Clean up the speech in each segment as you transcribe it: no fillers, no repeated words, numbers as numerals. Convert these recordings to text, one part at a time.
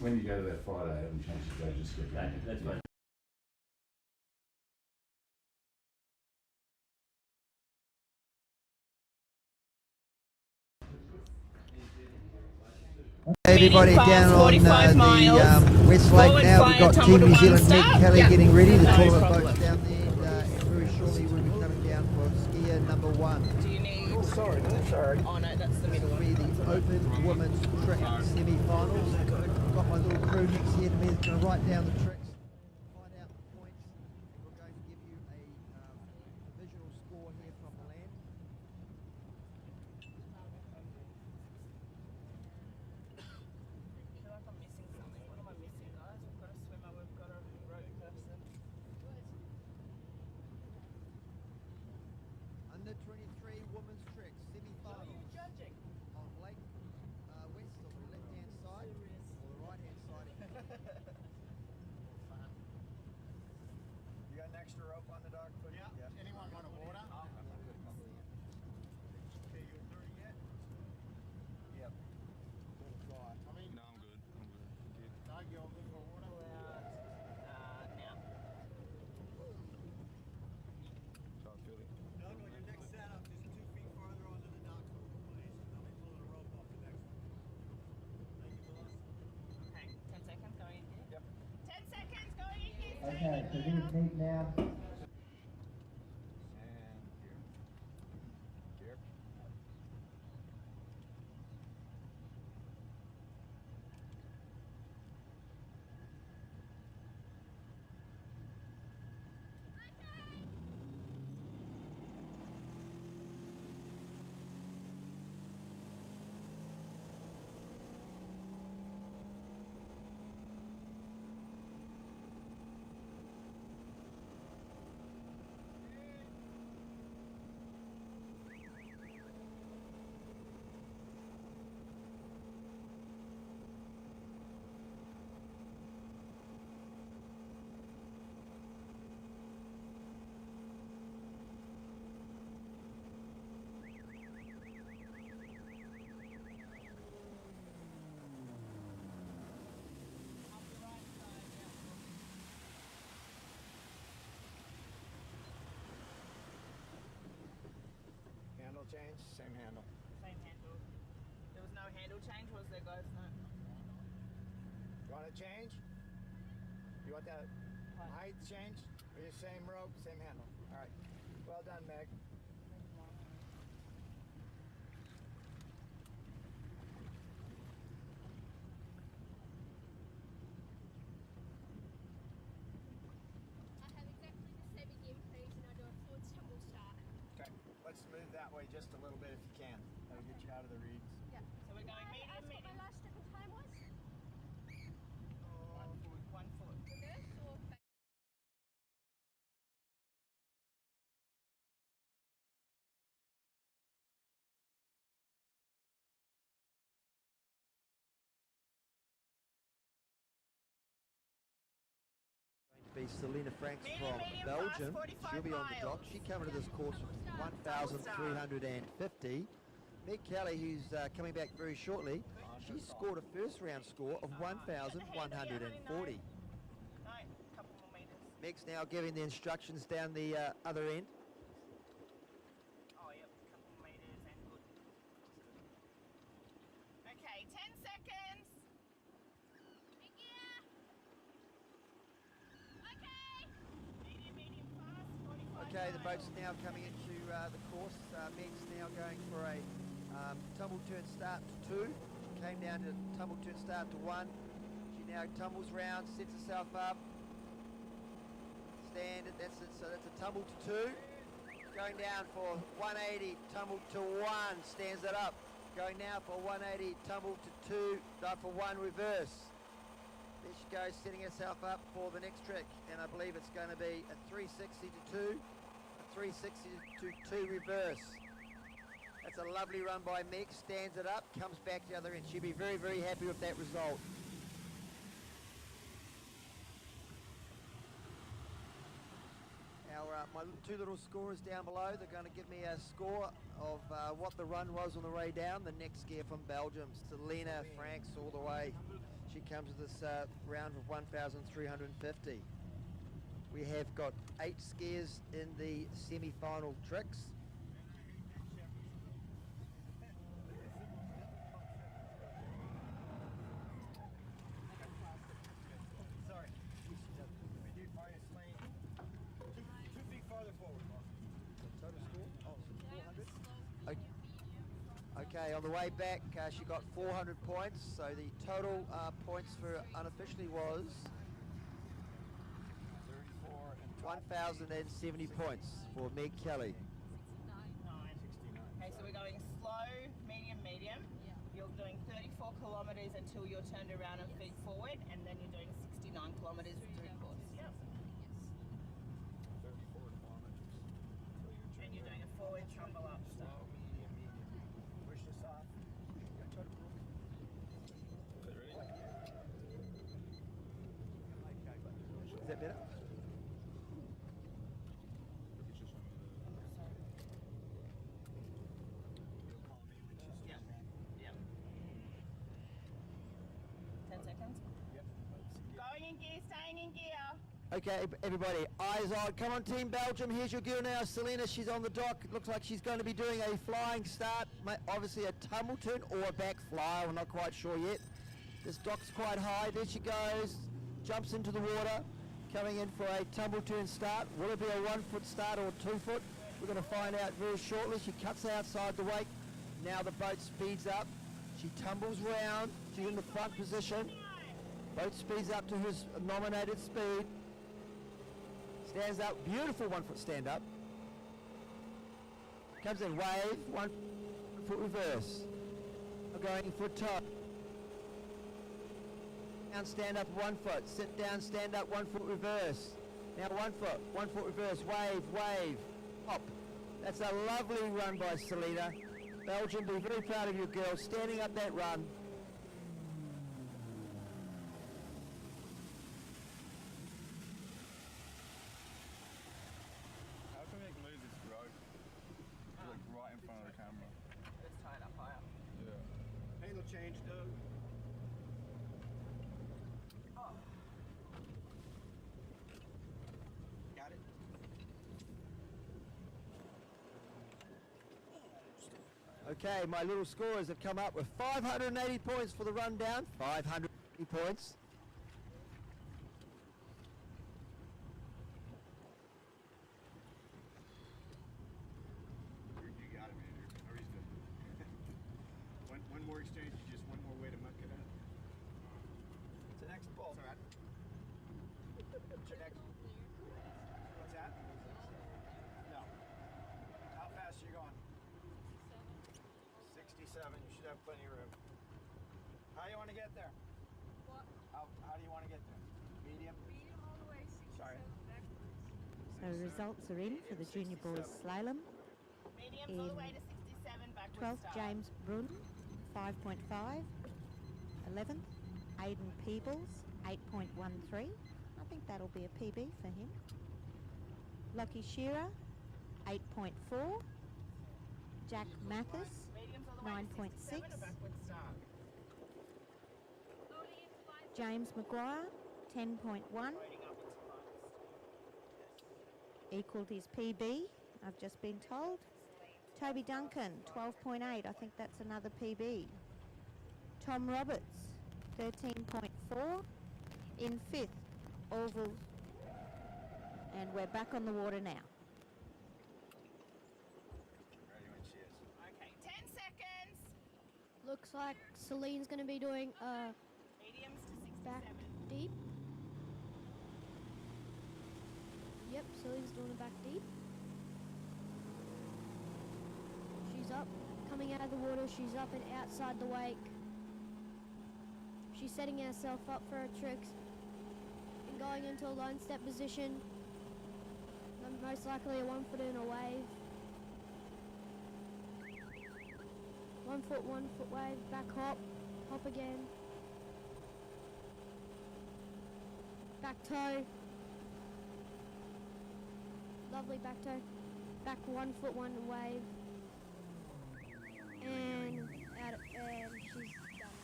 when you go to that Friday, I haven't changed the day, just get Okay, that's fine. Everybody down on the West Lake now. We've got Team New Zealand, Meg Kelly getting ready. The tournament boats down there. And very shortly we'll be coming down for skier number 1. Do you need... Oh, sorry. Oh, no, that's the middle one. This will be the Open Women's Trick semi-finals. Got my little crew next here to me that's going to write down the tricks, find out the points. We're going to give you a visual score here from the land. Under 23 women's tricks semi-finals. On Lake West on the left-hand side or the right-hand side. You got an extra rope on the dog foot? Yeah. Anyone want a water? Okay, you 30 yet? Yep. I mean, No, I'm good. I'm good. Thank you. Doug, you're good for water? Now. So I feel it. Doug, on your next setup, just 2 feet farther onto the dock, please. I'll be pulling a rope off the next one. Thank you, Phyllis. Okay, 10 seconds going in here. Yep. 10 seconds going in here. Okay, so here's Meg now. And here. Here. Handle change, same handle. Same handle. There was no handle change, was there, guys? No. You want to change? You want that height change? Or your same rope, same handle? All right. Well done, Meg. I have exactly the same again, please, and I do a forward tumble start. Okay. Let's move that way just a little bit if you can. That'll get you out of the reeds. Yeah. So we're going medium, Ask what medium. my last triple time was. 1 foot. Reverse or back? Be Selena Franks Medium, from medium, Belgium. fast, 45 She'll be on the dock. miles. She coming to this course with 1,350. Meg Kelly, who's coming back very shortly, she scored a first round score of 1,140. No, couple more meters. Meg's now giving the instructions down the other end. Oh, yep, couple more meters and good. Okay, 10 seconds. Big gear. Okay. Medium, medium, fast, 45 Okay, the miles. boat's now coming into the course. Meg's now going for a tumble turn start to 2. She came down to tumble turn start to 1. She now tumbles round, sets herself up. Standard, that's it. So that's a tumble to 2. Going down for 180, tumble to 1, stands that up. Going now for 180, tumble to 2, for 1 reverse. There she goes, setting herself up for the next trick, and I believe it's going to be a 360 to 2, a 360 to 2 reverse. That's a lovely run by Meg, stands it up, comes back the other end. She'll be very, very happy with that result. My two little scorers down below, they're going to give me a score of what the run was on the way down. The next skier from Belgium, Selena Franks, all the way. She comes to this round with 1,350. We have got 8 skiers in the semi-final tricks. Sorry. We do fire sling. 2 feet farther forward. Total score? Oh, 400? Okay, on the way back, she got 400 points. So the total points for unofficially was 1,070 points for Meg Kelly. 9. Okay, so we're going slow, medium, medium. You're doing 34 kilometres until you're turned around and feet forward, and then you're doing 69 kilometres through course. Yep. 34 kilometers. And you're doing a forward trumble up Slow, start. medium. Push this off. Yeah, total. Okay, ready? Is that better? It's just on You'll call me when she's Yep. done. Yep. 10 seconds. Yep. Going in gear, staying in gear. Okay, everybody, eyes on. Come on, Team Belgium. Here's your girl now, Selena. She's on the dock. It looks like she's going to be doing a flying start. Obviously a tumble turn or a back fly. We're not quite sure yet. This dock's quite high. There she goes. Jumps into the water. Coming in for a tumble turn start. Will it be a 1 foot start or 2 foot? We're going to find out very shortly. She cuts outside the wake. Now the boat speeds up. She tumbles round. She's in the front position. Boat speeds up to his nominated speed. Stands up, beautiful 1 foot stand up. Comes in wave, 1 foot reverse. Going for toe. Down, stand up 1 foot. Sit down, stand up 1 foot reverse. Now 1 foot reverse. Wave, wave, hop. That's a lovely run by Selena. Belgium, be very proud of you, girl. Standing up that run. How can we move this rope? Like right in front of the camera. Let's tie it up higher. Yeah. Angle change, Doug. Got it? Okay, my little scorers have come up with 580 points for the rundown. 580 points. You got it, man. No reason to. one more exchange is just one more way to muck it up. What's the next ball? It's all right. What's your next? What's that? No. How fast are you going? 67. You should have plenty of room. How do you want to get there? What? How do you want to get there? Medium? Medium all the way, 67 Sorry. backwards. So results are in for the junior boys slalom. Mediums all the way to 67 backwards 12th, start. James Brun, 5.5. 11th, Aidan Peebles, 8.13. I think that'll be a PB for him. Lockie Shearer, 8.4. Jack Mathis, Mediums all the way to 9.6. 67 or backwards start. Loading into line. James Maguire, 10.1. Loading upwards fast. Equalled his PB, I've just been told. Toby Duncan, 12.8. I think that's another PB. Tom Roberts, 13.4. In 5th, Orville. And we're back on the water now. Ready when she is. Okay, 10 seconds. Looks like Celine's going to be doing Mediums to 67. back deep. Yep, Celine's doing a back deep. She's up, coming out of the water. She's up and outside the wake. She's setting herself up for her tricks and going into a line step position. Most likely a 1 foot in a wave. 1 foot wave, back hop, hop again. Back toe. Lovely back toe. Back 1 foot wave. And out and she's done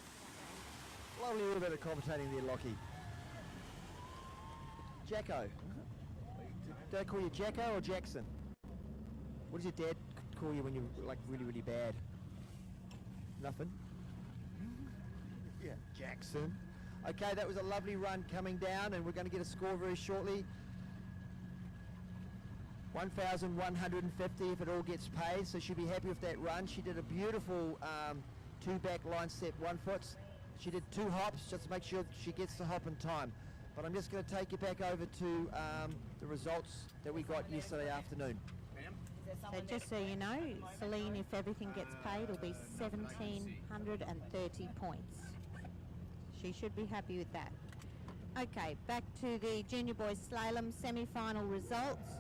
that Lovely little bit of commentating there, Lockie. Jacko. Do I call you Jacko or Jackson? What does your dad call you when you're like really, really bad? Nothing? Yeah, Jackson. Okay, that was a lovely run coming down, and we're going to get a score very shortly. 1,150 if it all gets paid, so she'll be happy with that run. She did a beautiful two back line step 1 foot. She did 2 hops just to make sure she gets the hop in time. But I'm just going to take you back over to the results that we got yesterday afternoon. So just so you know, Celine, if everything gets paid, will be 1,730 points. She should be happy with that. Okay, back to the junior boys slalom semi-final results.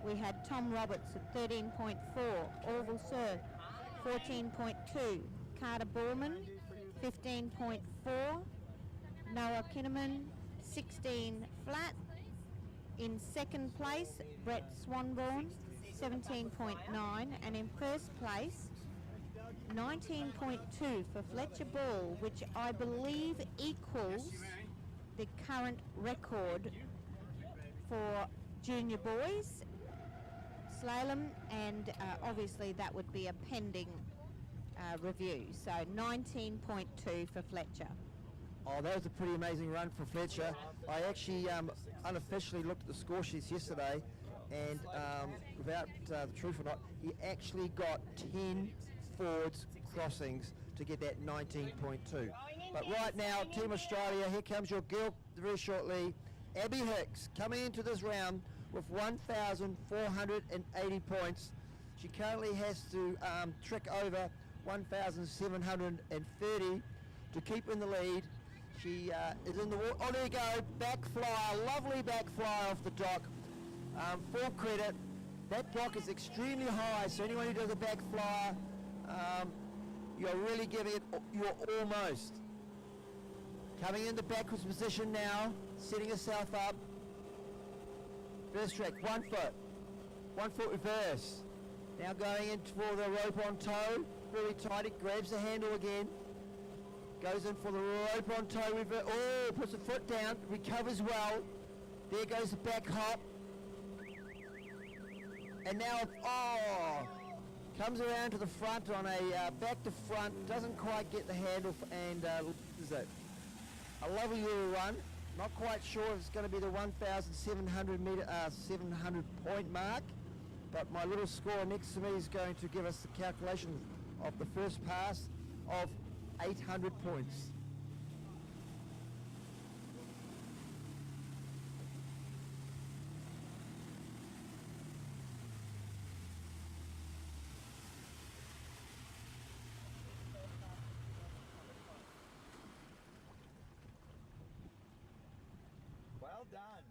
We had Tom Roberts at 13.4, Orville Sir 14.2, Carter Borman 15.4, Noah Kinnaman 16 flat. In second place, Brett Swanborn 17.9, and in first place 19.2 for Fletcher Ball, which I believe equals the current record for junior boys slalom, and obviously that would be a pending review. So 19.2 for Fletcher. Oh, that was a pretty amazing run for Fletcher. I actually unofficially looked at the score sheets yesterday, and without the truth or not, he actually got 10 forwards crossings to get that 19.2. But right now, Team Australia, here comes your girl very shortly, Abby Hicks, coming into this round with 1,480 points. She currently has to trick over 1,730 to keep in the lead. She is in the water. Oh, there you go, back flyer, lovely back flyer off the dock. Full credit. That dock is extremely high, so anyone who does a back flyer, you're really giving it your almost. Coming into backwards position now, setting herself up. First track, 1 foot. 1 foot reverse. Now going in for the rope on toe. Really tight, it grabs the handle again. Goes in for the rope on toe reverse. Oh, puts a foot down, recovers well. There goes the back hop. And now, comes around to the front on a back to front, doesn't quite get the handle, and is it a lovely little run. Not quite sure if it's going to be the 1,700 meter, 700 point mark, but my little score next to me is going to give us the calculation of the first pass of 800 points. Well done.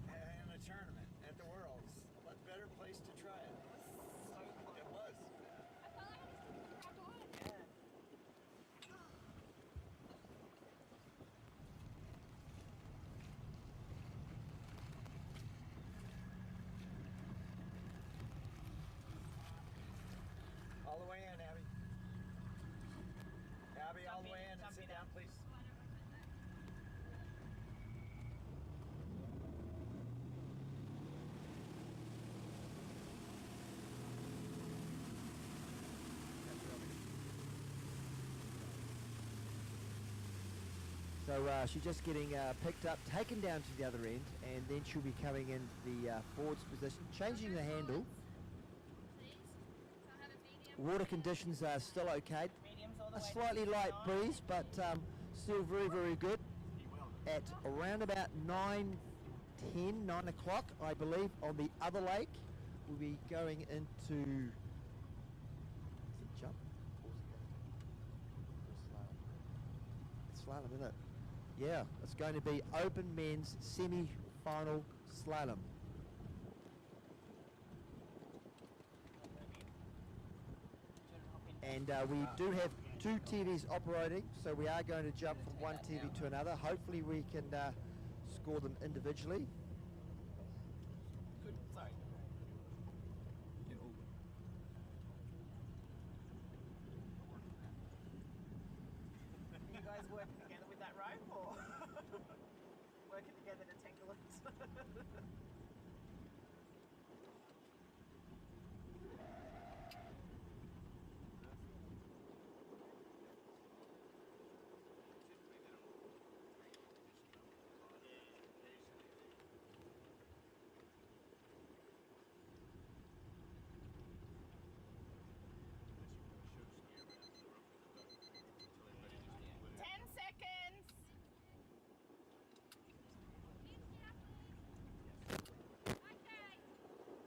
In a tournament at the Worlds. What better place to try it? It was. All the way in, Abby. Abby, all the way in and sit down, please. So she's just getting picked up, taken down to the other end, and then she'll be coming in the forwards position, changing the handle. Water conditions are still okay. A slightly light breeze, but still very, very good. At around about 9 o'clock, I believe, on the other lake, we'll be going into, is it jump? It's slalom, isn't it? Yeah, it's going to be open men's semi-final slalom. And we do have 2 TVs operating, so we are going to jump from one TV to another. Hopefully we can score them individually. Good. Sorry.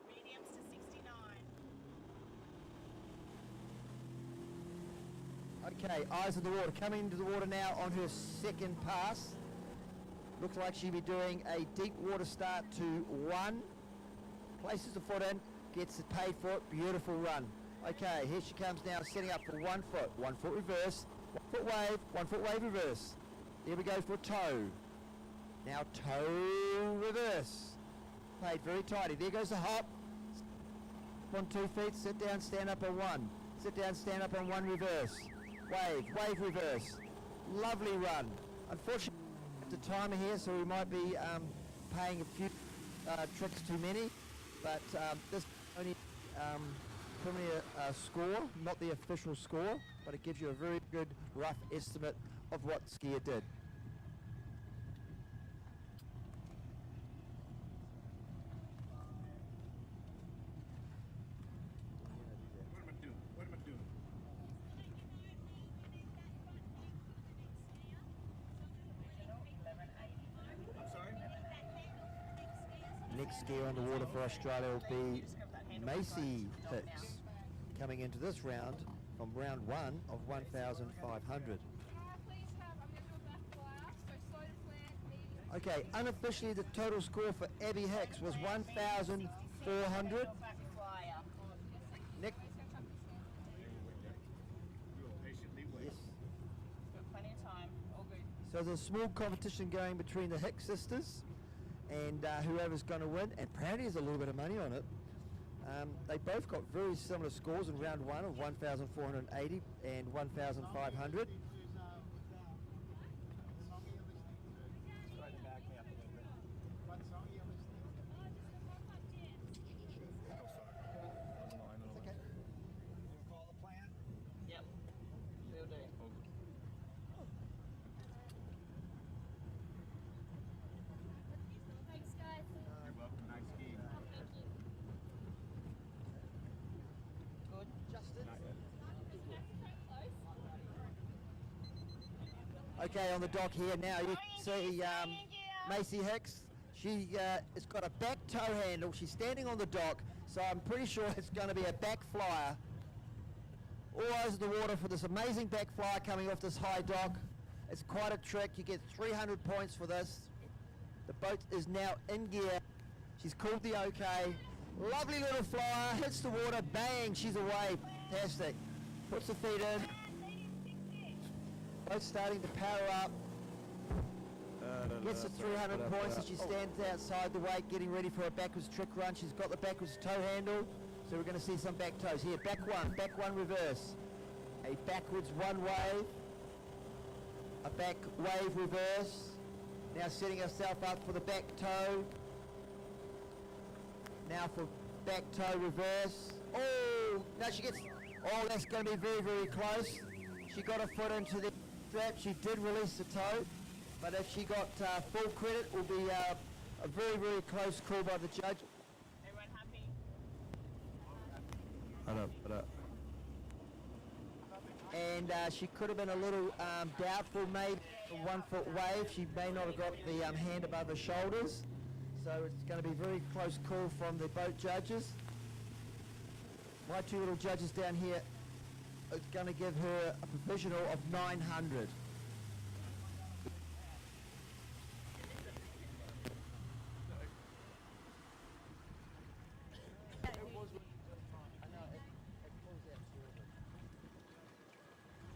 Mediums to 69. Okay, eyes in the water. Coming into the water now on her second pass. Looks like she'll be doing a deep water start to 1. Places the foot in, gets it paid for it. Beautiful run. Okay, here she comes now, setting up for 1 foot. 1 foot reverse, 1 foot wave reverse. There we go for toe. Now toe reverse. Played very tidy. There goes the hop. On 2 feet, sit down, stand up on 1. Sit down, stand up on 1 reverse. Wave, wave reverse. Lovely run. Unfortunately, the timer here, so we might be paying a few tricks too many, but this only preliminary score, not the official score, but it gives you a very good rough estimate of what skier did. What am I doing? What am I doing? I'm sorry? Next skier on the water for Australia will be Macy Hicks, coming into this round from round 1 of 1,500. Okay, unofficially the total score for Abby Hicks was 1,400. Nick? We'll patiently wait. Yes. Got plenty of time. All good. So there's a small competition going between the Hicks sisters and whoever's going to win, and apparently there's a little bit of money on it. They both got very similar scores in round 1 of 1,480 and 1,500. Follow the plan? Yep. Will do. Thanks, guys. You're welcome. Nice skiing. Thank you. Good. Justin? Close. Okay, on the dock here now, you can see Macy Hicks. She has got a back toe handle. She's standing on the dock, so I'm pretty sure it's going to be a back flyer. All eyes in the water for this amazing back flyer coming off this high dock. It's quite a trick. You get 300 points for this. The boat is now in gear. She's called the OK. Lovely little flyer, hits the water, bang, she's away. Fantastic. Puts the feet in. Boat's starting to power up. Gets the 300 points as she stands outside the wake, getting ready for a backwards trick run. She's got the backwards toe handle, so we're going to see some back toes. Here, back one reverse. A backwards 1 wave. A back wave reverse. Now setting herself up for the back toe. Now for back toe reverse. Oh, now she gets, oh, that's going to be very, very close. She got her foot into the strap. She did release the toe, but if she got full credit, it will be a very, very close call by the judge. Everyone happy? And she could have been a little doubtful, maybe a 1 foot wave. She may not have got the hand above her shoulders. So it's going to be a very close call from the boat judges. My 2 little judges down here are going to give her a provisional of 900.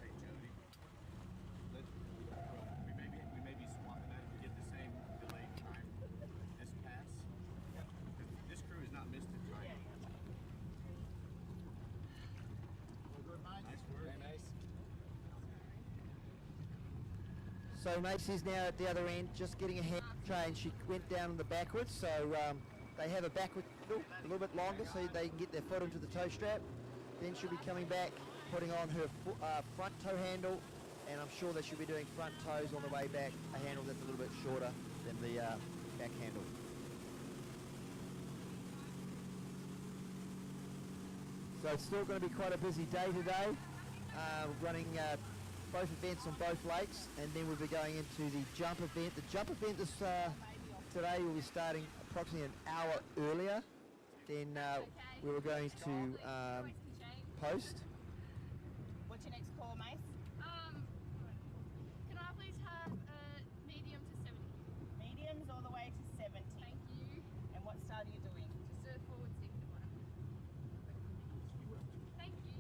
Hey, Jody. We may be swapping that to get the same delayed time. This pass. This crew has not missed a time. Nice work. Very nice. So Macy's now at the other end, just getting a hand train, she went down on the backwards, so they have a backward pedal, a little bit longer, so they can get their foot into the toe strap. Then she'll be coming back, putting on her front toe handle, and I'm sure that she'll be doing front toes on the way back, a handle that's a little bit shorter than the back handle. So it's still going to be quite a busy day today, running both events on both lakes, and then we'll be going into the jump event. The jump event today will be starting approximately an hour earlier than we were going to post. What's your next call, Mace? Can I please have medium to 70? Mediums all the way to 70. Thank you. And what style are you doing? Just a forward 61. Thank you.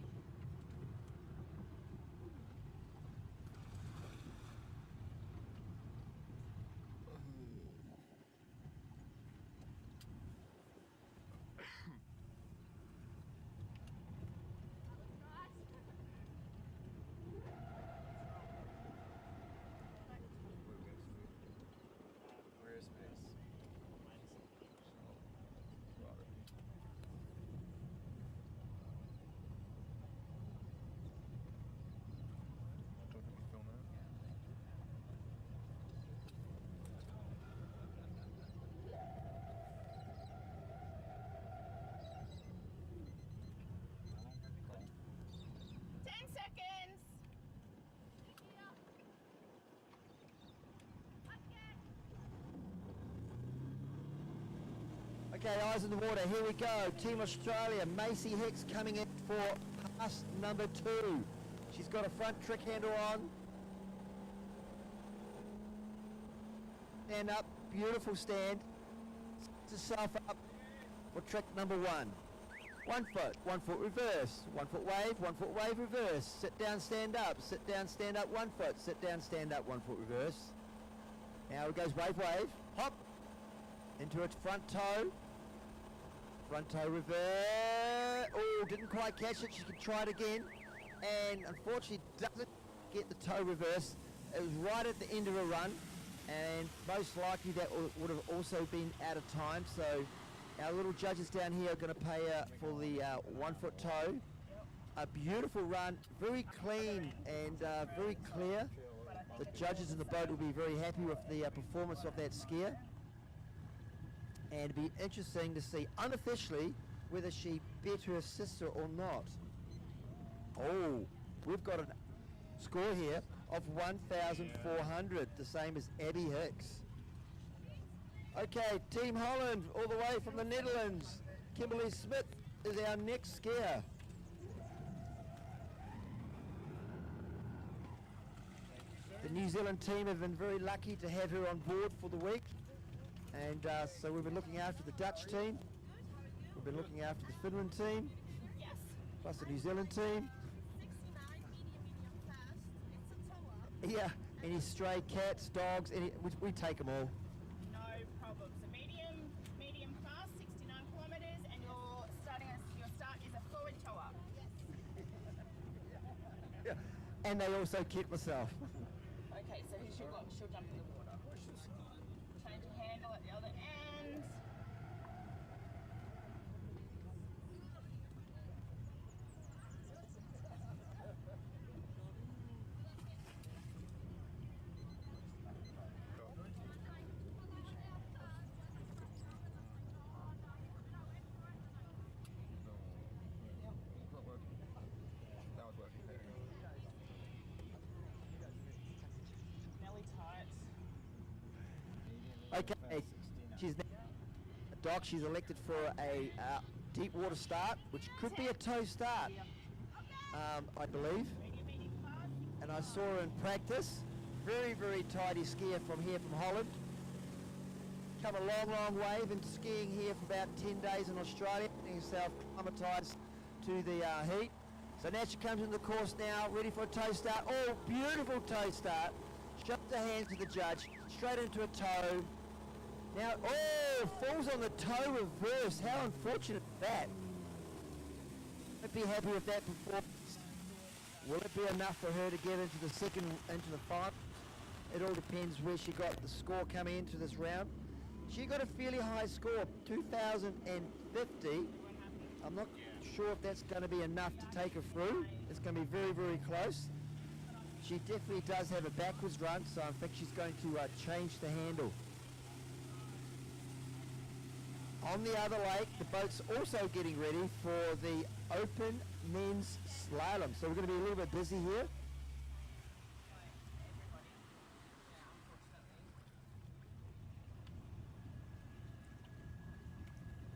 Where is Mace? Don't let me film that. 10 seconds. Okay, eyes in the water, here we go. Team Australia, Macy Hicks coming in for pass number 2. She's got a front trick handle on. Stand up, beautiful stand. Sets herself up for trick number 1. 1 foot reverse, 1 foot wave reverse. Sit down, stand up, 1 foot, sit down, stand up, 1 foot reverse. Now it goes wave, hop, into its front toe reverse. Oh, didn't quite catch it, she can try it again. And unfortunately doesn't get the toe reverse. It was right at the end of a run, and most likely that would have also been out of time. So our little judges down here are going to pay for the 1 foot toe. A beautiful run, very clean and very clear. The judges in the boat will be very happy with the performance of that skier. And it'd be interesting to see unofficially whether she beat her sister or not. Oh, we've got a score here of 1,400, the same as Abby Hicks. Okay, Team Holland, all the way from the Netherlands. Kimberly Smith is our next skier. The New Zealand team have been very lucky to have her on board for the week. And so we've been looking after the Dutch team. We've been looking after the Finland team. Yes. Plus the New Zealand team. 69, medium fast. It's a tower. Yeah, any stray cats, dogs, we take them all. No problem. So medium fast, 69 kilometers, and your start is a forward toe up. Yeah. And they also kick myself. Okay, so she'll jump in the water. Change your handle at the other end. That was working. Nelly tight. Okay, she's Doc. She's elected for a deep water start, which could be a toe start, I believe. Medium fast. And I saw her in practice. Very, very tidy skier from here from Holland. Come a long, long way. Been skiing here for about 10 days in Australia, getting herself acclimatised to the heat. So now she comes in the course now, ready for a toe start. Oh, beautiful toe start. Shows her hands to the judge, straight into a toe. Now, oh, falls on the toe reverse. How unfortunate is that? I'd be happy with that performance. Will it be enough for her to get into the final? It all depends where she got the score coming into this round. She got a fairly high score, 2,050. I'm not sure if that's going to be enough to take her through. It's going to be very, very close. She definitely does have a backwards run, so I think she's going to change the handle. On the other lake, the boat's also getting ready for the open men's slalom. So we're going to be a little bit busy here.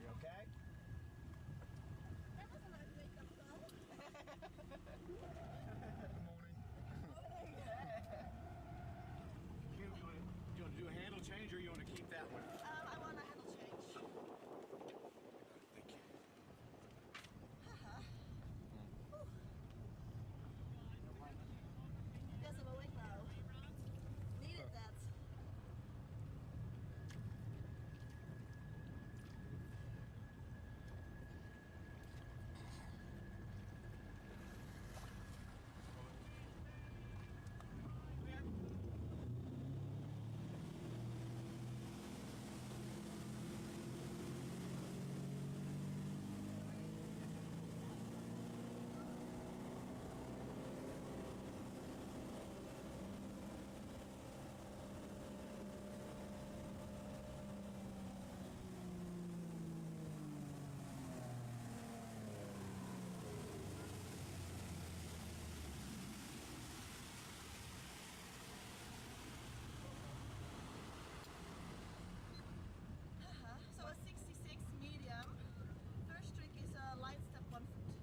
You okay? That wasn't a wake-up call. Morning. Do you want to do a handle change or you want to keep that one? I want a handle change. Thank you. Yes, I'm awake now. Needed that. So a 66 medium. First trick is a light step 1 foot.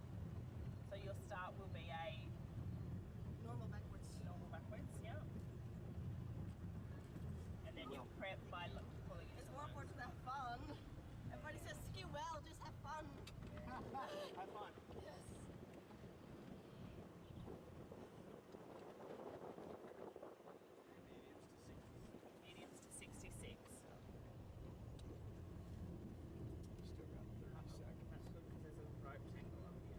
So your start will be a Normal backwards. normal backwards, yeah. And then you'll prep by pulling it. It's more important to have fun. Everybody says ski well, just have fun. Have fun. Yes. Mediums to 66. Still got 30 seconds. That's good because there's a rope tangle up here.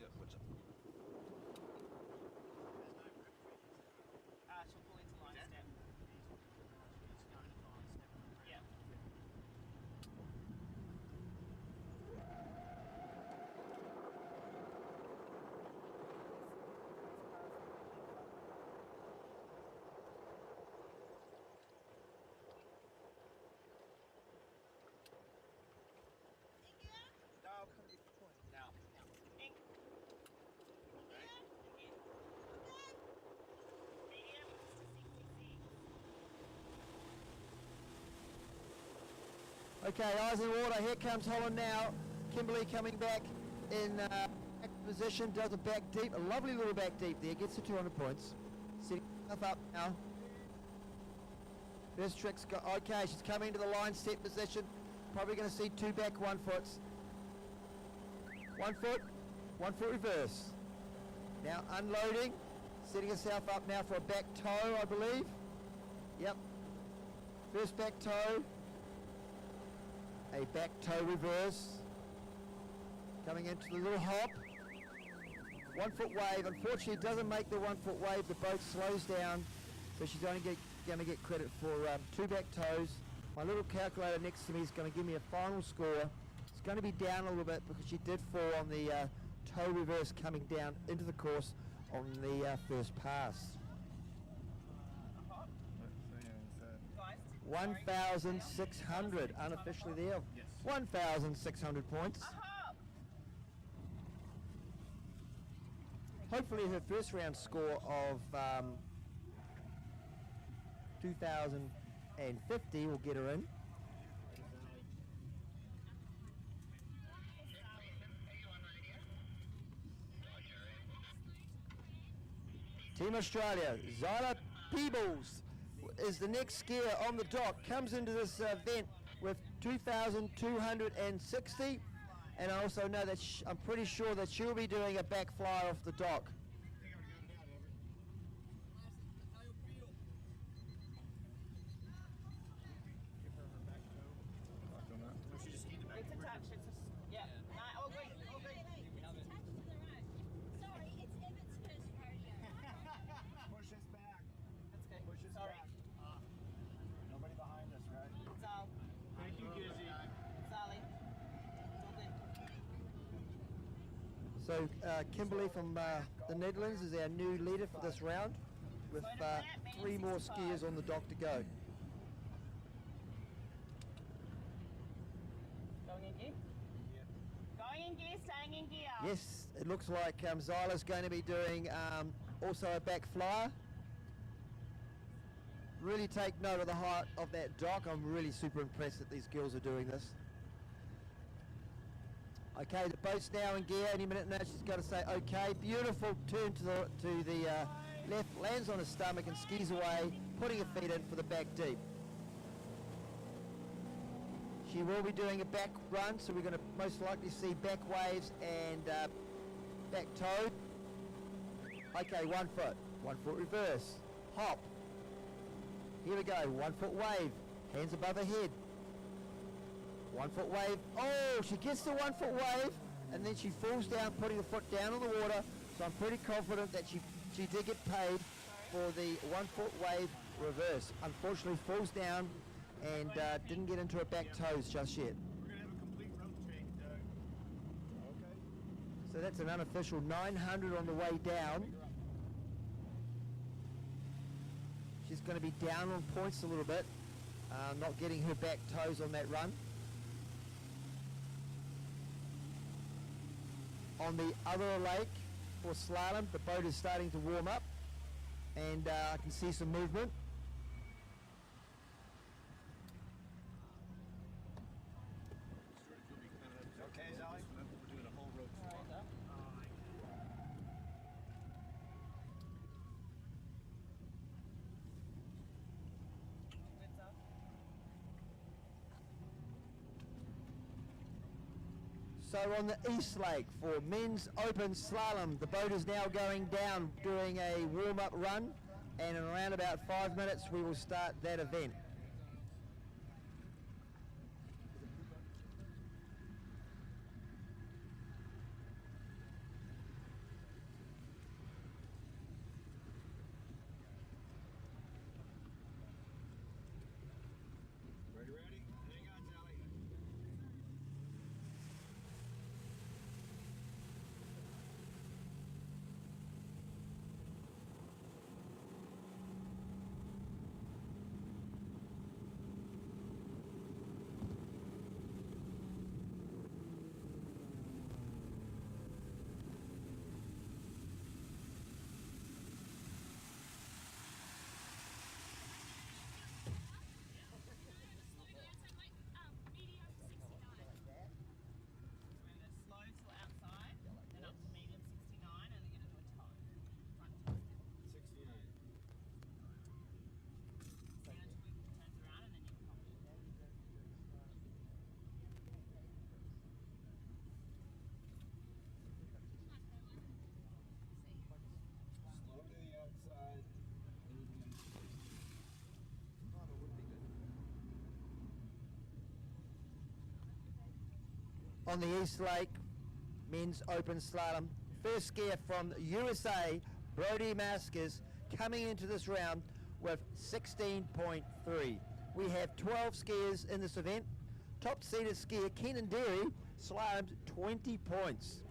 Yeah, what's up? She'll pull into line step. Yeah. Now, come get the point. Now. Ink. Again. Medium to 66. Okay, eyes in water. Here comes Holland now. Kimberly coming back in back position, does a back deep, a lovely little back deep there, gets to 200 points. Setting herself up now. First trick's got, okay, she's coming to the line set position. Probably going to see 2 back 1 foots. 1 foot, 1 foot reverse. Now unloading, setting herself up now for a back toe, I believe. Yep. First back toe. A back toe reverse. Coming into the little hop. 1 foot wave. Unfortunately, it doesn't make the 1 foot wave. The boat slows down, so she's only going to get credit for 2 back toes. My little calculator next to me is going to give me a final score. It's going to be down a little bit because she did fall on the toe reverse coming down into the course on the first pass. Guys, 1,600 unofficially there. Yes. 1,600 points. Hopefully her first round score of 2,050 will get her in. Team Australia, Zyla Peebles is the next skier on the dock, comes into this event with 2,260, and I also know that I'm pretty sure that she'll be doing a back fly off the dock. it's attached. It's a, yeah. No, all good. All good. Sorry, it's Emmett's first rodeo. Push us back. That's good. So Kimberly from the Netherlands is our new leader for this round, with 3 more skiers on the dock to go. Going in gear? Going in gear, staying in gear. Yes, it looks like Zyla's going to be doing also a back flyer. Really take note of the height of that dock. I'm really super impressed that these girls are doing this. Okay, the boat's now in gear. Any minute now she's got to say okay. Beautiful turn to the left, lands on her stomach and skis away, putting her feet in for the back deep. She will be doing a back run, so we're going to most likely see back waves and back toe. Okay, 1 foot reverse, hop. Here we go, 1 foot wave, hands above her head. 1 foot wave, oh, she gets the 1 foot wave, and then she falls down, putting her foot down on the water, so I'm pretty confident that she did get paid for the 1 foot wave reverse. Unfortunately falls down and didn't get into her back toes just yet. We're going to have a complete rope change, Doug. Okay. So that's an unofficial 900 on the way down. She's going to be down on points a little bit, not getting her back toes on that run. On the other lake for slalom, the boat is starting to warm up, and I can see some movement. Okay, Sally? We're doing a whole rope swap. So on the East Lake for men's open slalom, the boat is now going down, doing a warm-up run, and in around about 5 minutes we will start that event. Ready? Hang on, Sally. Slow till outside, then up to medium 69, and then you're going to do a toe. Front toe. 69. So you know, turns around and then you can pop it. Slow to the outside. On the East Lake men's open slalom, first skier from USA, Brody Maskers, coming into this round with 16.3. We have 12 skiers in this event. Top seeded skier Keenan Derry slalomed 20 points.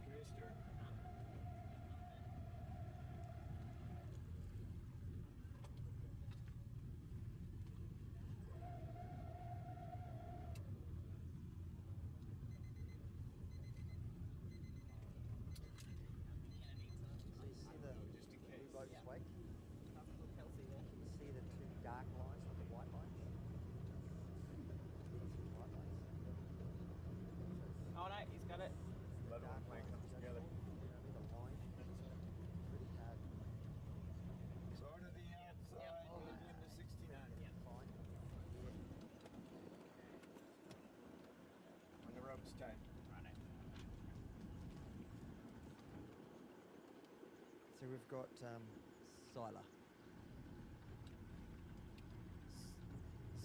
See the two dark lines, not the white lines? Oh no, he's got it. Let them come together. Slow to the outside, medium to 69. When the rope's tight. Run it. So we've got Zyla.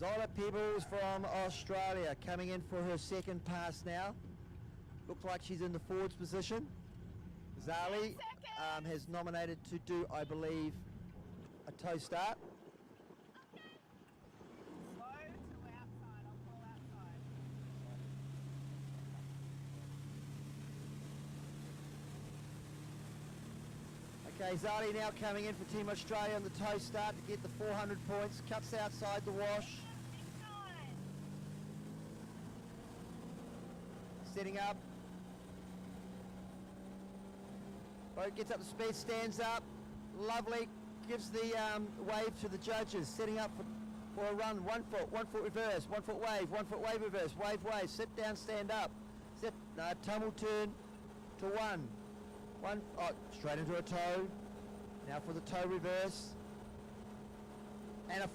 Zyla Pebbles from Australia coming in for her second pass now. Looks like she's in the forwards position. Zali has nominated to do, I believe, a toe start. Slow till outside. I'll pull outside. Okay, Zali now coming in for Team Australia on the toe start to get the 400 points. Cuts outside the wash. Setting up. Boat gets up to speed, stands up. Lovely. Gives the wave to the judges. Setting up for a run. 1 foot reverse, 1 foot wave reverse, wave, sit down, stand up. Sit, tumble turn to one. Straight into a toe. Now for the toe reverse. And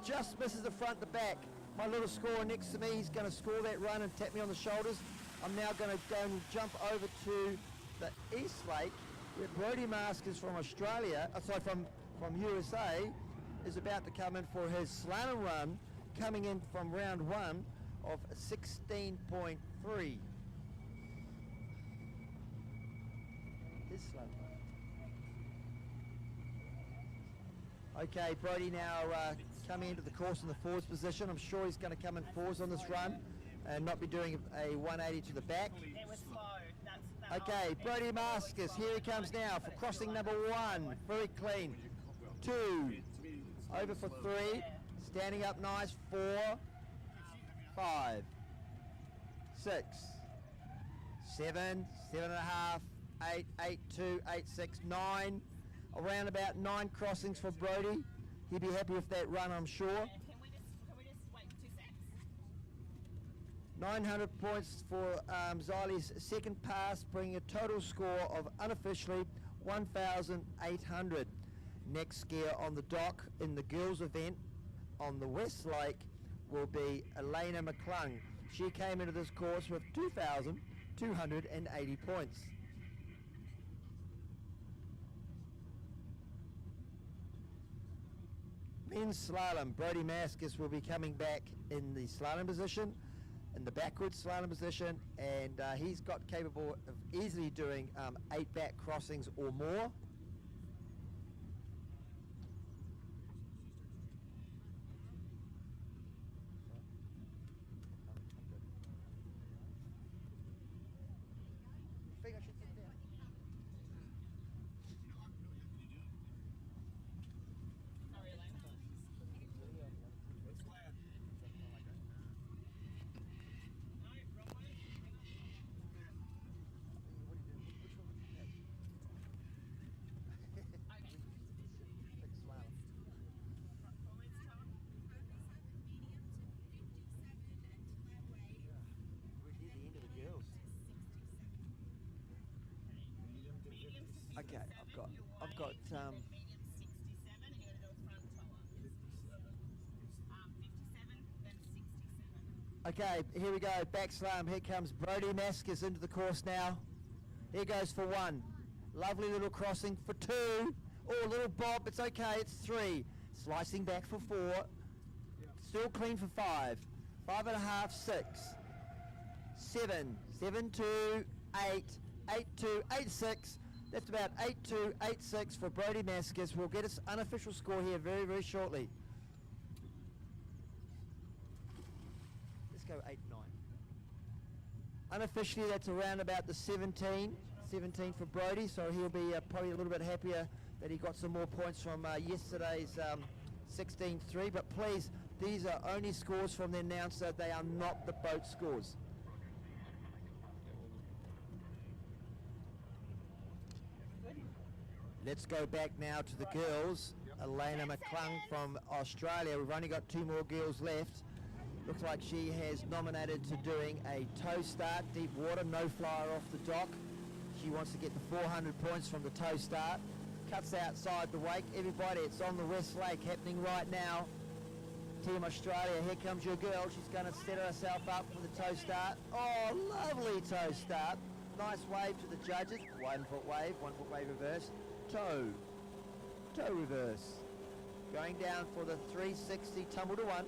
just misses the front, the back. My little scorer next to me, he's going to score that run and tap me on the shoulders. I'm now going to go and jump over to the East Lake, where Brodie Maskers from Australia, from USA, is about to come in for his slalom run, coming in from round 1 of 16.3. His slalom. Okay, Brodie now coming into the course in the forwards position. I'm sure he's going to come in forwards on this run and not be doing a 180 to the back. It was slow. Okay, Brodie Maskers, here he comes now for crossing number 1. Very clean. 2. Over for 3. Standing up nice. 4. 5. 6. 7. 7.5. 8. 8. 2. 8. 6. 9. Around about 9 crossings for Brodie. He'd be happy with that run, I'm sure. Can we just wait 2 seconds? 900 points for Zali's second pass, bringing a total score of unofficially 1,800. Next skier on the dock in the girls event on the West Lake will be Elena McClung. She came into this course with 2,280 points. Men's slalom, Brodie Maskers will be coming back in the slalom position, in the backwards slalom position, and he's got capable of easily doing 8 back crossings or more. Okay, I've got Medium 67, and you're going to do a front tower. 57, then 67. Okay, here we go, back slalom. Here comes Brodie Maskers into the course now. Here goes for 1. Lovely little crossing for 2. Oh, little bob, it's okay, it's 3. Slicing back for 4. Still clean for 5. 5.5, 6. 7. 7, 2, 8. 8, 2, 8, 6. That's about 8-2, 8-6 for Brodie Maskers. We'll get his unofficial score here very, very shortly. Let's go 8-9. Unofficially, that's around about the 17 for Brodie, so he'll be probably a little bit happier that he got some more points from yesterday's 16-3. But please, these are only scores from the announcer. They are not the boat scores. Let's go back now to the girls. Elena McClung from Australia. We've only got 2 more girls left. Looks like she has nominated to doing a toe start, deep water, no flyer off the dock. She wants to get the 400 points from the toe start. Cuts outside the wake. Everybody, it's on the West Lake happening right now. Team Australia, here comes your girl. She's going to set herself up for the toe start. Oh, lovely toe start. Nice wave to the judges. 1 foot wave reverse. Toe reverse. Going down for the 360 tumble to 1.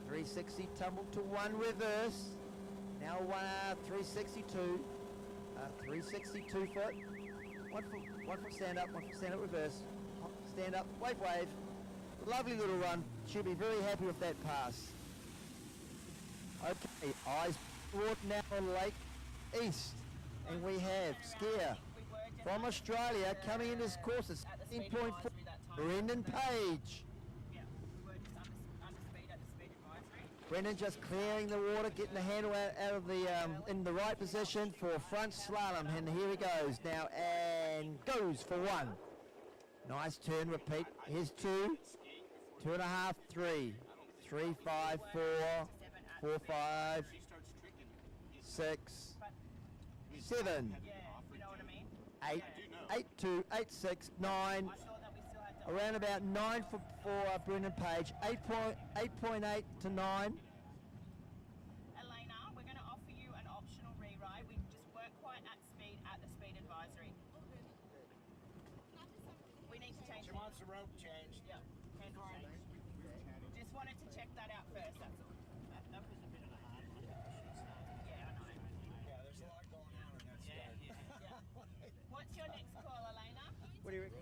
360 tumble to 1 reverse. Now 362. 362 foot. 1 foot stand up, 1 foot stand up reverse. Stand up, wave. Lovely little run. She'll be very happy with that pass. Okay, eyes forward now on Lake East. And we have skier. We were From Australia, coming in this course is 16.4. Brendan Page. Yeah, we were just under speed at the speed advisory. Brendan just clearing the water, getting the handle out of the in the right position for front slalom, and here he goes now and goes for 1. Nice turn, repeat. Here's 2, 2.5, 3, 3, 5, 4, 4, 5, 6, 7, Yeah, you know what I mean? 8, 8, 2, 8, 6, 9. I thought that we still had to. Around about 9 for Brendan Page, 8.8 to 9. Elena, we're going to offer you an optional rewrite. We just weren't quite at speed at the speed advisory. We need to change. She wants the rope changed. Yeah, handle change. Just wanted to check that out first. That's all. That was a bit of a hard one. Yeah, I know. Yeah, there's a lot going on in that start. Yeah. What's your next call, Elena? What do you reckon?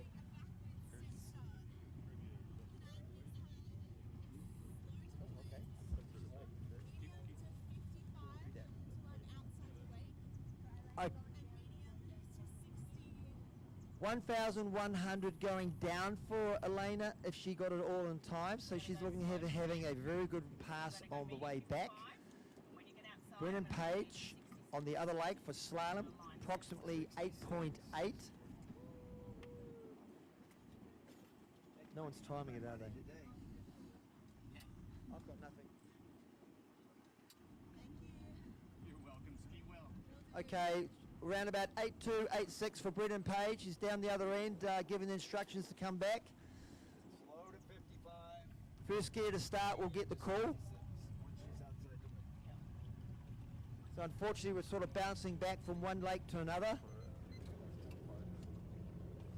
I 1,100 going down for Elena if she got it all in time, so she's looking at having a very good pass on the way back. When you get outside. Brennan Page on the other leg for slalom, approximately 8.8. No one's timing it, are they? I've got nothing. You're welcome. Ski well. Okay, around about 8.2, 8.6 for Brendan Page. He's down the other end, giving the instructions to come back. Slow to 55. First gear to start will get the call. Once she's outside the way. So unfortunately, we're sort of bouncing back from one lake to another.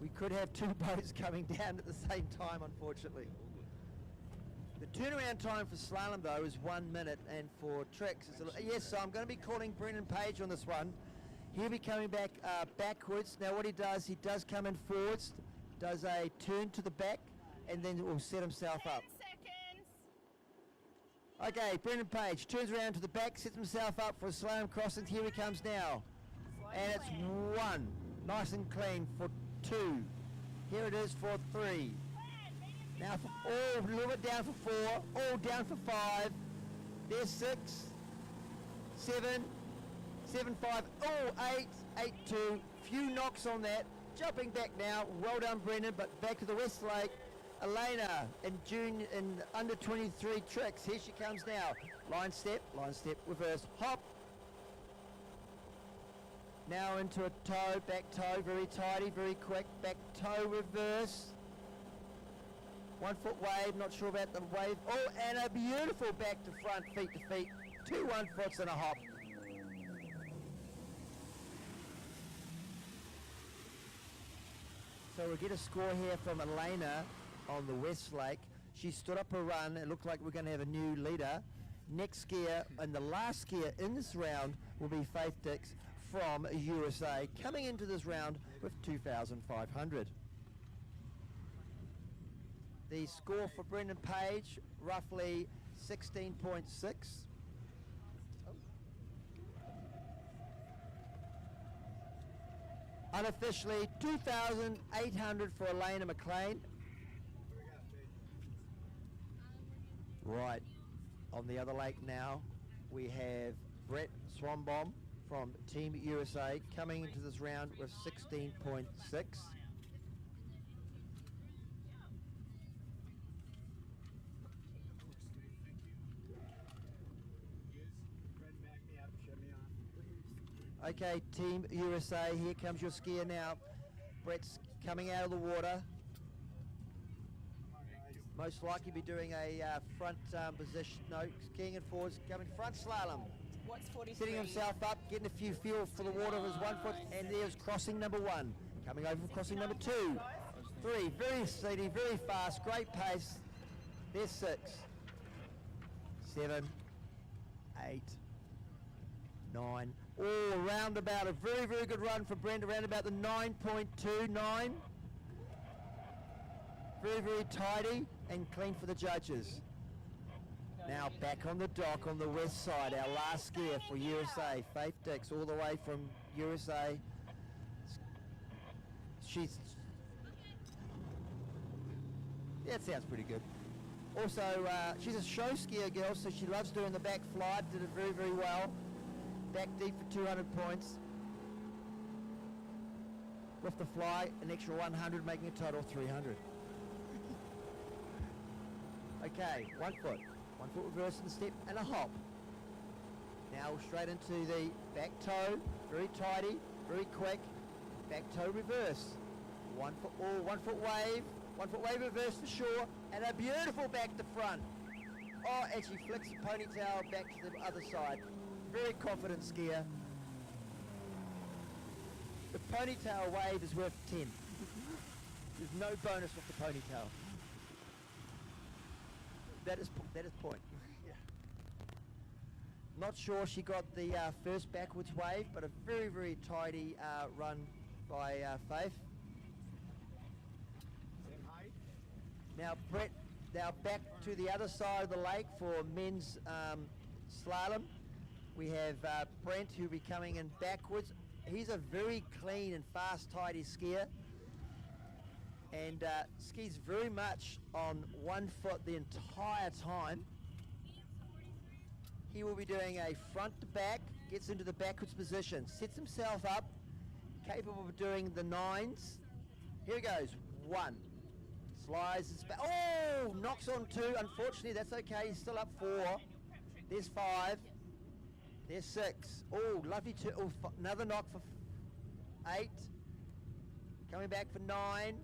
We could have 2 boats coming down at the same time, unfortunately. The turnaround time for slalom, though, is 1 minute, and for tricks, it's yes, so I'm going to be calling Brendan Page on this one. He'll be coming back backwards. Now, what he does come in forwards, does a turn to the back, and then will set himself 10 up. seconds. Okay, Brendan Page turns around to the back, sets himself up for a slalom crossing. Here he comes now. And it's 1. Nice and clean for 2. Here it is for 3. Now for a little bit down for 4. All down for 5. There's 6. 7. 7, 5. Oh, 8. 8, 2. Few knocks on that. Jumping back now. Well done, Brendan. But back to the West Lake. Elena in June in under 23 tricks. Here she comes now. Line step, reverse, hop. Now into a toe, back toe, very tidy, very quick. Back toe, reverse. 1 foot wave, not sure about the wave. Oh, and a beautiful back to front, feet to feet. 2 1 foots and a hop. So we'll get a score here from Elena on the West Lake. She stood up a run. It looked like we're going to have a new leader. Next skier and the last skier in this round will be Faith Dix from USA, coming into this round with 2,500. The score for Brendan Page, roughly 16.6. Unofficially, 2,800 for Elena McLean. Right, on the other lake now, we have Brett Swanbaum from Team USA coming into this round with 16.6. Okay, Team USA, here comes your skier now. Brett's coming out of the water. Most likely be doing a front position, no, skiing and forwards, coming front slalom. What's 43? Setting himself up, getting a few feel for the water of his 1 foot, and there's crossing number 1. Coming over for crossing number 2. 3, very steady, very fast, great pace. There's 6. 7, 8, 9. Oh, round about a very, very good run for Brent, around about the 9.29. Very, very tidy and clean for the judges. Now back on the dock on the west side, our last skier for USA, Faith Dix, all the way from USA. That sounds pretty good. Also, she's a show skier girl, so she loves doing the back fly. Did it very, very well. Back deep for 200 points. With the fly, an extra 100, making a total of 300. Okay, 1 foot. 1 foot reverse in the step and a hop. Now straight into the back toe, very tidy, very quick. Back toe reverse. 1 foot all, 1 foot wave. 1 foot wave reverse for sure, and a beautiful back to front. Oh, and she flicks the ponytail back to the other side. Very confident skier. The ponytail wave is worth 10. There's no bonus with the ponytail. That is point. Yeah. Not sure she got the first backwards wave, but a very, very tidy run by Faith. Now Brett, now back to the other side of the lake for men's slalom. We have Brent, who'll be coming in backwards. He's a very clean and fast, tidy skier, and skis very much on 1 foot the entire time. He will be doing a front to back, gets into the backwards position, sets himself up, capable of doing the 9s. Here he goes, 1. Slides his back. Oh, knocks on 2. Unfortunately, that's okay. He's still up 4. There's 5. There's 6. Oh, lovely 2. Oh, another knock for 8. Coming back for 9.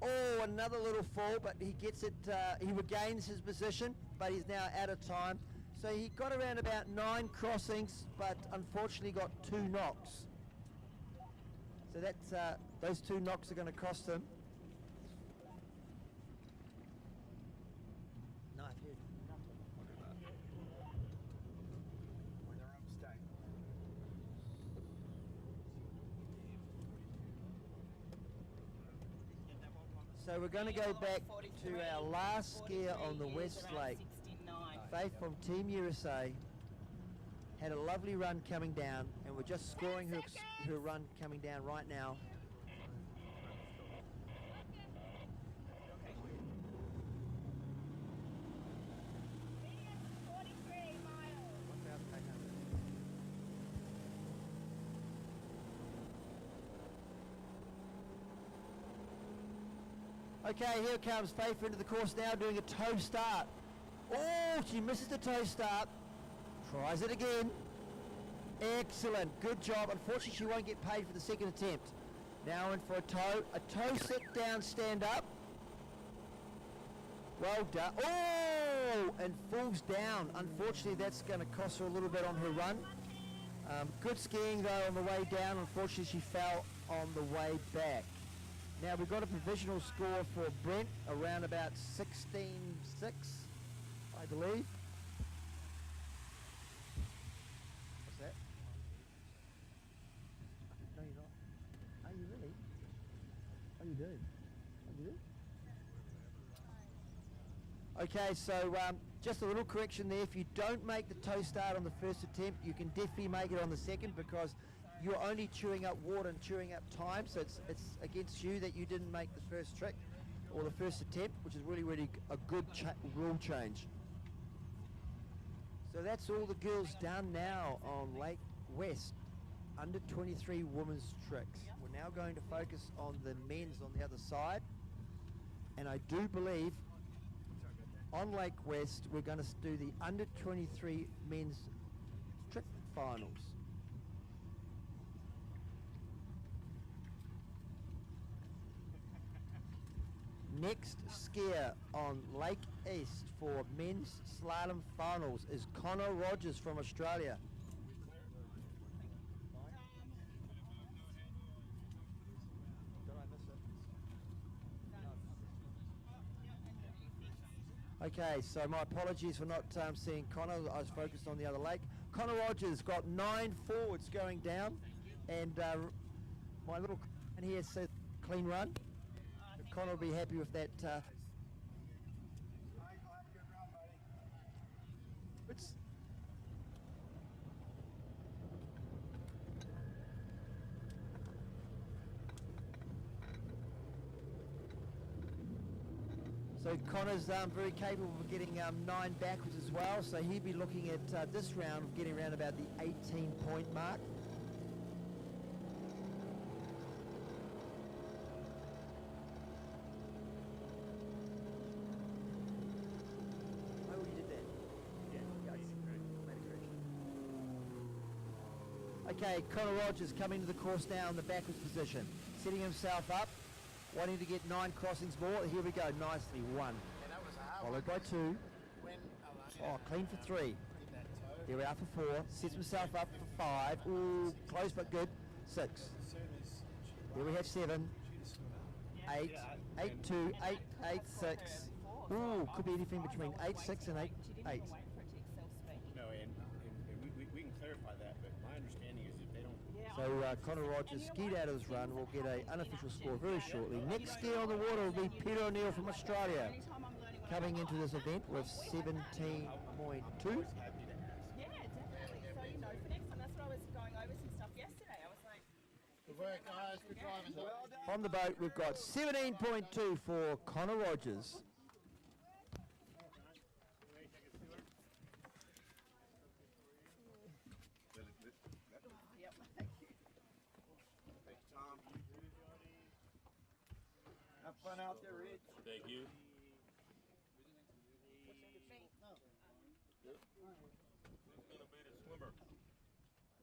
Oh, another little fall, but he gets it. He regains his position, but he's now out of time. So he got around about 9 crossings, but unfortunately got 2 knocks. So that's those 2 knocks are going to cost him. So we're going to go back to our last skier on the West Lake. Faith from Team USA had a lovely run coming down, and we're just scoring her run coming down right now. Okay, here comes Faith into the course now, doing a toe start. Oh, she misses the toe start. Tries it again. Excellent, good job. Unfortunately, she won't get paid for the second attempt. Now in for a toe sit down, stand up. Well done. Oh, and falls down. Unfortunately, that's going to cost her a little bit on her run. Good skiing though on the way down. Unfortunately, she fell on the way back. Now we've got a provisional score for Brent around about 16.6, I believe. What's that? No, you're not. Are you really? Oh, you do? Oh, you do? Okay, so just a little correction there. If you don't make the toe start on the first attempt, you can definitely make it on the second, because you're only chewing up water and chewing up time, so it's against you that you didn't make the first trick or the first attempt, which is really, really a good rule change. So that's all the girls done now on Lake West, under 23 women's tricks. We're now going to focus on the men's on the other side, and I do believe on Lake West we're going to do the under 23 men's trick finals. Next skier on Lake East for men's slalom finals is Connor Rogers from Australia. Okay, so my apologies for not seeing Connor. I was focused on the other lake. Connor Rogers got 9 forwards going down, and my little and here says clean run. Connor will be happy with that. So Connor's very capable of getting 9 backwards as well, so he'll be looking at this round of getting around about the 18-point mark. Oh, you did that? Yeah, okay, Connor Rogers coming to the course now in the backwards position, setting himself up, wanting to get 9 crossings more. Here we go, nicely, 1. Followed by 2. Oh, clean for 3. There we are for 4. Sets himself up for 5. Ooh, close but good. 6. There we have 7. 8. 8, 2, 8, 8, 6. Ooh, could be anything between 8, 6 and 8, 8. No, and we can clarify that, but my understanding is if they don't... So Connor Rogers skied out of this run. We'll get an unofficial score very shortly. Next skier on the water will be Peter O'Neill from Australia, coming into this event with 17.2. Yeah, definitely. So, you know, for next time, that's what I was going over some stuff yesterday. I was like... Good work, guys. Good driving. Well done. From the boat, we've got 17.2 for Connor Rogers. Yep, thank you. Thanks, Tom. Have fun out there, Rich. Thank you. Who's gonna be the swimmer?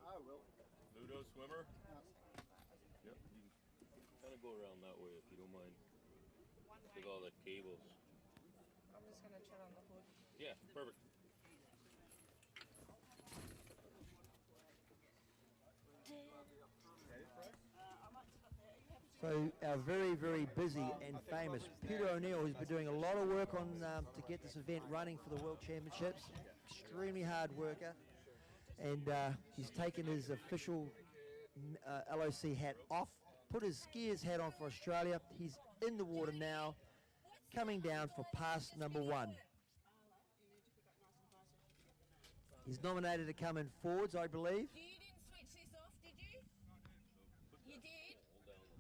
I will. Ludo swimmer? Yep. You can kind of go around that way if you don't mind. With all the cables. I'm just going to chill on the hood. Yeah, perfect. So our very, very busy and famous Peter O'Neill, who's been doing a lot of work on to get this event running for the World Championships. Extremely hard worker, and he's taken his official LOC hat off, put his skier's hat on for Australia. He's in the water now, coming down for pass number 1. He's nominated to come in forwards, I believe. You didn't switch this off, did you? You did?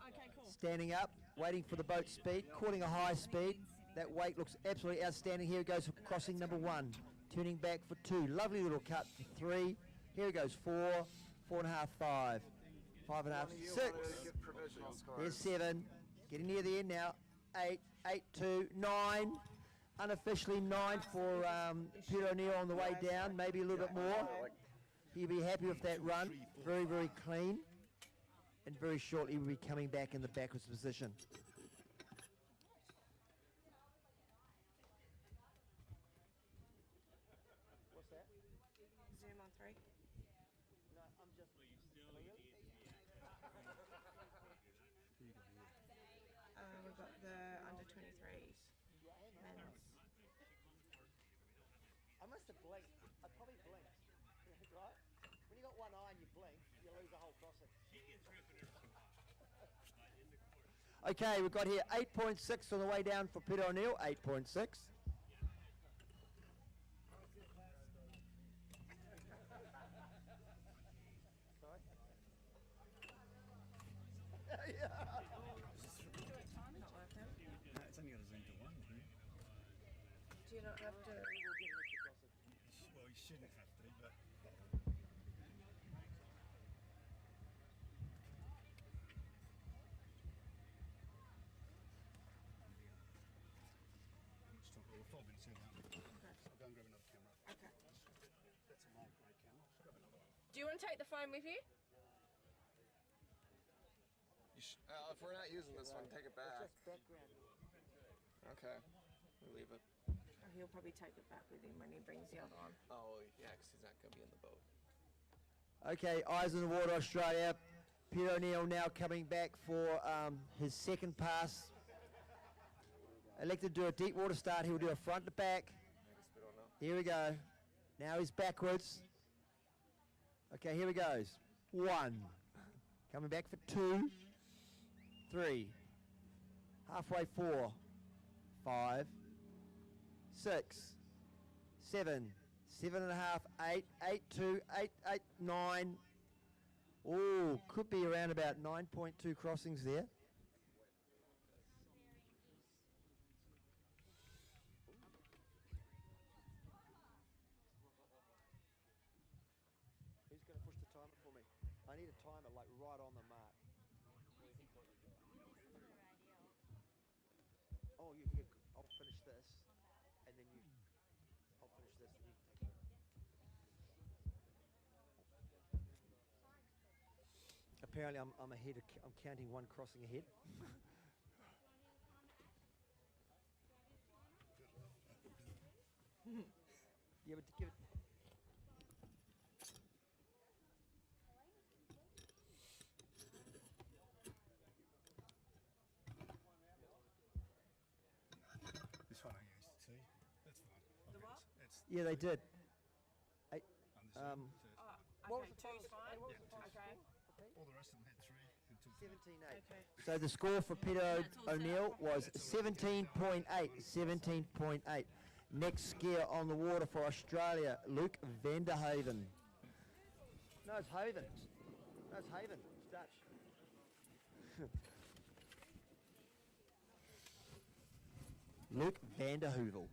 Okay, cool. Standing up, waiting for the boat speed, calling a high speed. That weight looks absolutely outstanding. Here it goes for crossing number 1. Turning back for 2. Lovely little cut for 3. Here it goes 4, 4.5, 5, 5.5, 6. There's 7. Getting near the end now. 8, 8, 2, 9. Unofficially 9 for Peter O'Neill on the way down. Maybe a little bit more. He'll be happy with that run. Very, very clean. And very shortly we'll be coming back in the backwards position. What's that? Zoom on 3. No, I'm just... We've got the under 23s. Men's. I must have blinked. I probably blinked. Right? When you got one eye and you blink, you lose the whole crossing. Okay, we've got here 8.6 on the way down for Peter O'Neill. 8.6. Sorry? It's only got a zoom to 1. Do you not have to... Well, you shouldn't have to, but... We're 4 minutes in now. I'll go and grab another camera. Okay. That's a long play camera. Grab another one. Do you want to take the phone with you? If we're not using this one, take it back. Background. Okay. We'll leave it. Oh, he'll probably take it back with him when he brings the other one. Oh, yeah, because he's not going to be in the boat. Okay, eyes in the water, Australia. Peter O'Neill now coming back for his second pass. Elected to do a deep water start. He'll do a front to back. Here we go. Now he's backwards. Okay, here he goes. 1. Coming back for 2. 3. Halfway 4. 5. 6. 7. 7.5. 8. 8, 2. 8, 8, 9. Oh, could be around about 9.2 crossings there. time it for me. I need a timer like right on the mark. Oh, you here? I'll finish this, and then you. I'll finish this, and you can take over. Apparently, I'm ahead. I'm counting one crossing ahead. Yeah, but give it. This one I used to see. That's fine. The what? It's Yeah, they did. on the Zoom, so What was Okay, the final two's score? fine. What was the final Okay. score? all the rest of them had 3 and 2. 17-8. Okay. So the score for Peter O'Neill was 17.8. 17.8. Next skier on the water for Australia, Luke Vanderhaven. No, it's Haven. No, it's Haven. It's Dutch. Luke Vanderheuvel.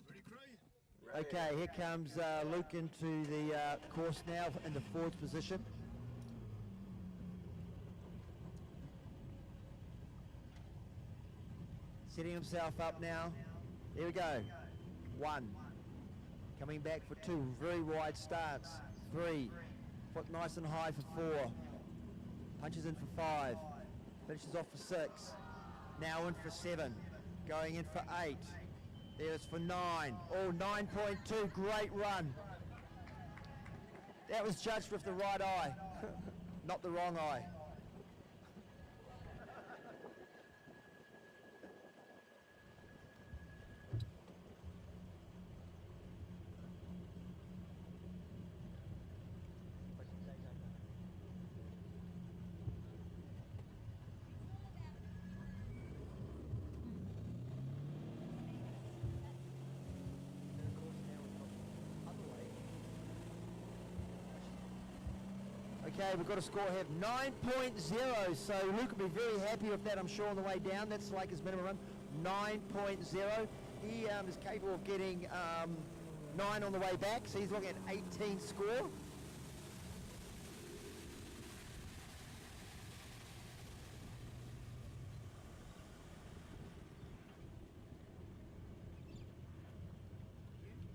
Ready, Cray? Okay, here comes Luke into the course now in the fourth position. Setting himself up now. Here we go. 1. Coming back for 2. Very wide starts. 3. Foot nice and high for 4. Punches in for 5. Finishes off for 6. Now in for 7. Going in for 8. There's for 9. Oh, 9.2. Great run. That was judged with the right eye, not the wrong eye. Okay, we've got a score here of 9.0, so Luke will be very happy with that, I'm sure, on the way down. That's like his minimum run, 9.0. He is capable of getting 9 on the way back, so he's looking at 18 score.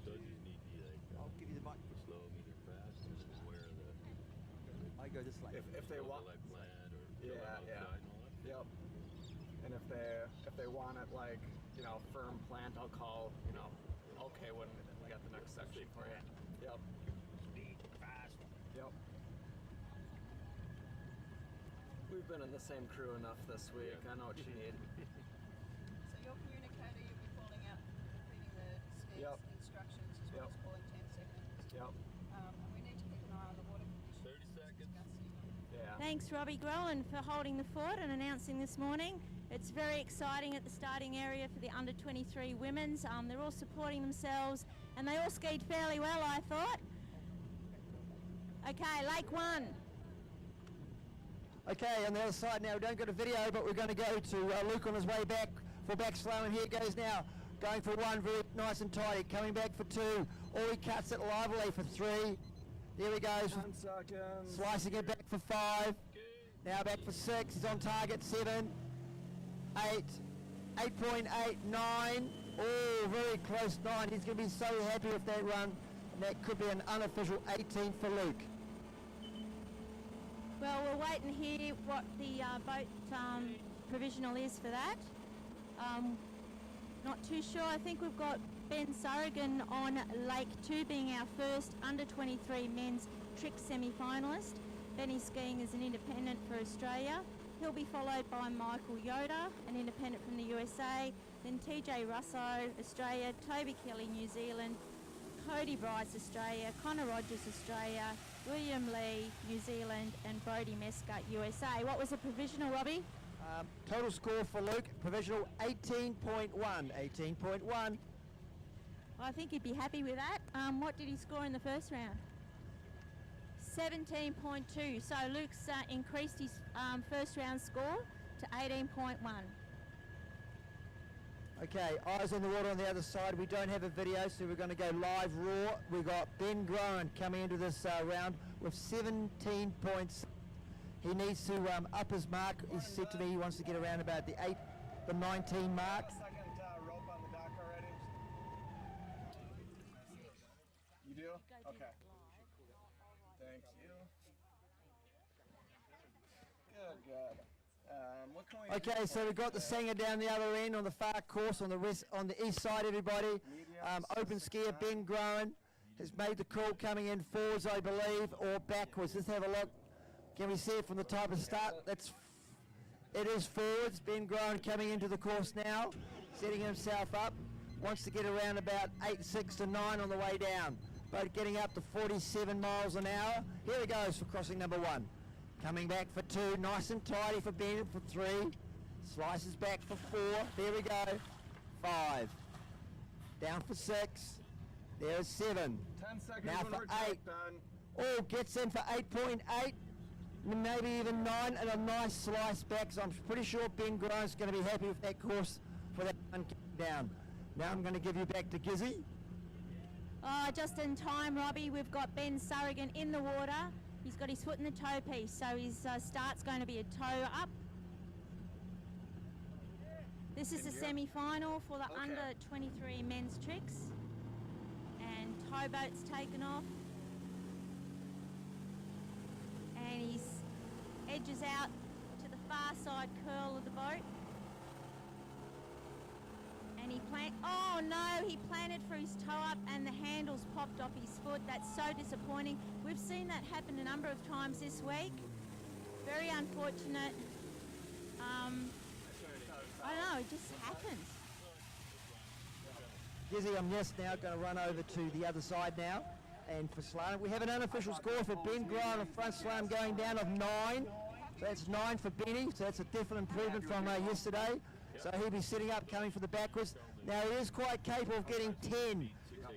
Does he need to like I'll give you the mic. slow meter fast and then wear the I go this way. If they want, like plant or Yeah, outside yeah. and all that? yep. And if they want it like, you know, firm plant, I'll call, you know, okay when we got the next section for you. Yep. Speed, fast. Yep. We've been in the same crew enough this week. Yeah. I know what you need. So your communicator, you'll be calling out, repeating the skiers' Yep. instructions as well Yep. as calling 10 seconds. Yep. And we need to keep an eye on the water conditions. 30 seconds. Yeah. Thanks, Robbie Groen, for holding the fort and announcing this morning. It's very exciting at the starting area for the under 23 women's. They're all supporting themselves and they all skied fairly well, I thought. Okay, Lake 1. Okay, on the other side now, we don't got a video, but we're going to go to Luke on his way back for back slow, and here it goes now. Going for 1, very nice and tidy. Coming back for 2. Or he cuts it lively for 3. There he goes. 10 seconds. Slicing it back for 5. Now back for 6. He's on target. 7, 8, 8.8, 9. Oh, very close 9. He's going to be so happy with that run. And that could be an unofficial 18 for Luke. Well, we'll wait and hear what the boat provisional is for that. Not too sure. I think we've got Ben Surrigan on Lake 2 being our first under 23 men's trick semi-finalist. Benny's skiing as an independent for Australia. He'll be followed by Michael Yoda, an independent from the USA, then TJ Russo, Australia, Toby Kelly, New Zealand, Cody Bryce, Australia, Connor Rogers, Australia, William Lee, New Zealand, and Brody Mescott, USA. What was the provisional, Robbie? Total score for Luke, provisional 18.1. 18.1. Well, I think he'd be happy with that. What did he score in the first round? 17.2. So Luke's increased his first round score to 18.1. Okay, eyes on the water on the other side. We don't have a video, so we're going to go live raw. We've got Ben Groen coming into this round with 17 points. He needs to up his mark. He said to me he wants to get around about the 19 mark. Second rope on the dock already. You do? Okay. Thank you. Good. What can we Okay, so we've got the singer down the other end on the far course on the east side, everybody. Open skier Ben Groen has made the call coming in forwards, I believe, or backwards. Let's have a look. Can we see it from the type of start? It is forwards. Ben Groen coming into the course now, setting himself up. Wants to get around about 8.6 to 9 on the way down. Boat getting up to 47 miles an hour. Here he goes for crossing number 1. Coming back for 2, nice and tidy for Ben for 3. Slices back for 4. There we go. 5. Down for 6. There's 7. 10 seconds Now when for we're 8. done. Oh, gets in for 8.8. Maybe even 9, and a nice slice back. So I'm pretty sure Ben Groen's going to be happy with that course for that one down. Now I'm going to give you back to Gizzy. Just in time, Robbie. We've got Ben Surrigan in the water. He's got his foot in the toe piece, so his start's going to be a toe up. This is the semi-final for the under 23 men's tricks. And towboat's taken off. And he edges out to the far side curl of the boat. And he he planted for his toe up and the handles popped off his foot. That's so disappointing. We've seen that happen a number of times this week. Very unfortunate. I don't know, it just happens. Gizzy, I'm just now going to run over to the other side now. And for slalom, we have an unofficial score for Ben Groen on front slalom going down of 9. So that's 9 for Benny. So that's a definite improvement from yesterday. So he'll be sitting up, coming for the backwards. Now he is quite capable of getting 10.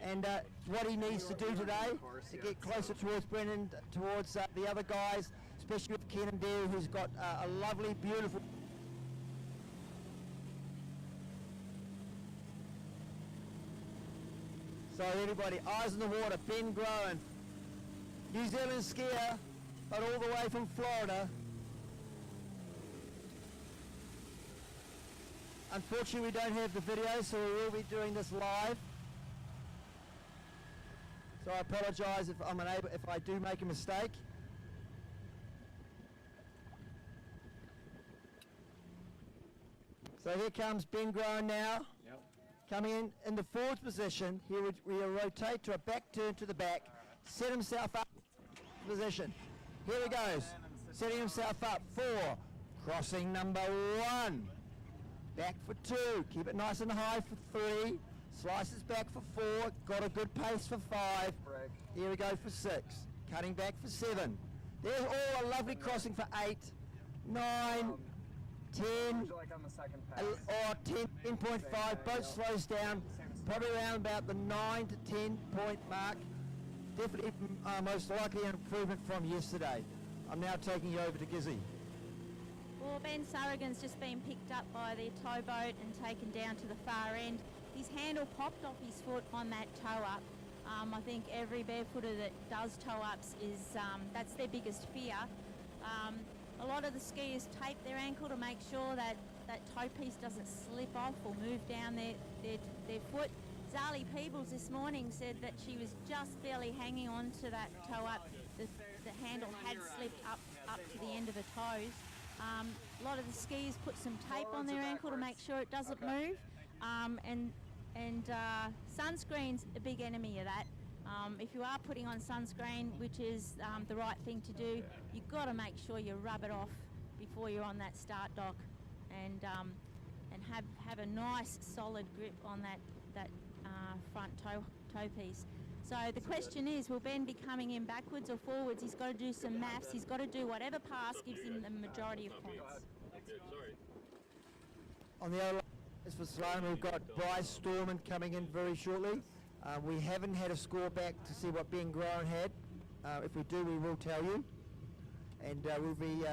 And what he needs to do today to get closer towards Brendan, towards the other guys, especially with Kenan Dare, who's got a lovely, beautiful... So everybody, eyes on the water, Ben Groen, New Zealand skier, but all the way from Florida. Unfortunately, we don't have the video, so we will be doing this live. So I apologise if I do make a mistake. So here comes Ben Groen now. Coming in the forwards position, he will rotate to a back turn to the back, set himself up position. Here he goes, setting himself up 4, crossing number 1, back for 2, keep it nice and high for 3, slices back for 4, got a good pace for 5, here we go for 6, cutting back for 7. There's all a lovely crossing for 8, 9, 10, or 10.5, both slows down, probably around about the 9 to 10 point mark. Definitely most likely an improvement from yesterday. I'm now taking you over to Gizzy. Well, Ben Surrigan's just been picked up by the towboat and taken down to the far end. His handle popped off his foot on that toe up. I think every barefooter that does toe ups is, that's their biggest fear. A lot of the skiers tape their ankle to make sure that that toe piece doesn't slip off or move down their foot. Zali Peebles this morning said that she was just barely hanging on to that toe up. The handle had slipped up to the end of her toes. A lot of the skiers put some tape on their ankle to make sure it doesn't move. And sunscreen's a big enemy of that. If you are putting on sunscreen, which is the right thing to do, you've got to make sure you rub it off before you're on that start dock, and have a nice solid grip on that front toe piece. So the question is, will Ben be coming in backwards or forwards? He's got to do some maths. He's got to do whatever pass gives him the majority of points. On the other line, as for slalom, we've got Bryce Storman coming in very shortly. We haven't had a score back to see what Ben Groen had. If we do, we will tell you. And we'll be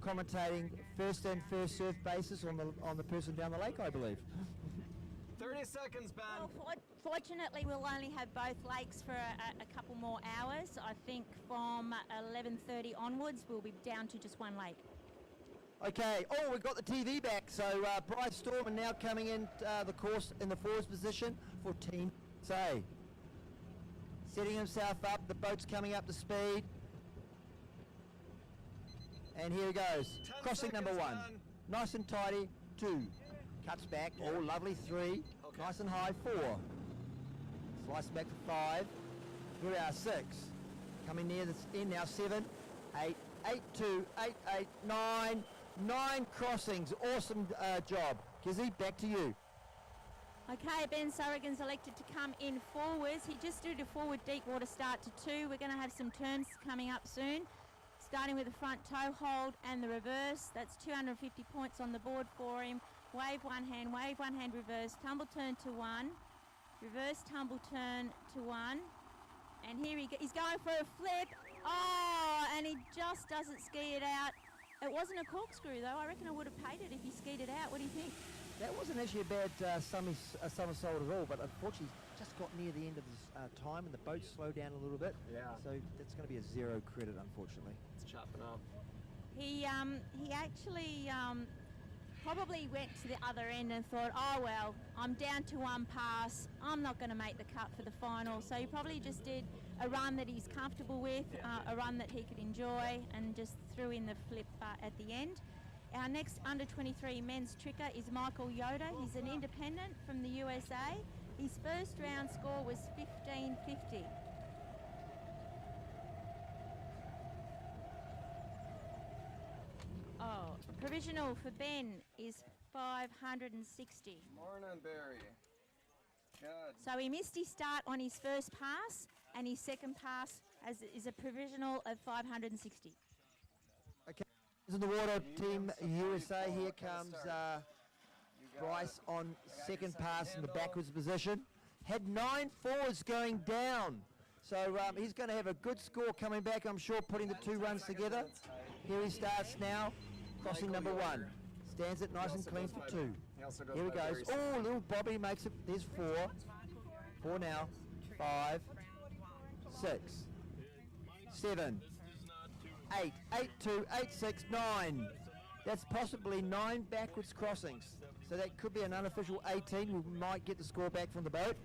commentating first in, first served basis on the person down the lake, I believe. 30 seconds, Ben. Well, fortunately, we'll only have both lakes for a couple more hours. I think from 11:30 onwards, we'll be down to just one lake. Okay, oh, we've got the TV back. So Bryce Storman now coming in the course in the forwards position for Team USA. Setting himself up, the boat's coming up to speed. And here he goes. Crossing number 1. Ben. Nice and tidy, 2. Cuts back, oh lovely, 3. Okay. Nice and high, 4. Slice back to 5. Here we are, 6. Coming near the end now, 7, 8, 8, 2, 8, 8, 9. 9 crossings, awesome job. Kizzy, back to you. Okay, Ben Surrigan's elected to come in forwards. He just did a forward deep water start to 2. We're going to have some turns coming up soon. Starting with the front toe hold and the reverse. That's 250 points on the board for him. Wave one hand reverse, tumble turn to 1. Reverse tumble turn to 1. And here he's going for a flip. Oh, and he just doesn't ski it out. It wasn't a corkscrew though. I reckon I would have paid it if he skied it out. What do you think? That wasn't actually a bad somersault at all, but unfortunately just got near the end of his time and the boat slowed down a little bit. Yeah. So that's going to be a 0 credit, unfortunately. It's chopping up. He actually probably went to the other end and thought, oh well, I'm down to 1 pass. I'm not going to make the cut for the final. So he probably just did a run that he's comfortable with, a run that he could enjoy, and just threw in the flip at the end. Our next under 23 men's tricker is Michael Yoda. He's an independent from the USA. His first round score was 1550. Oh, provisional for Ben is 560. Morning, Barry. Good. So he missed his start on his first pass, and his second pass is a provisional of 560. Okay, in the water, Team USA. Here comes Bryce on second pass in the backwards position. Had 9 forwards going down. So he's going to have a good score coming back, I'm sure, putting the 2 runs together. Here he starts now, crossing number 1. Stands it nice and clean for 2. Here he goes. Oh, little Bobby makes it. There's 4. 4 now. 5, 6, 7, 8, 8, 2, 8, 6, 9. That's possibly 9 backwards crossings. So that could be an unofficial 18. We might get the score back from the boat.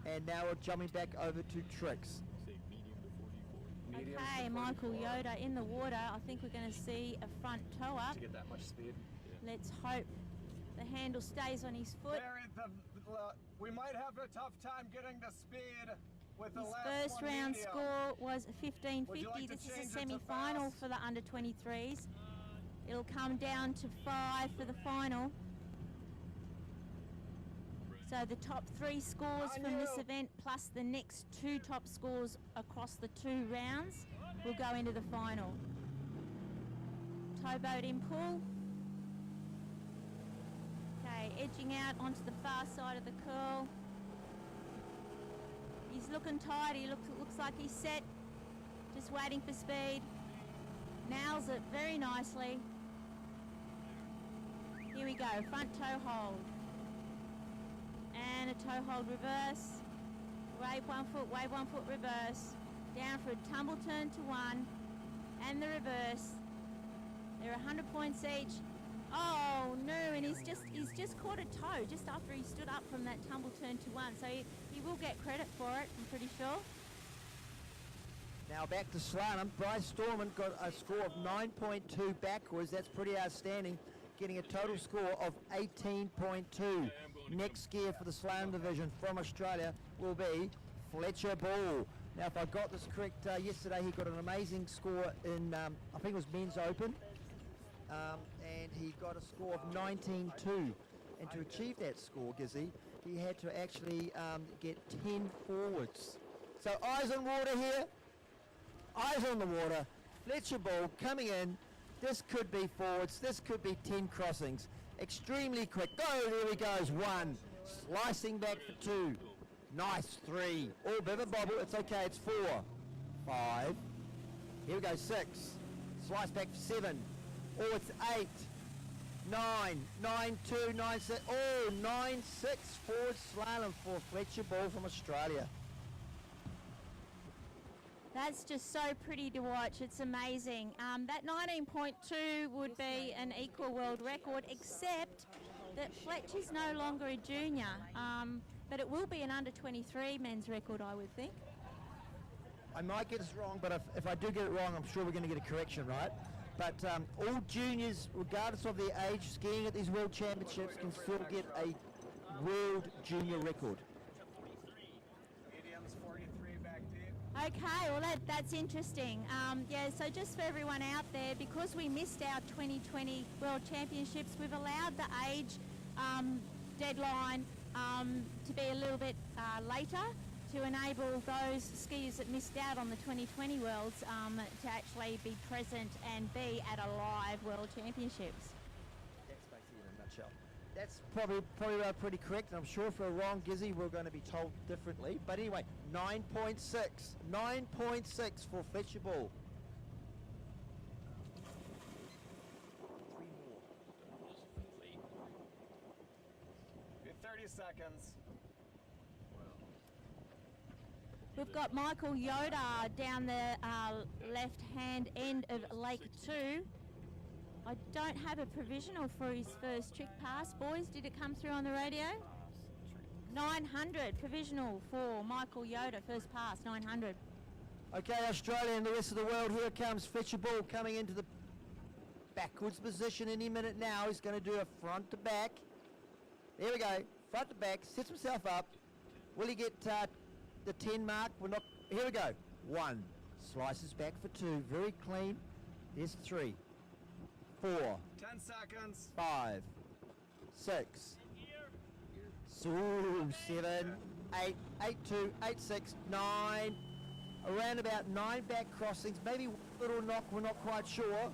And now we're jumping back over to tricks. Okay, Michael Yoda in the water. I think we're going to see a front toe up. To get that much speed. Let's hope the handle stays on his foot. Barry, we might have a tough time getting the speed with the His last first one round medium. score was 1550. Like This is change a it to semi-final fast? for the under 23s. It'll come down to 5 for the final. So the top 3 scores from this event plus the next 2 top scores across the 2 rounds will go into the final. Towboat in pull. Okay, edging out onto the far side of the curl. He's looking tight. He looks like he's set. Just waiting for speed. Nails it very nicely. Here we go, front toe hold. And a toe hold reverse. Wave 1 foot reverse. Down for a tumble turn to 1. And the reverse. They're 100 points each. Oh no, and he's just caught a toe just after he stood up from that tumble turn to 1. So he will get credit for it, I'm pretty sure. Now back to slalom. Bryce Storman got a score of 9.2 backwards. That's pretty outstanding. Getting a total score of 18.2. Next skier for the slalom division from Australia will be Fletcher Ball. Now, if I got this correct, yesterday he got an amazing score in, I think it was men's open, and he got a score of 19.2. And to achieve that score, Gizzy, he had to actually get 10 forwards. So eyes on water here. Eyes on the water. Fletcher Ball coming in. This could be forwards. This could be 10 crossings. Extremely quick. Oh, there he goes. 1. Slicing back for 2. Nice. 3. Oh, bit of a bobble. It's okay. It's 4. 5. Here we go. 6. Slice back for 7. Oh, it's 8. 9.2, 9.6. Oh, 9.6 forward slalom for Fletcher Ball from Australia. That's just so pretty to watch. It's amazing. That 19.2 would be an equal world record, except that Fletcher's no longer a junior. But it will be an under 23 men's record, I would think. I might get this wrong, but if I do get it wrong, I'm sure we're going to get a correction, right? But all juniors, regardless of their age, skiing at these World Championships can still get a World Junior record. Medium's 43 back deep. Okay, well that's interesting. Yeah, so just for everyone out there, because we missed our 2020 World Championships, we've allowed the age deadline to be a little bit later to enable those skiers that missed out on the 2020 Worlds to actually be present and be at a live World Championships. That's basically in a nutshell. That's probably pretty correct, and I'm sure if we're wrong, Gizzy, we're going to be told differently. But anyway, 9.6 for Fletcher Ball. 3 more. Good 30 seconds. We've got Michael Yoda down the left-hand end of Lake 2. I don't have a provisional for his first trick pass. Boys, did it come through on the radio? 900 provisional for Michael Yoda, first pass, 900. Okay, Australia and the rest of the world, here comes Fletcher Ball coming into the backwards position any minute now. He's going to do a front to back. There we go, front to back, sets himself up. Will he get the 10 mark? We're not. Here we go. 1, slices back for 2, very clean. There's 3, 4, 10 seconds. 5, 6, 7, 8, 8, 2, 8, 6, 9. Around about 9 back crossings, maybe one little knock, we're not quite sure.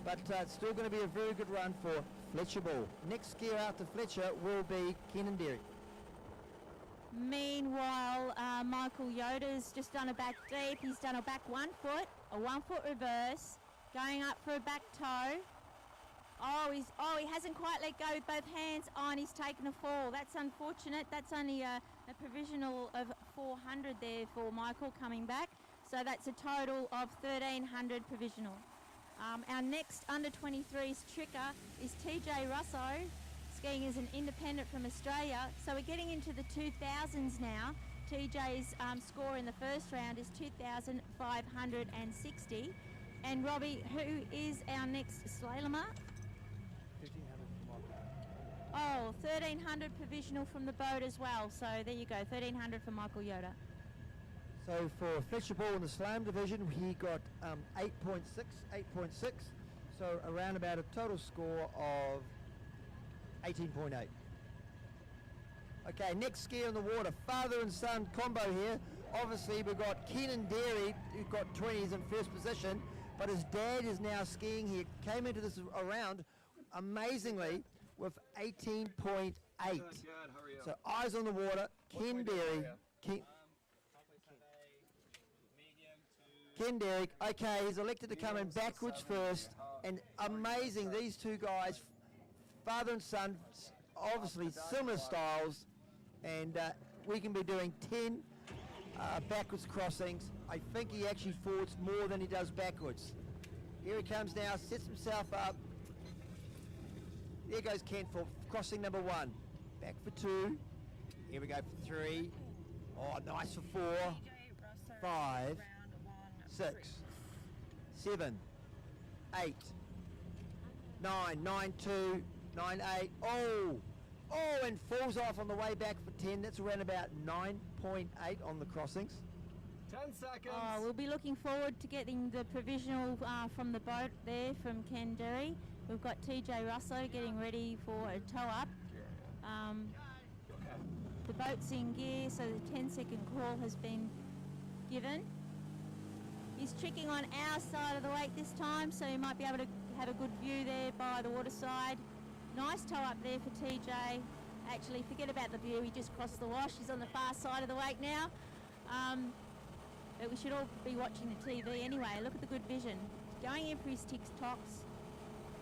But it's still going to be a very good run for Fletcher Ball. Next skier after Fletcher will be Kenan Derry. Meanwhile, Michael Yoda's just done a back deep. He's done a back 1 foot, a 1 foot reverse, going up for a back toe. He hasn't quite let go with both hands. And he's taken a fall. That's unfortunate. That's only a provisional of 400 there for Michael coming back. So that's a total of 1,300 provisional. Our next under 23s tricker is TJ Russo, skiing as an independent from Australia. So we're getting into the 2000s now. TJ's score in the first round is 2,560. And Robbie, who is our next slalomer? 1,500 for Michael. Oh, 1,300 provisional from the boat as well. So there you go, 1,300 for Michael Yoda. So for Fletcher Ball in the slam division, he got 8.6. So around about a total score of 18.8. Okay, next skier in the water, father and son combo here. Obviously we've got Kenan Derry, who got 20s in first position, but his dad is now skiing. He came into this round amazingly with 18.8. So eyes on the water, Ken Derry. Ken Derry, okay, he's elected to come in backwards first, and amazing, these two guys, father and son, obviously similar styles, and we can be doing 10 backwards crossings. I think he actually forwards more than he does backwards. Here he comes now, sets himself up. There goes Ken for crossing number 1. Back for 2. Here we go for 3. Oh, nice for 4. 5. 6, 7, 8, 9, 9, 2, 9, 8. Oh, and falls off on the way back for 10. That's around about 9.8 on the crossings. 10 seconds. We'll be looking forward to getting the provisional from the boat there from Ken Derry. We've got TJ Russo getting ready for a tow up. The boat's in gear, so the 10-second call has been given. He's tricking on our side of the lake this time, so you might be able to have a good view there by the waterside. Nice tow up there for TJ. Actually, forget about the view, he just crossed the wash. He's on the far side of the lake now. But we should all be watching the TV anyway. Look at the good vision. Going in for his TikToks.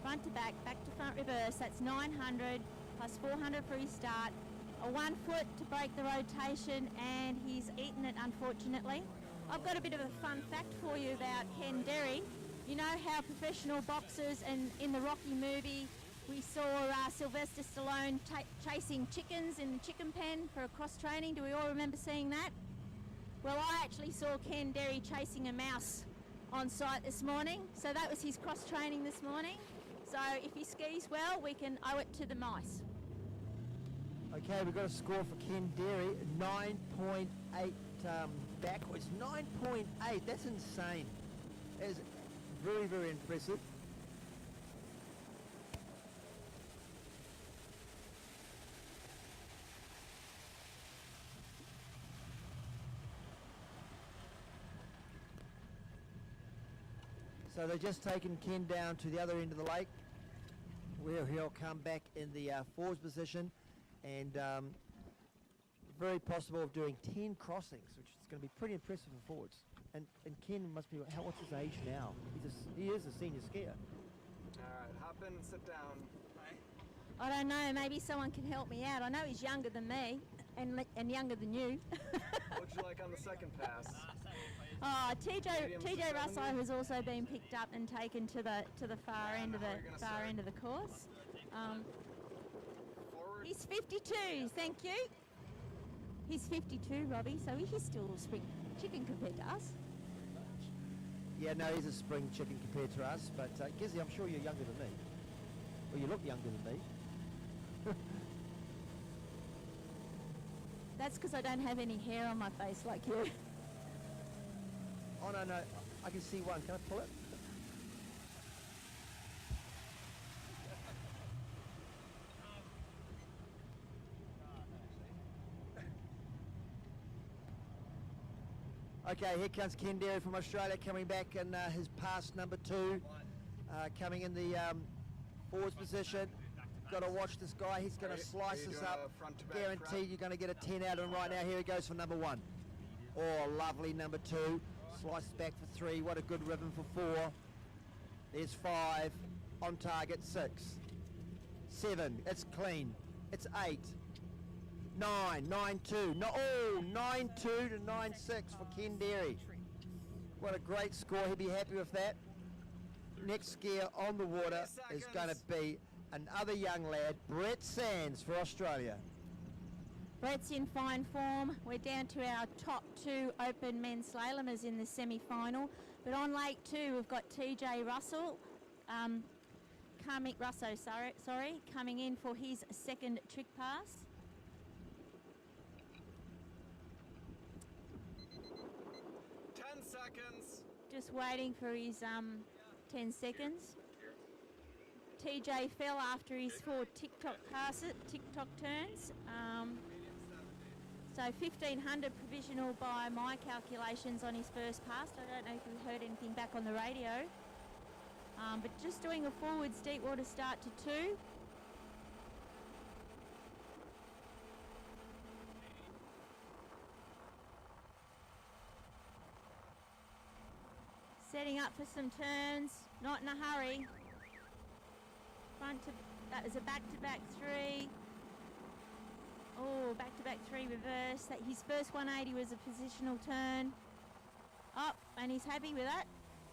front to back to front reverse. That's 900 plus 400 for his start. A 1 foot to break the rotation, and he's eaten it, unfortunately. I've got a bit of a fun fact for you about Ken Derry. You know how professional boxers, and in the Rocky movie, we saw Sylvester Stallone chasing chickens in the chicken pen for a cross training. Do we all remember seeing that? Well, I actually saw Ken Derry chasing a mouse on site this morning. So that was his cross training this morning. So if he skis well, we can owe it to the mice. Okay, we've got a score for Ken Derry, 9.8 backwards. 9.8, that's insane. That is very, very impressive. So they've just taken Ken down to the other end of the lake, where he'll come back in the forwards position, and very possible of doing 10 crossings, which is going to be pretty impressive for forwards. And Ken must be, what's his age now? He is a senior skier. All right, hop in and sit down. I don't know, maybe someone can help me out. I know he's younger than me and younger than you. What'd you like on the second pass? Oh, TJ Russell has also been picked up and taken to the far end of the course. He's 52, thank you. He's 52, Robbie, so he's still a spring chicken compared to us. Yeah, no, he's a spring chicken compared to us, but Gizzy, I'm sure you're younger than me. Well, you look younger than me. That's because I don't have any hair on my face like you. Oh, no, I can see one. Can I pull it? Okay, here comes Ken Derry from Australia coming back in his pass number 2, coming in the forwards position. Got to watch this guy. He's going to slice this up. Guaranteed you're going to get a 10 out of him right now. Here he goes for number 1. Oh, lovely number 2. Slices back for 3. What a good ribbon for 4. There's 5. On target, 6. 7. It's clean. It's 8. 9. 9-2. No, oh, 9-2 to 9-6 for Ken Derry. What a great score. He'll be happy with that. Next skier on the water is going to be another young lad, Brett Sands for Australia. Brett's in fine form. We're down to our top 2 open men's slalomers in the semi-final. But on Lake 2, we've got TJ Russell, coming in for his second trick pass. Seconds. Just waiting for his 10 seconds. TJ fell after his 4 TikTok turns. So 1,500 provisional by my calculations on his first pass. I don't know if you heard anything back on the radio. But just doing a forwards deep water start to 2. Setting up for some turns, not in a hurry. That was a back-to-back 3. Oh, back-to-back 3 reverse. His first 180 was a positional turn. Oh, and he's happy with that.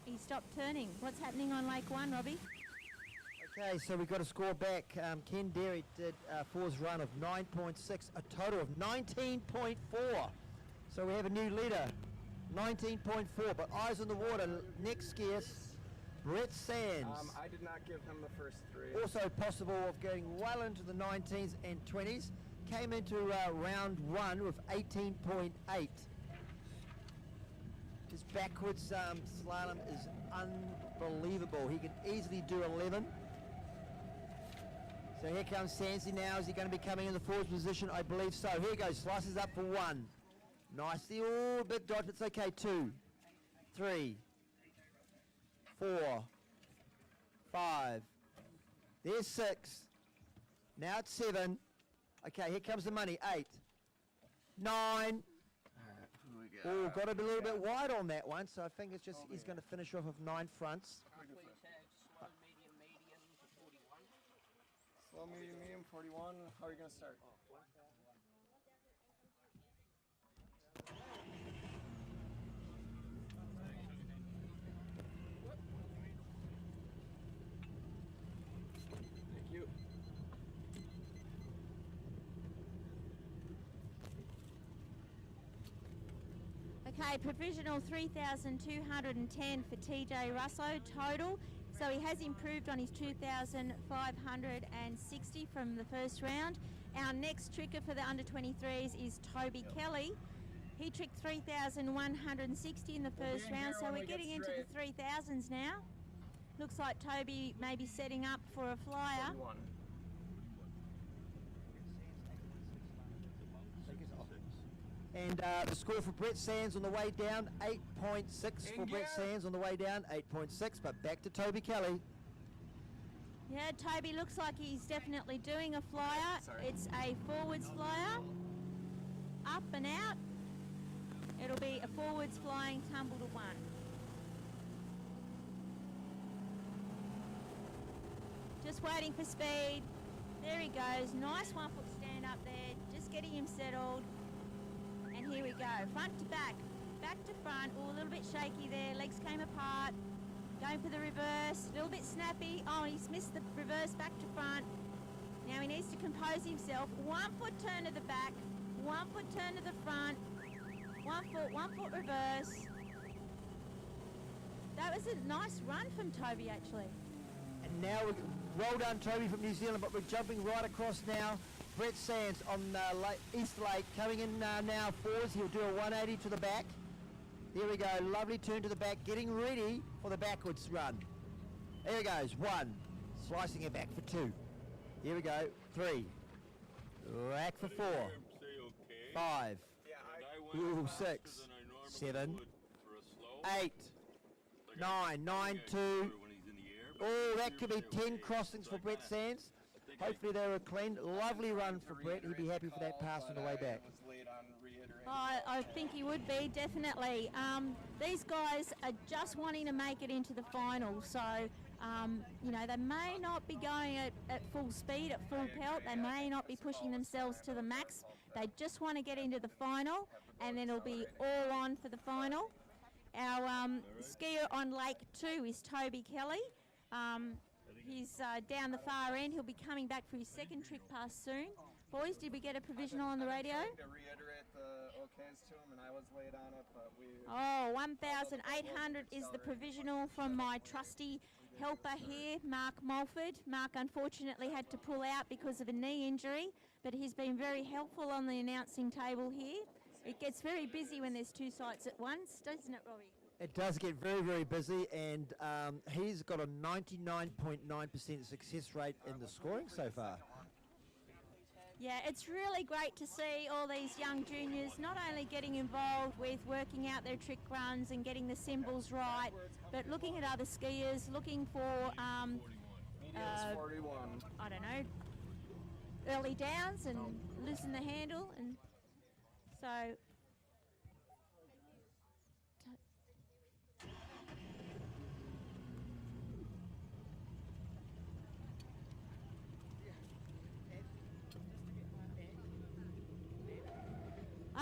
He stopped turning. What's happening on Lake 1, Robbie? Okay, so we've got a score back. Ken Derry did a forwards run of 9.6, a total of 19.4. So we have a new leader. 19.4, but eyes on the water. Next skier, Brett Sands. I did not give him the first 3. Also possible of getting well into the 19s and 20s. Came into round 1 with 18.8. His backwards slalom is unbelievable. He can easily do 11. So here comes Sandsy now. Is he going to be coming in the forwards position? I believe so. Here he goes. Slices up for 1. Nicely. Oh, big dodge. It's okay. 2, 3, 4, 5. There's 6. Now it's 7. Okay, here comes the money. 8, 9. Oh, got to be a little bit wide on that one. So I think it's just he's going to finish off with 9 fronts. Slow, medium, medium, 41. How are you going to start? Thank you. Okay, provisional 3,210 for TJ Russo total. So he has improved on his 2,560 from the first round. Our next tricker for the under 23s is Toby Kelly. He tricked 3,160 in the first round, so we're getting into the 3,000s now. Looks like Toby may be setting up for a flyer. 41. And the score for Brett Sands on the way down, 8.6 for Brett Sands on the way down, 8.6, but back to Toby Kelly. Yeah, Toby looks like he's definitely doing a flyer. It's a forwards flyer, up and out. It'll be a forwards flying tumble to 1. Just waiting for speed. There he goes, nice 1 foot stand up there, just getting him settled. And here we go, front to back to front. Oh, a little bit shaky there, legs came apart. Going for the reverse, a little bit snappy. Oh, he's missed the reverse back to front. Now he needs to compose himself. 1 foot turn to the back, 1 foot turn to the front. 1 foot reverse. That was a nice run from Toby, actually. And now, well done Toby from New Zealand, but we're jumping right across now. Brett Sands on East Lake coming in now forwards. He'll do a 180 to the back. Here we go, lovely turn to the back, getting ready for the backwards run. Here he goes, 1, slicing it back for 2. Here we go, 3, back for 4, 5, ooh, 6, 7, 8, 9, 9, 2. Oh, that could be 10 crossings for Brett Sands. Hopefully they were clean. Lovely run for Brett. He'd be happy for that pass on the way back. I think he would be, definitely. These guys are just wanting to make it into the final, so you know, they may not be going at full speed, at full pelt. They may not be pushing themselves to the max. They just want to get into the final, and then it'll be all on for the final. Our skier on Lake 2 is Toby Kelly. He's down the far end. He'll be coming back for his second trick pass soon. Boys, did we get a provisional on the radio? To reiterate the okays to him, and I was late on it, but we... Oh, 1,800 is the provisional from my trusty helper here, Mark Mulford. Mark unfortunately had to pull out because of a knee injury, but he's been very helpful on the announcing table here. It gets very busy when there's 2 sites at once, doesn't it, Robbie? It does get very, very busy, and he's got a 99.9% success rate in the scoring so far. Yeah, it's really great to see all these young juniors not only getting involved with working out their trick runs and getting the symbols right, but looking at other skiers, looking for, 41. I don't know, early downs and loosen the handle. And so...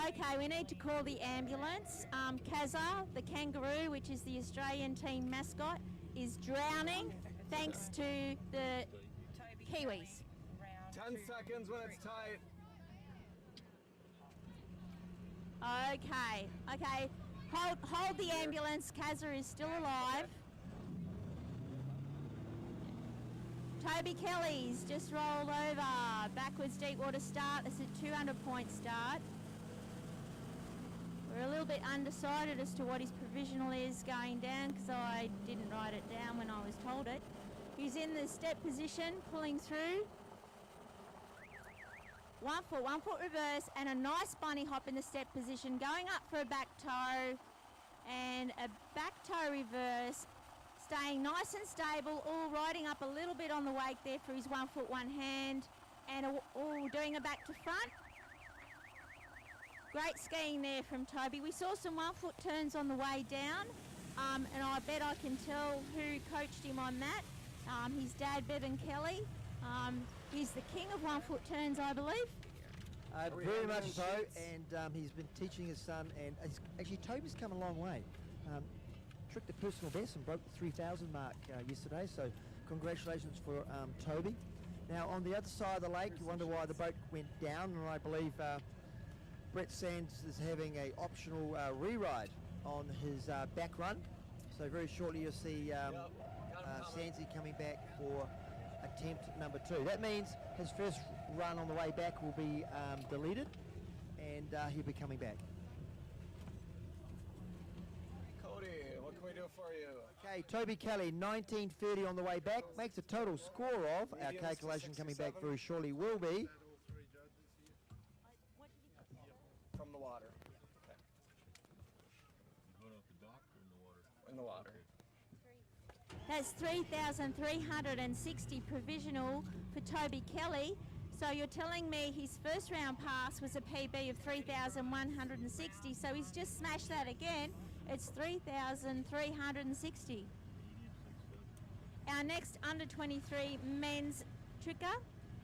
Okay, we need to call the ambulance. Kazza, the kangaroo, which is the Australian team mascot, is drowning thanks to the Kiwis. 10 seconds when it's tight. Okay. Hold the ambulance. Kazza is still alive. Toby Kelly's just rolled over. Backwards deep water start. It's a 200-point start. We're a little bit undecided as to what his provisional is going down because I didn't write it down when I was told it. He's in the step position, pulling through. 1 foot reverse, and a nice bunny hop in the step position, going up for a back toe, and a back toe reverse, staying nice and stable, all riding up a little bit on the wake there for his 1 foot 1 hand, and doing a back to front. Great skiing there from Toby. We saw some 1 foot turns on the way down, and I bet I can tell who coached him on that. His dad, Bevan Kelly. He's the king of 1 foot turns, I believe. Very much so, and he's been teaching his son, and actually Toby's come a long way. Tricked the personal best and broke the 3,000 mark yesterday, so congratulations for Toby. Now on the other side of the lake, you wonder why the boat went down, and I believe Brett Sands is having a optional re-ride on his back run. So very shortly you'll see Sandsy coming back for attempt number 2. That means his first run on the way back will be deleted, and he'll be coming back. Cody, what can we do for you? Okay, Toby Kelly, 19:30 on the way back, makes a total score of, our calculation coming back very shortly will be, From the water. Okay. You going off the dock or in the water? In the water. That's 3,360 provisional for Toby Kelly. So you're telling me his first round pass was a PB of 3,160, so he's just smashed that again. It's 3,360. Our next under 23 men's tricker,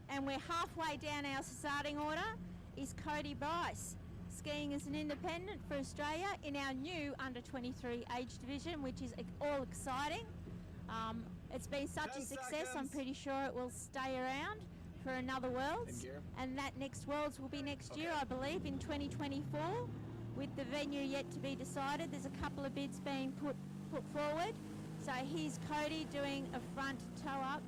and we're halfway down our starting order, is Cody Bryce, skiing as an independent for Australia in our new under 23 age division, which is all exciting. It's been such a success, I'm pretty sure it will stay around for another Worlds. And that next Worlds will be next year, I believe, in 2024, with the venue yet to be decided. There's a couple of bids being put forward. So here's Cody doing a front toe up.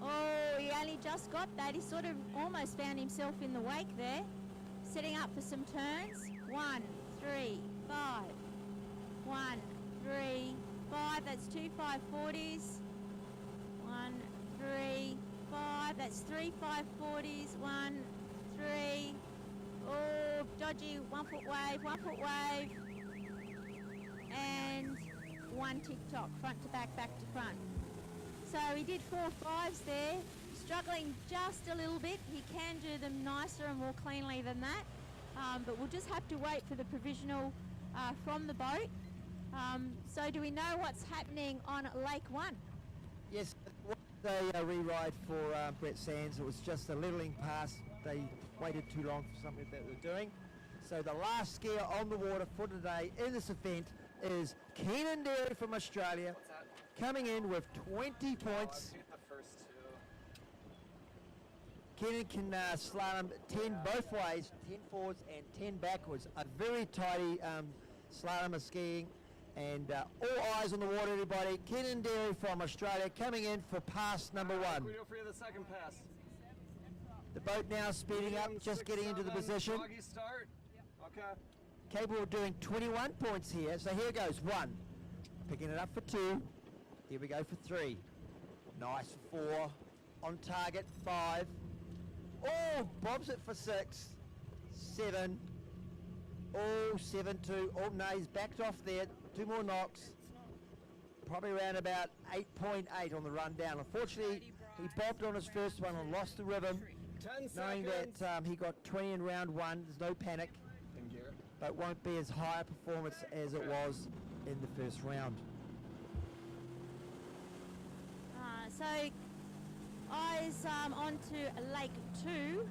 Oh, he only just got that. He sort of almost found himself in the wake there. Setting up for some turns. 1, 3, 5. 1, 3, 5. That's 2 540s. 1, 3, 5. That's 3 540s. 1, 3. Oh, dodgy. 1 foot wave. 1 foot wave. And 1 tick-tock. Front to back, back to front. So he did 4 5s there. Struggling just a little bit. He can do them nicer and more cleanly than that. But we'll just have to wait for the provisional from the boat. So do we know what's happening on Lake 1? Yes, it was a re-ride for Brett Sands. It was just a levelling pass. They waited too long for something that they're doing. So the last skier on the water for today in this event is Keenan Derry from Australia, coming in with 20 points. The first 2. Keenan can slalom 10 both ways, 10 forwards and 10 backwards. A very tidy slalom of skiing, and all eyes on the water, everybody. Keenan Derry from Australia coming in for pass number 1. What can we do for you the second pass? The boat now speeding up, just getting into the position. Doggy start. Okay. Capable of doing 21 points here. So here goes 1. Picking it up for 2. Here we go for 3. Nice for 4. On target 5. Oh, bobs it for 6. 7. Oh, 7-2. Oh, no, he's backed off there. 2 more knocks. Probably around about 8.8 on the run down. Unfortunately, he bobbed on his first one and lost the rhythm. 10 knowing seconds. that he got 20 in round 1. There's no panic. In gear. But won't be as high a performance as it was in the first round. So eyes on to Lake 2.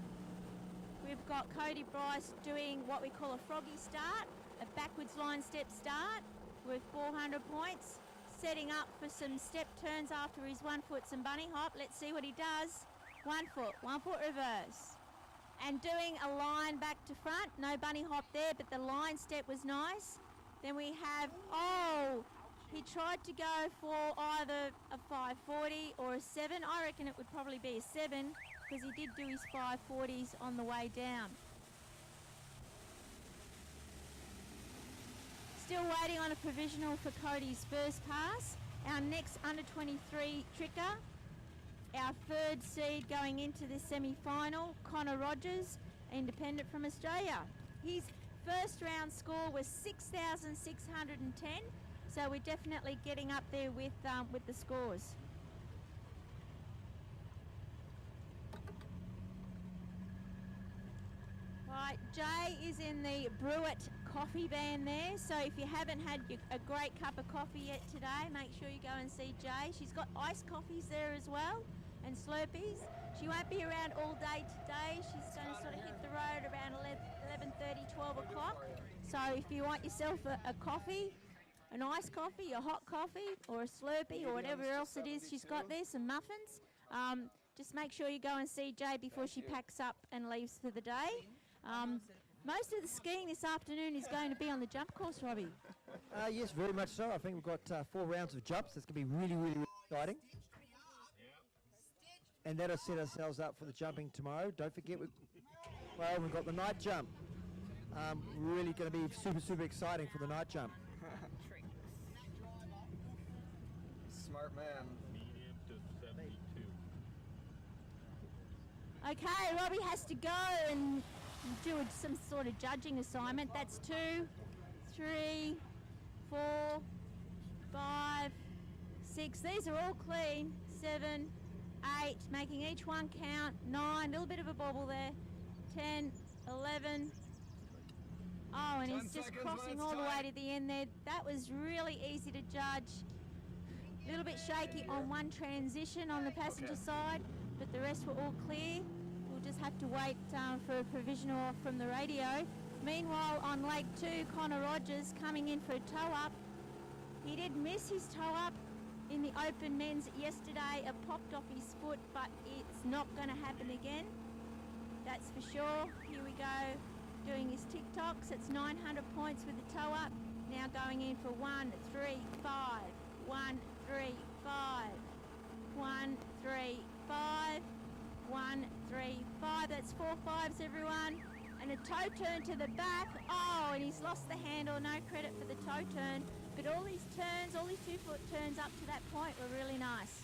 We've got Cody Bryce doing what we call a froggy start, a backwards line step start with 400 points, setting up for some step turns after his 1 foot and bunny hop. Let's see what he does. 1 foot, 1 foot reverse. And doing a line back to front, no bunny hop there, but the line step was nice. Then we have, he tried to go for either a 540 or a 7. I reckon it would probably be a 7 because he did do his 540s on the way down. Still waiting on a provisional for Cody's first pass. Our next under 23 tricker, our 3rd seed going into the semi-final, Connor Rogers, independent from Australia. His first round score was 6,610. So we're definitely getting up there with the scores. Right, Jay is in the Brewitt coffee van there. So if you haven't had a great cup of coffee yet today, make sure you go and see Jay. She's got iced coffees there as well and Slurpees. She won't be around all day today. She's going to sort of hit the road around 11:30, 12 o'clock. So if you want yourself a coffee, an iced coffee, a hot coffee, or a Slurpee, or whatever else it is she's got there, some muffins, just make sure you go and see Jay before she packs up and leaves for the day. Most of the skiing this afternoon is going to be on the jump course, Robbie. Yes, very much so. I think we've got 4 rounds of jumps. That's going to be really, really, really exciting. And that'll set ourselves up for the jumping tomorrow. Don't forget, we've got the night jump. Really going to be super, super exciting for the night jump. Smart man. Medium to 72. Okay, Robbie has to go and do some sort of judging assignment. That's 2, 3, 4, 5, 6. These are all clean. 7, 8, making each one count. 9, a little bit of a bobble there. 10, 11. Oh, and he's just crossing all the way to the end there. That was really easy to judge. A little bit shaky on one transition on the passenger side, but the rest were all clear. We'll just have to wait for a provisional off from the radio. Meanwhile, on Lake 2, Connor Rogers coming in for a toe-up. He did miss his toe-up in the open men's yesterday. It popped off his foot, but it's not going to happen again. That's for sure. Here we go, doing his TikToks. It's 900 points with the toe-up. Now going in for 1, 3, 5. 1, 3, 5. 1, 3, 5. 1, 3, 5. That's 4 5s, everyone. And a toe turn to the back. Oh, and he's lost the handle. No credit for the toe turn. But all these turns, all these 2-foot turns up to that point were really nice.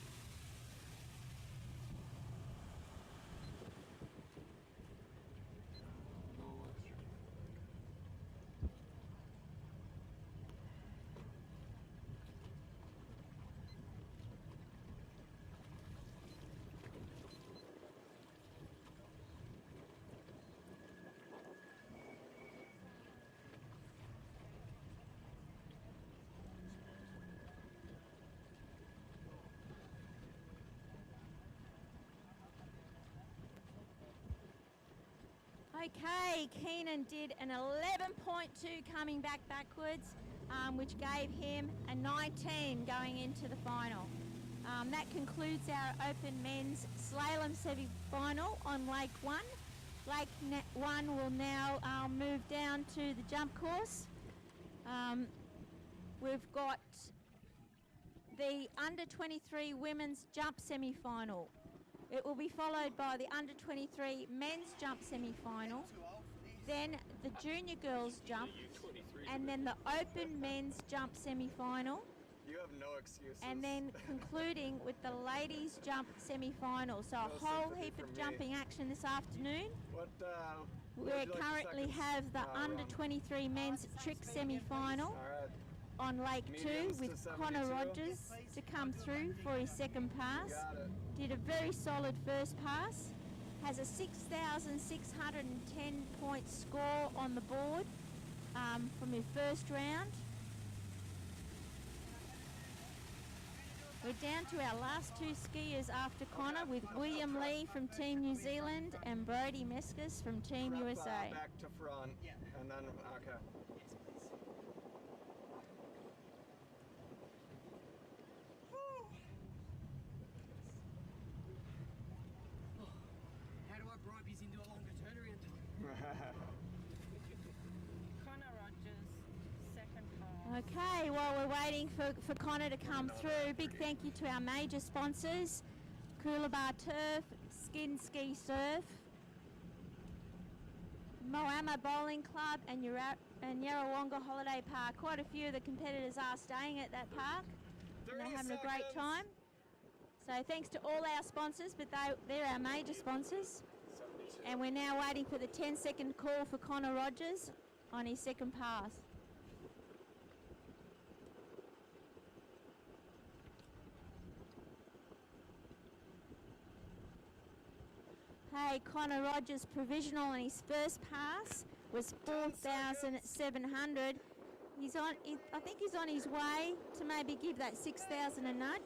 Okay, Keenan did an 11.2 coming backwards, which gave him a 19 going into the final. That concludes our Open Men's Slalom semi-final on Lake 1. Lake 1 will now move down to the jump course. We've got the under-23 women's jump semi-final. It will be followed by the under-23 men's jump semi-final, then the junior girls jump, and then the open men's jump semi-final. You have no excuses. And then concluding with the ladies jump semi-final. So a whole heap of jumping action this afternoon. We currently have the under-23 men's trick semi-final on Lake 2 with Connor Rogers to come through for his second pass. Did a very solid first pass. Has a 6,610 point score on the board from his first round. We're down to our last 2 skiers after Connor with William Lee from Team New Zealand and Brody Mescus from Team USA. Back to front, and then, okay. How do I bribe you into a longer turnaround? Connor Rogers, second pass. Okay, while we're waiting for Connor to come through, big thank you to our major sponsors, Coolabah Turf, Skin Ski Surf, Moama Bowling Club and Yarrawonga Holiday Park. Quite a few of the competitors are staying at that park and they're having a great time. So thanks to all our sponsors, but they're our major sponsors. And we're now waiting for the 10-second call for Connor Rogers on his second pass. Okay, Connor Rogers provisional on his first pass was 4,700. He's on. I think he's on his way to maybe give that 6,000 a nudge.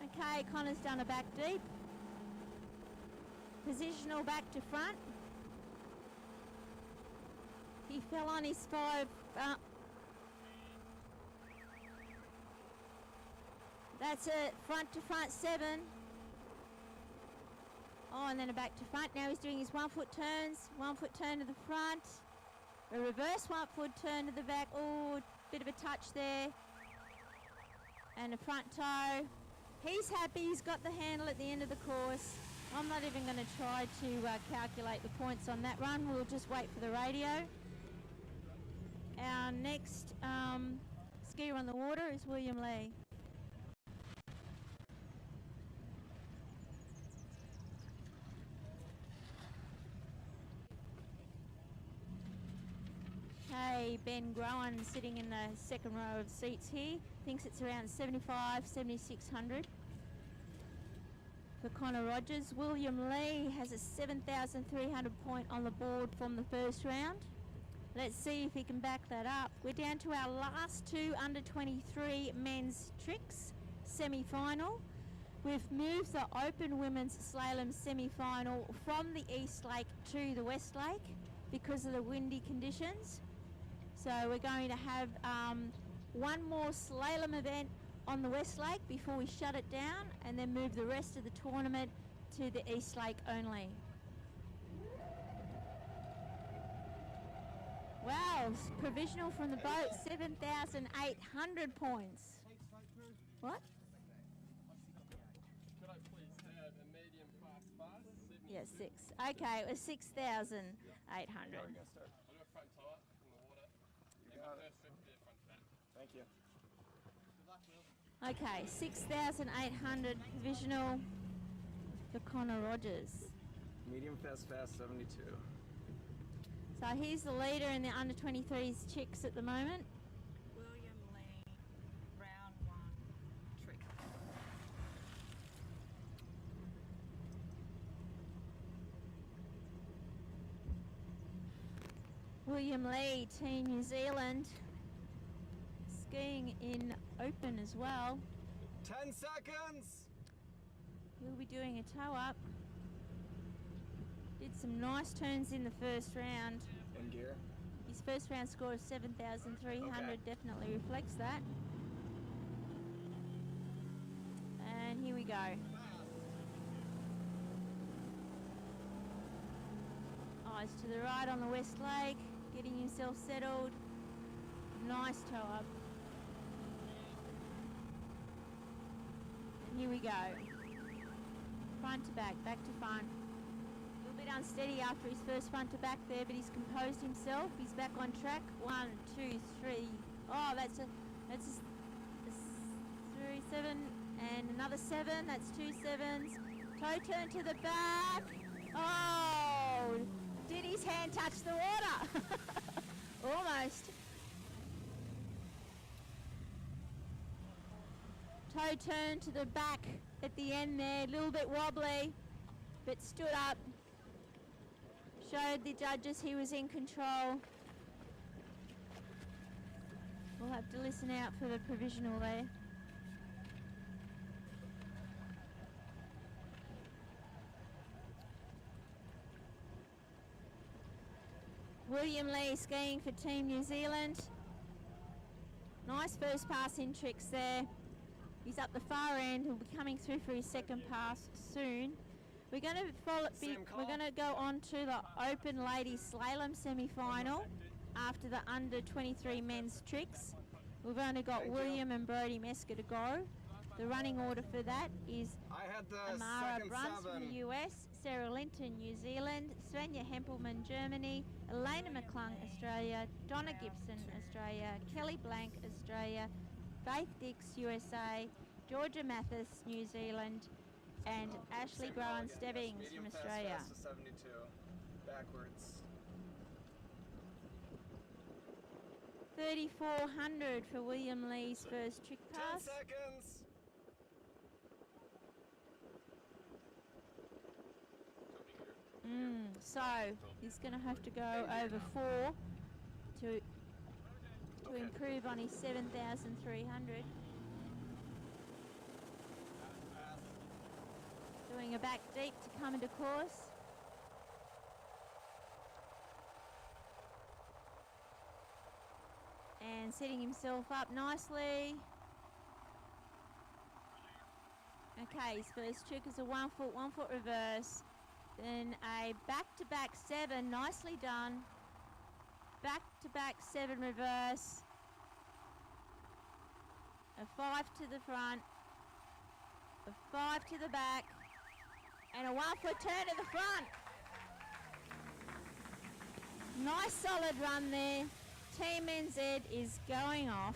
Okay, Connor's done a back deep. Positional back to front. He fell on his 5. That's it, front to front 7. Oh, and then a back to front. Now he's doing his 1 foot turns, 1 foot turn to the front, a reverse 1 foot turn to the back. Oh, bit of a touch there. And a front toe. He's happy, he's got the handle at the end of the course. I'm not even going to try to calculate the points on that run. We'll just wait for the radio. Our next skier on the water is William Lee. Hey, Ben Groen sitting in the second row of seats here. Thinks it's around 7,600. For Connor Rogers, William Lee has a 7,300 point on the board from the first round. Let's see if he can back that up. We're down to our last 2 under 23 men's tricks semi-final. We've moved the open women's slalom semi-final from the East Lake to the West Lake because of the windy conditions. So we're going to have one more slalom event on the West Lake before we shut it down, and then move the rest of the tournament to the East Lake only. Wow, provisional from the boat, 7,800 points. What? Could I please have a medium fast pass? Yeah, 6. Okay, it was 6,800. We're gonna start. I'll do a front toe up from the water. You got it. First trip to front to back. Thank you. Okay, 6,800 provisional for Connor Rogers. Medium fast 72. So he's the leader in the under 23s chicks at the moment. William Lee, round 1, trick. William Lee, Team New Zealand, skiing in open as well. 10 seconds! He'll be doing a toe up. Did some nice turns in the first round. In gear. His first round score of 7,300 Okay. definitely reflects that. And here we go. Eyes to the right on the West Lake, getting himself settled. Nice toe up. And here we go. Front to back, back to front. A little bit unsteady after his first front to back there, but he's composed himself. He's back on track. 1, 2, 3. Oh, that's a 3, 7, and another 7. That's 2 7s. Toe turn to the back. Oh, did his hand touch the water? Almost. Toe turn to the back at the end there, a little bit wobbly, but stood up. Showed the judges he was in control. We'll have to listen out for the provisional there. William Lee skiing for Team New Zealand. Nice first pass in tricks there. He's up the far end. He'll be coming through for his second pass soon. We're going to follow. We're going to go on to the Open Ladies Slalom semi-final after the under 23 men's tricks. We've only got William and Brody Mesker to go. The running order for that is Amara Bruns from the US, Sarah Linton, New Zealand, Svenja Hempelman, Germany, Elena McClung, Australia, Donna Gibson, Australia, Kelly Blank, Australia, Faith Dix, USA, Georgia Mathis, New Zealand, and Ashley Groen Stebbings from Australia. Medium fast 72. Backwards. 3,400 for William Lee's first trick 10 pass. seconds. So he's going to have to go over 4 to improve on his 7,300. Doing a back deep to come into course. And setting himself up nicely. Okay, his first trick is a 1 foot reverse. Then a back-to-back 7, nicely done. Back-to-back 7 reverse. A 5 to the front. A 5 to the back. And a 1 foot turn to the front. Nice solid run there. Team NZ is going off.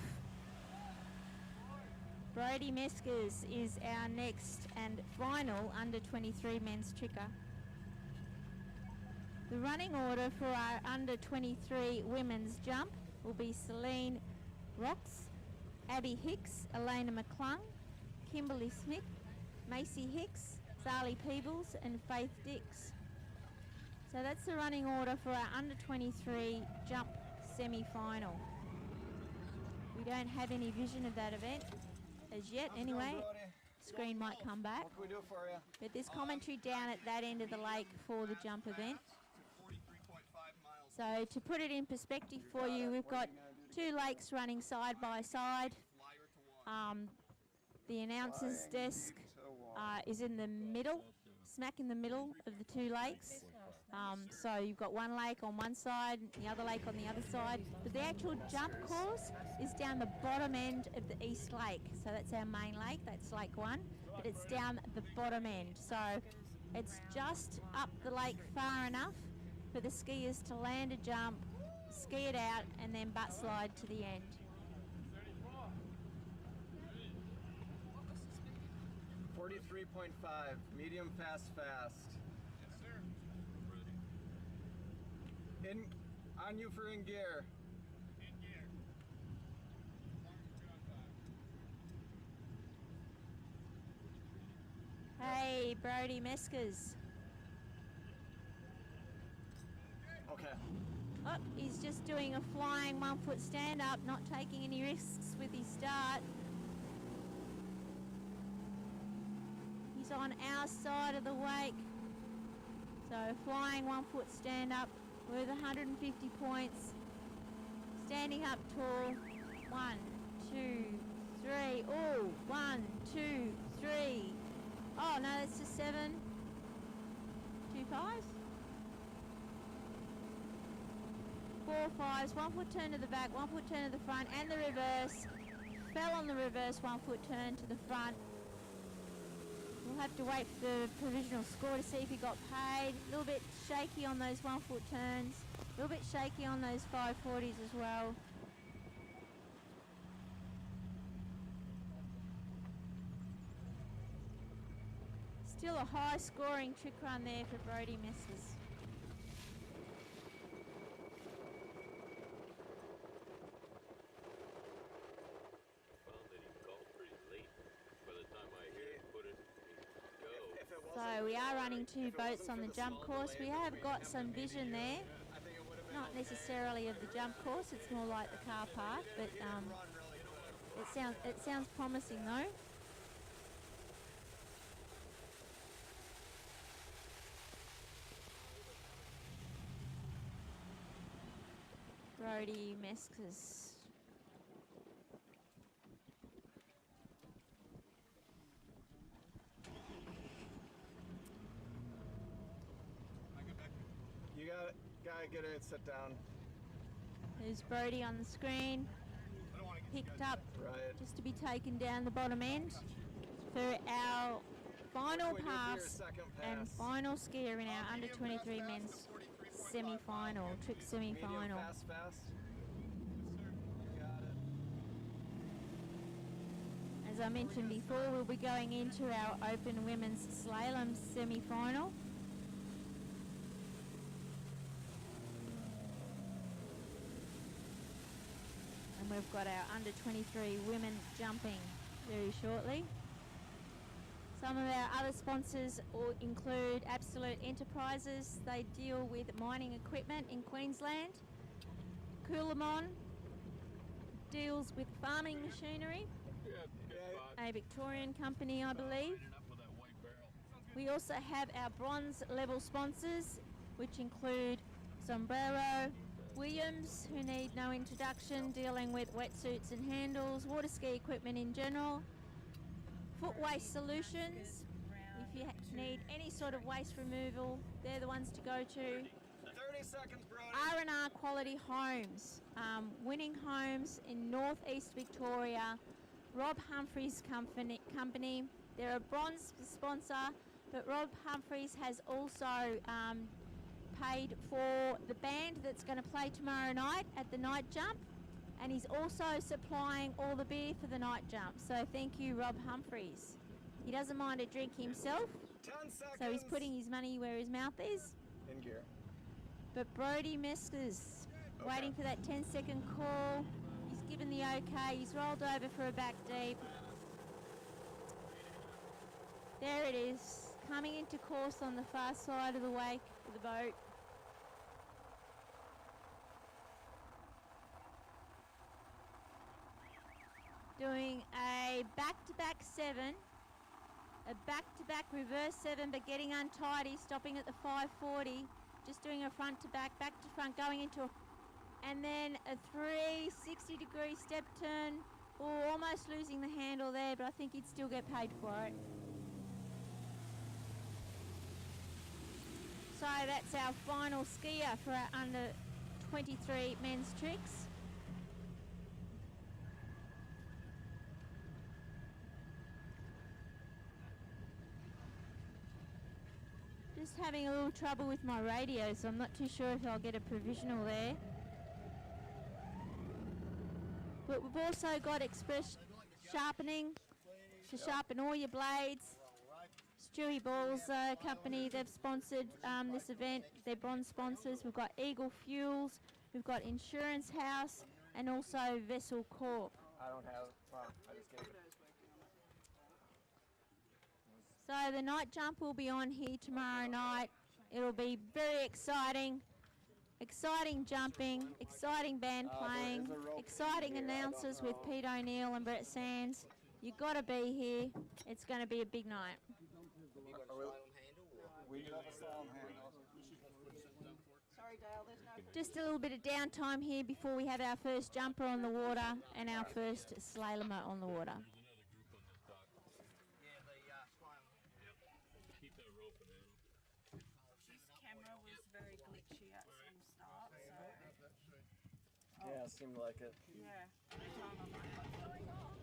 Brody Meskers is our next and final under 23 men's tricker. The running order for our under 23 women's jump will be Celine Rocks, Abby Hicks, Elena McClung, Kimberly Smith, Macy Hicks, Sally Peebles and Faith Dix. So that's the running order for our under 23 jump semi-final. We don't have any vision of that event as yet anyway. Screen might come back. What can we do for you? But there's commentary down at that end of the lake for the jump event. So to put it in perspective for you, we've got 2 lakes running side by side. The announcer's desk is in the middle, smack in the middle of the 2 lakes. So you've got one lake on one side, the other lake on the other side. But the actual jump course is down the bottom end of the East Lake. So that's our main lake, that's Lake 1. But it's down the bottom end. So it's just up the lake far enough for the skiers to land a jump, ski it out, and then butt slide to the end. 43.5, medium fast. Yes, sir. On you for in gear. In gear. Hey, Brody Meskers. Okay. Oh, he's just doing a flying 1 foot stand up, not taking any risks with his start. He's on our side of the wake. So flying 1 foot stand up worth 150 points. Standing up tall. 1, 2, 3. Oh, 1, 2, 3. Oh no, that's just 7. 2 5s. 4 5s. 1 foot turn to the back, 1 foot turn to the front, and the reverse. Fell on the reverse 1 foot turn to the front. We'll have to wait for the provisional score to see if he got paid. A little bit shaky on those 1 foot turns. A little bit shaky on those 540s as well. Still a high scoring trick run there for Brody Meskers. So we are running 2 boats on the jump course. We have got some vision there. Not necessarily of the jump course, it's more like the car park, but it sounds promising though. Brody Meskers. You gotta get it, sit down. There's Brody on the screen. Picked up just to be taken down the bottom end for our final pass and final skier in our under 23 men's semi-final, trick semi-final. Fast. As I mentioned before, we'll be going into our open women's slalom semi-final. we've got our under 23 women jumping very shortly. Some of our other sponsors include Absolute Enterprises. They deal with mining equipment in Queensland. Coolamon deals with farming machinery. A Victorian company, I believe. We also have our bronze level sponsors, which include Sombrero, Williams, who need no introduction, dealing with wetsuits and handles, water ski equipment in general. Foot Waste Solutions, if you need any sort of waste removal, they're the ones to go to. 30 seconds, Brody. R&R Quality Homes, Winning Homes in Northeast Victoria. Rob Humphreys company. They're a bronze sponsor, but Rob Humphreys has also paid for the band that's going to play tomorrow night at the night jump, and he's also supplying all the beer for the night jump. So thank you, Rob Humphreys. He doesn't mind a drink himself, 10 seconds. so he's putting his money where his mouth is. In gear. But Brody Meskers, waiting for that 10-second call. He's given the okay. He's rolled over for a back deep. There it is, coming into course on the far side of the wake of the boat. Doing a back-to-back 7, a back-to-back reverse 7, but getting untidy, stopping at the 540, just doing a front-to-back, back-to-front, going into a, and then a 360-degree step turn. Oh, almost losing the handle there, but I think he'd still get paid for it. So that's our final skier for our under 23 men's tricks. Just having a little trouble with my radio, so I'm not too sure if I'll get a provisional there. But we've also got Express Sharpening to sharpen all your blades. Stewie Ball's company, they've sponsored this event. They're bronze sponsors. We've got Eagle Fuels, we've got Insurance House, and also Vessel Corp. I don't have, well, I just gave it. So the night jump will be on here tomorrow night. It'll be very exciting. Exciting jumping, exciting band playing, exciting announcers with Pete O'Neill and Brett Sands. You've got to be here. It's going to be a big night. We do have a slalom handle. Sorry, Dale, there's no... Just a little bit of downtime here before we have our first jumper on the water and our first slalomer on the water. Yeah, the Keep that rope in there. This camera was very glitchy at some start, so... Yeah, it seemed like it. Yeah, every time I'm like, what's going on?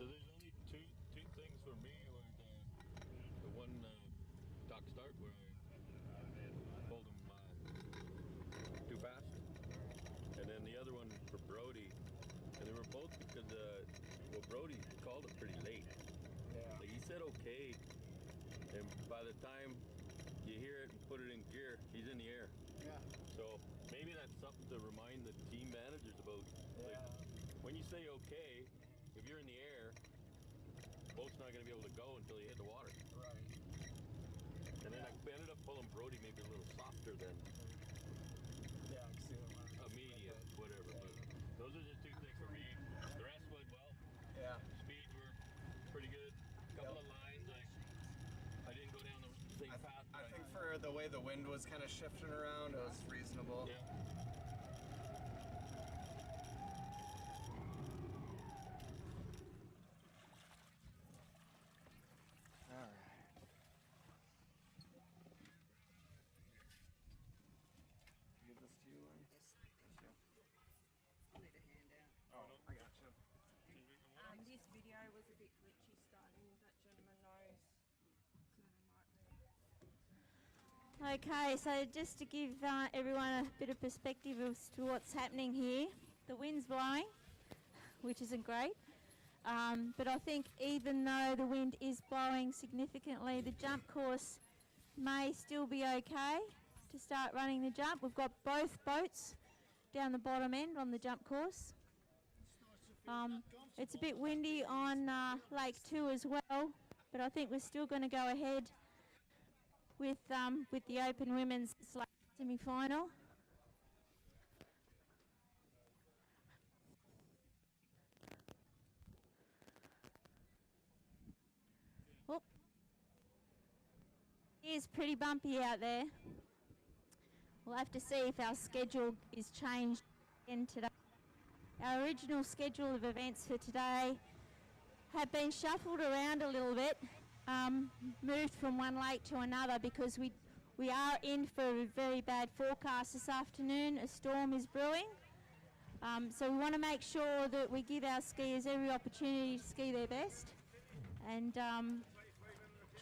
So there's only two things for me, or the one dock start where I pulled him too fast, and then the other one for Brody, and they were both because well, Brody called it pretty late. Yeah. Like he said okay, and by the time you hear it and put it in gear, he's in the air. Yeah. So maybe that's something to remind the team managers about. Yeah. Like, when you say okay, if you're in the air, boat's not going to be able to go until you hit the water. Right. And then I ended up pulling Brody maybe a little softer than Yeah, I can see that. a medium, whatever. But those are just two things for me. The rest went well. Yeah. Speeds were pretty good. Couple of lines I for the way the wind was kind of shifting around, it was reasonable. Yeah. All right. Give this to you, Lynn? Yes. I need a handout. Oh, I got you. This video was a bit glitchy starting. That gentleman knows. So there might be. Okay, so just to give everyone a bit of perspective as to what's happening here, the wind's blowing, which isn't great. But I think even though the wind is blowing significantly, the jump course may still be okay to start running the jump. We've got both boats down the bottom end on the jump course. It's a bit windy on Lake 2 as well, but I think we're still going to go ahead with the Open Women's semi-final. Oh, it is pretty bumpy out there. We'll have to see if our schedule is changed again today. Our original schedule of events for today have been shuffled around a little bit, moved from one lake to another because we are in for a very bad forecast this afternoon. A storm is brewing. So we want to make sure that we give our skiers every opportunity to ski their best and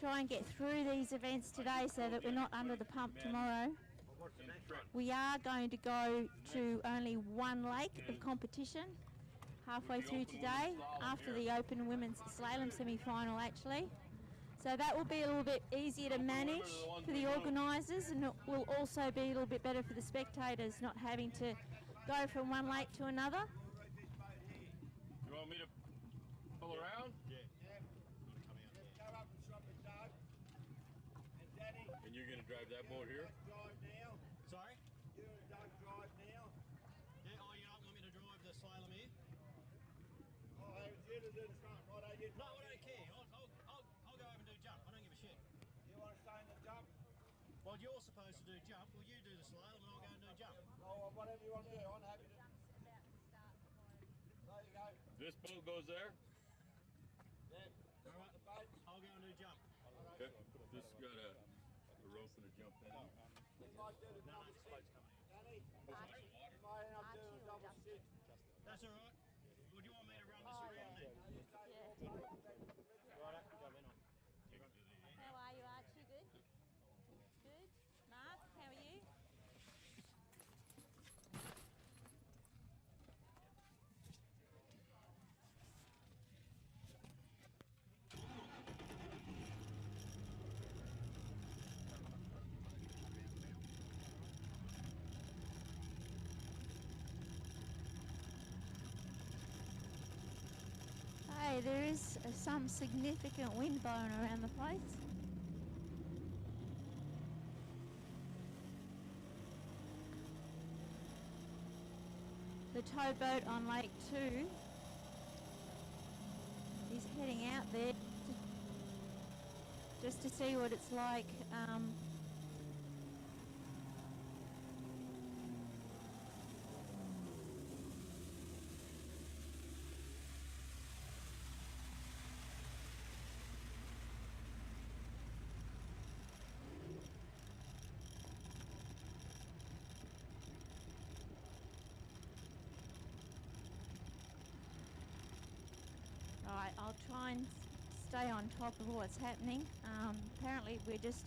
try and get through these events today so that we're not under the pump tomorrow. We are going to go to only one lake of competition halfway through today after the Open Women's Slalom semi-final actually. So that will be a little bit easier to manage for the organisers, and it will also be a little bit better for the spectators not having to go from one lake to another. You want me to pull around? Yeah. Go up and swap the dog. And Daddy, And you're going to drive that boat here? drive now. Sorry? You and Doug drive now. Yeah, oh, you don't want me to drive the slalom here? Oh, hey, it's you to do the front, right? You No, I don't care. I'll go over and do jump. I don't give a shit. want to stay in the jump? Well, you're supposed to do jump. Well, you do the slalom and I'll go and do jump. Oh, whatever you want to do. I'm happy to. There you go. This boat goes there? Yeah. All right. The boats. I'll go and do jump. Okay. This got a rope and a jump in it. You might do the double stick. Danny, you might end up doing a double stick. That's all right. Would you want me to run this around then? Right, go in on. How are you, Archie? Good? Good. Mark, how are you? Hey, there is some significant wind blowing around the place. The towboat on Lake 2 is heading out there just to see what it's like. Right, I'll try and stay on top of what's happening. Apparently we're just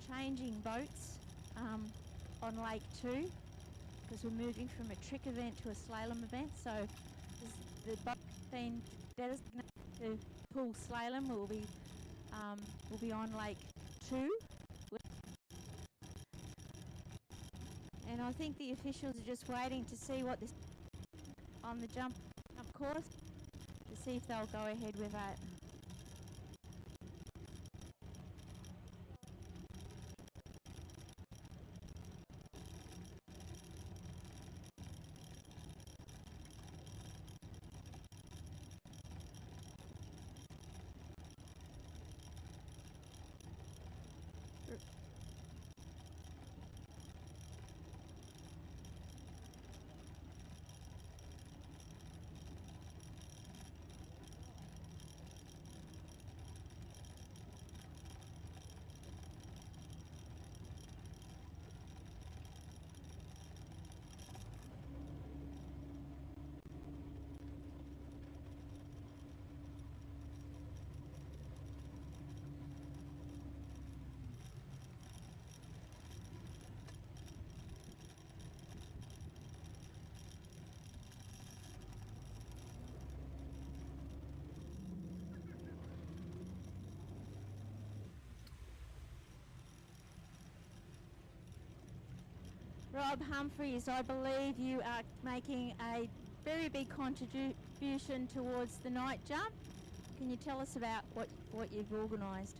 changing boats on Lake 2 because we're moving from a trick event to a slalom event. So the boat being designated to pull slalom will be on Lake 2. And I think the officials are just waiting to see what this on the jump course to see if they'll go ahead with that. Rob Humphreys, I believe you are making a very big contribution towards the night jump. Can you tell us about what you've organised?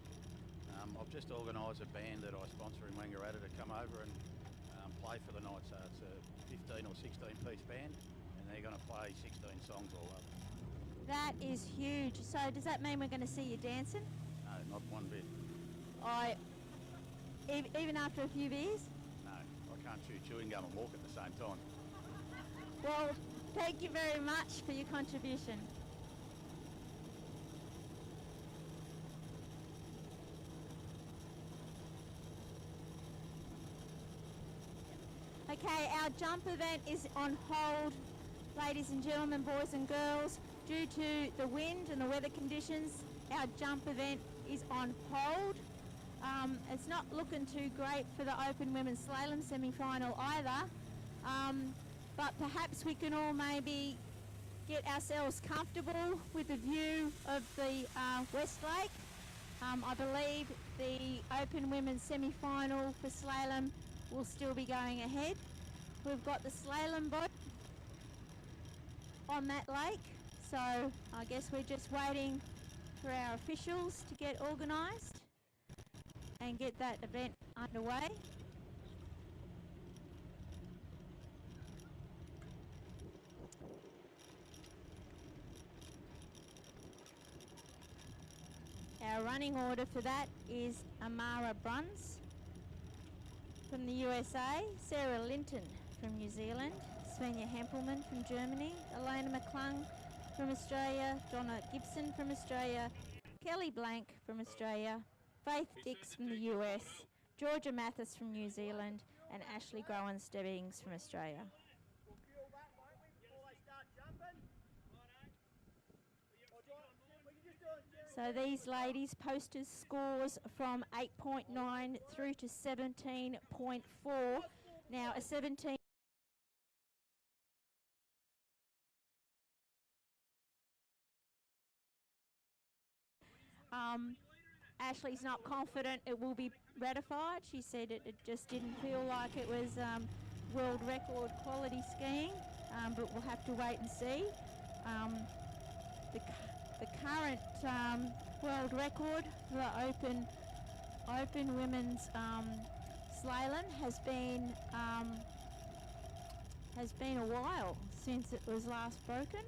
I've just organised a band that I sponsor in Wangaratta to come over and play for the night. So it's a 15 or 16 piece band, and they're going to play 16 songs all up. That is huge. So does that mean we're going to see you dancing? No, not one bit. Even after a few beers? No, I can't chew chewing gum and walk at the same time. Well, thank you very much for your contribution. Okay, our jump event is on hold, ladies and gentlemen, boys and girls. Due to the wind and the weather conditions, our jump event is on hold. It's not looking too great for the Open Women's Slalom semi-final either, but perhaps we can all maybe get ourselves comfortable with the view of the West Lake. I believe the Open Women's semi-final for slalom will still be going ahead. We've got the slalom boat on that lake, so I guess we're just waiting for our officials to get organised and get that event underway. Our running order for that is Amara Bruns from the USA, Sarah Linton from New Zealand, Svenja Hempelmann from Germany, Elena McClung from Australia, Donna Gibson from Australia, Kelly Blank from Australia, Faith Dix from the US, Georgia Mathis from New Zealand, and Ashley Groen-Stebbings from Australia. So these ladies posted scores from 8.9 through to 17.4. Now a 17 Ashley's not confident it will be ratified. She said it just didn't feel like it was world record quality skiing, but we'll have to wait and see. The current world record for the Open Women's Slalom has been a while since it was last broken.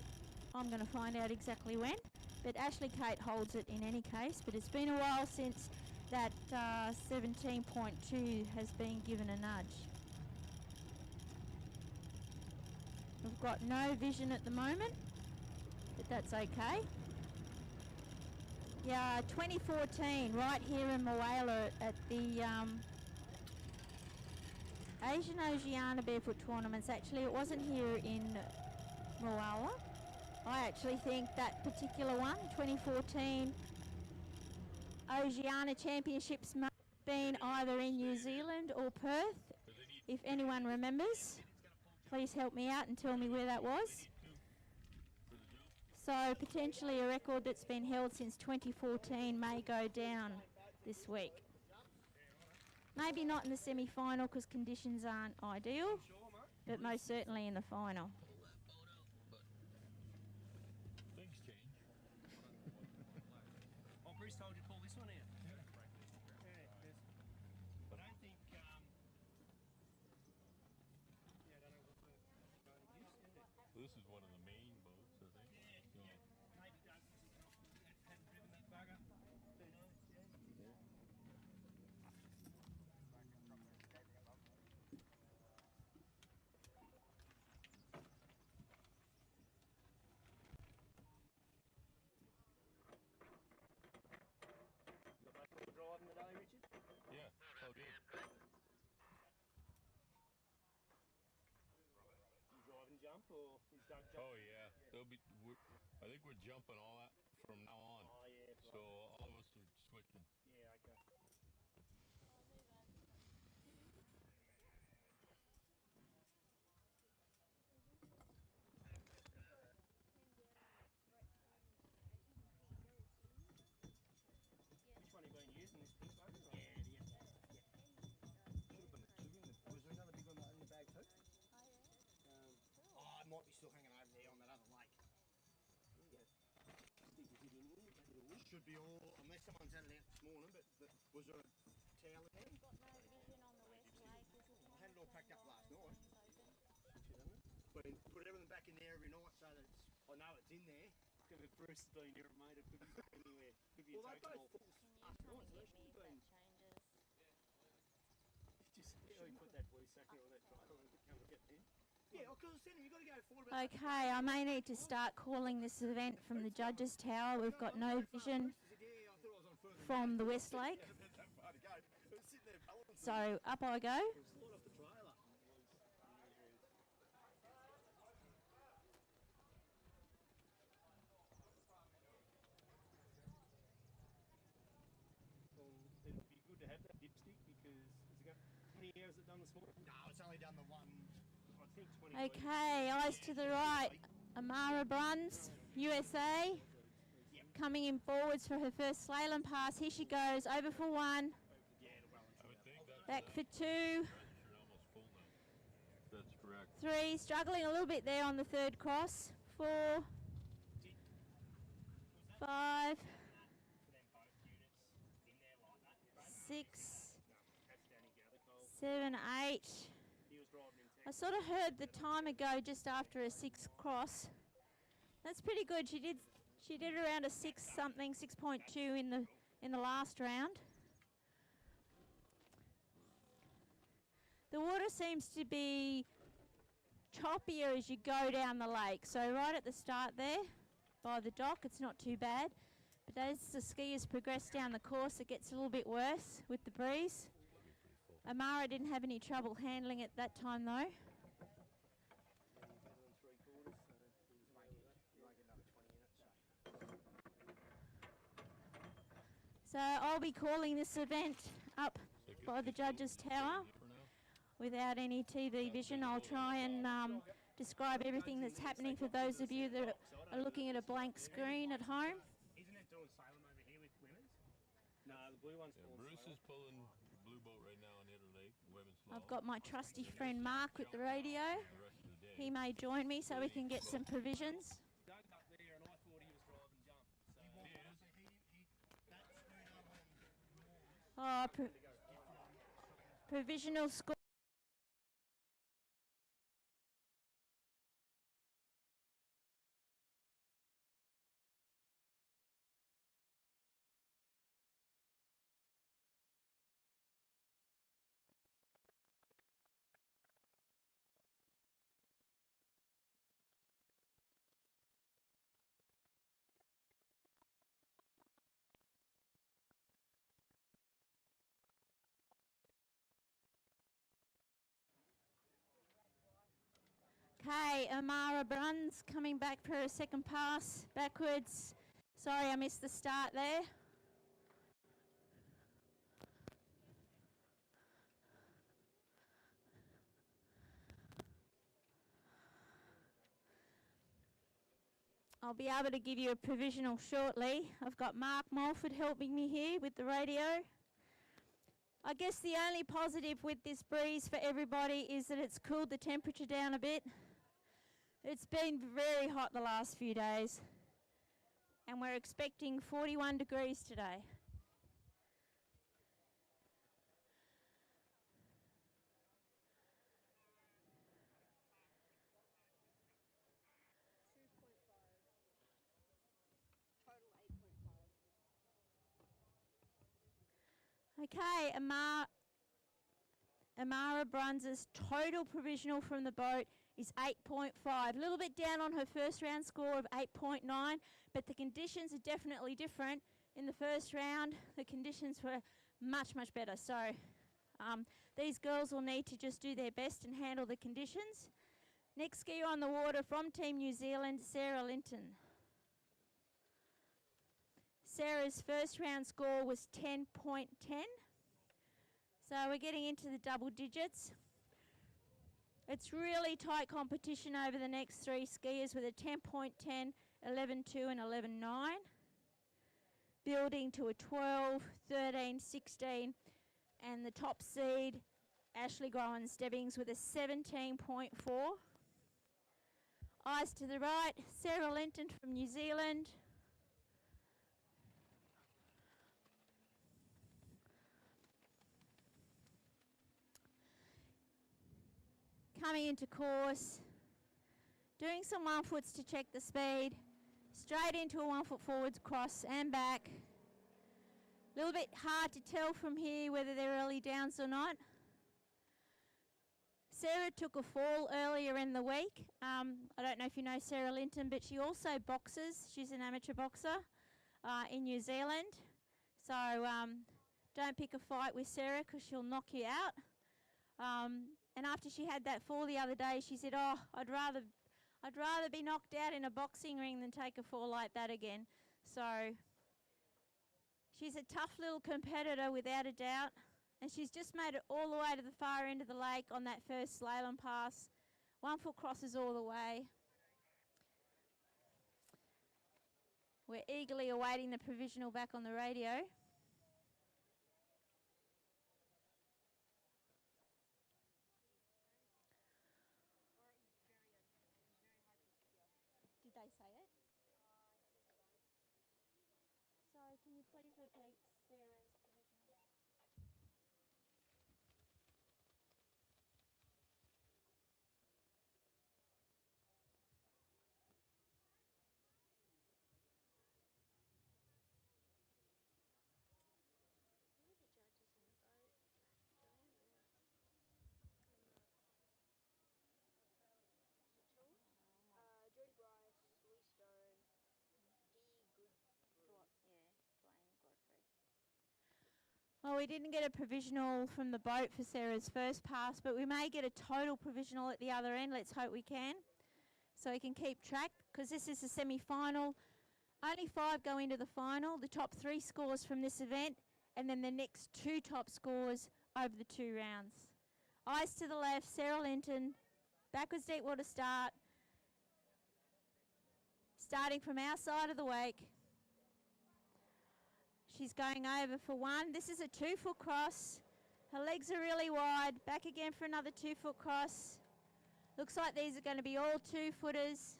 I'm going to find out exactly when. But Ashley Kate holds it in any case, but it's been a while since that 17.2 has been given a nudge. We've got no vision at the moment, but that's okay. Yeah, 2014, right here in Moala at the Asian Oceania Barefoot Tournaments. Actually, it wasn't here in Moala. I actually think that particular one, 2014 Oceania Championships, may have been either in New Zealand or Perth. If anyone remembers, please help me out and tell me where that was. So potentially a record that's been held since 2014 may go down this week. Maybe not in the semi-final because conditions aren't ideal, but most certainly in the final. Bruce told you to pull this one out. Yeah, yes. But I don't think, I don't know what the boat is, is it? This is one of the main boats, I think. Yeah, So, maybe Doug hadn't driven that bugger. Who knows, yeah. Driving today, Richard? yeah, so good. You drive and jump, or is Doug jumping? Oh yeah, there'll be. I think we're jumping all that from now on. Oh yeah. So all of us are switching. Yeah, okay. Which one have you been using, this pink one? Yeah, it is. Yeah. Should have been the two in the... Was there another big one in the bag should be all, unless someone's had it out this morning, but was there a towel in there? Got no vision on the west lake. Is the I had it all packed up last night. open? Put everything back in there every night so that it's, I know it's in there. If Bruce has been here, mate, it could be anywhere. Could be Well, a they token both hall. full Can you last come and night, so get they me should if have that been. changes? Just put that blue sucker on that trailer and come and get them. Yeah, because I said you got to go forward about Okay, I may need to start calling this event from the Judges Tower. We've got no vision from the West Lake. So up I go. It'd be good to have that dipstick because has it got, how many hours it done this morning? No, it's only done the one. I think 20. Okay, eyes to the right. Amara Bruns, USA, coming in forwards for her first slalom pass. Here she goes, over for one, back for two, That's correct. three, struggling a little bit there on the third cross, 4, 5, 6, 7, 8. I sort of heard the timer go just after a 6 cross. That's pretty good. She did around a 6 something, 6.2 in the last round. The water seems to be choppier as you go down the lake. So right at the start there by the dock, it's not too bad. But as the skiers progress down the course, it gets a little bit worse with the breeze. Amara didn't have any trouble handling it that time though. So I'll be calling this event up by the Judges Tower without any TV vision. I'll try and describe everything that's happening for those of you that are looking at a blank screen at home. Isn't it doing slalom over here with women's? No, the blue one's pulling Bruce slalom. is pulling the blue boat right now on Italy, women's I've got my trusty friend Mark with the radio. He may join me so we can get some provisions. Doug up there and I thought he was driving jump. So Provisional score. Okay, Amara Bruns coming back for her second pass backwards. Sorry, I missed the start there. I'll be able to give you a provisional shortly. I've got Mark Mulford helping me here with the radio. I guess the only positive with this breeze for everybody is that it's cooled the temperature down a bit. It's been very hot the last few days, and we're expecting 41 degrees today. Okay, Amara Bruns' total provisional from the boat is 8.5. A little bit down on her first round score of 8.9, but the conditions are definitely different. In the first round, the conditions were much, much better. So these girls will need to just do their best and handle the conditions. Next skier on the water from Team New Zealand, Sarah Linton. Sarah's first round score was 10.10. So we're getting into the double digits. It's really tight competition over the next three skiers with a 10.10, 11.2 and 11.9. Building to a 12, 13, 16 and the top seed, Ashley Growan-Stebbings with a 17.4. Eyes to the right, Sarah Linton from New Zealand. coming into course, doing some 1 foots to check the speed, straight into a 1 foot forwards cross and back. A little bit hard to tell from here whether they're early downs or not. Sarah took a fall earlier in the week. I don't know if you know Sarah Linton, but she also boxes. She's an amateur boxer in New Zealand. So don't pick a fight with Sarah because she'll knock you out. And after she had that fall the other day, she said, "Oh, I'd rather be knocked out in a boxing ring than take a fall like that again." So she's a tough little competitor without a doubt. And she's just made it all the way to the far end of the lake on that first slalom pass. 1 foot crosses all the way. We're eagerly awaiting the provisional back on the radio. Did they say it? Sorry, can you please repeat Sarah's provisional? Who are the judges in the boat? Jody Bryce, Lee Stone, Dwayne Godfrey. Well, we didn't get a provisional from the boat for Sarah's first pass, but we may get a total provisional at the other end. Let's hope we can. So we can keep track, because this is a semi-final. Only 5 go into the final, the top 3 scores from this event, and then the next 2 top scores over the 2 rounds. Eyes to the left, Sarah Linton, backwards deep water start. Starting from our side of the wake. She's going over for 1. This is a 2 foot cross. Her legs are really wide. Back again for another 2 foot cross. Looks like these are going to be all 2 footers.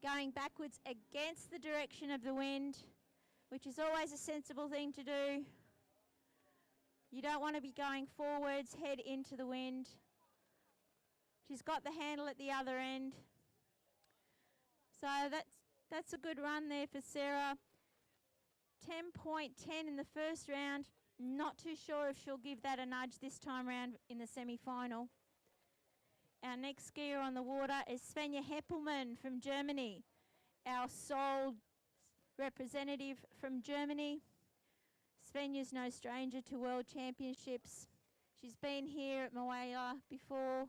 Going backwards against the direction of the wind, which is always a sensible thing to do. You don't want to be going forwards, head into the wind. She's got the handle at the other end. So that's a good run there for Sarah. 10.10 in the first round. Not too sure if she'll give that a nudge this time round in the semi-final. Our next skier on the water is Svenja Heppelmann from Germany, our sole representative from Germany. Svenja's no stranger to World Championships. She's been here at Moala before.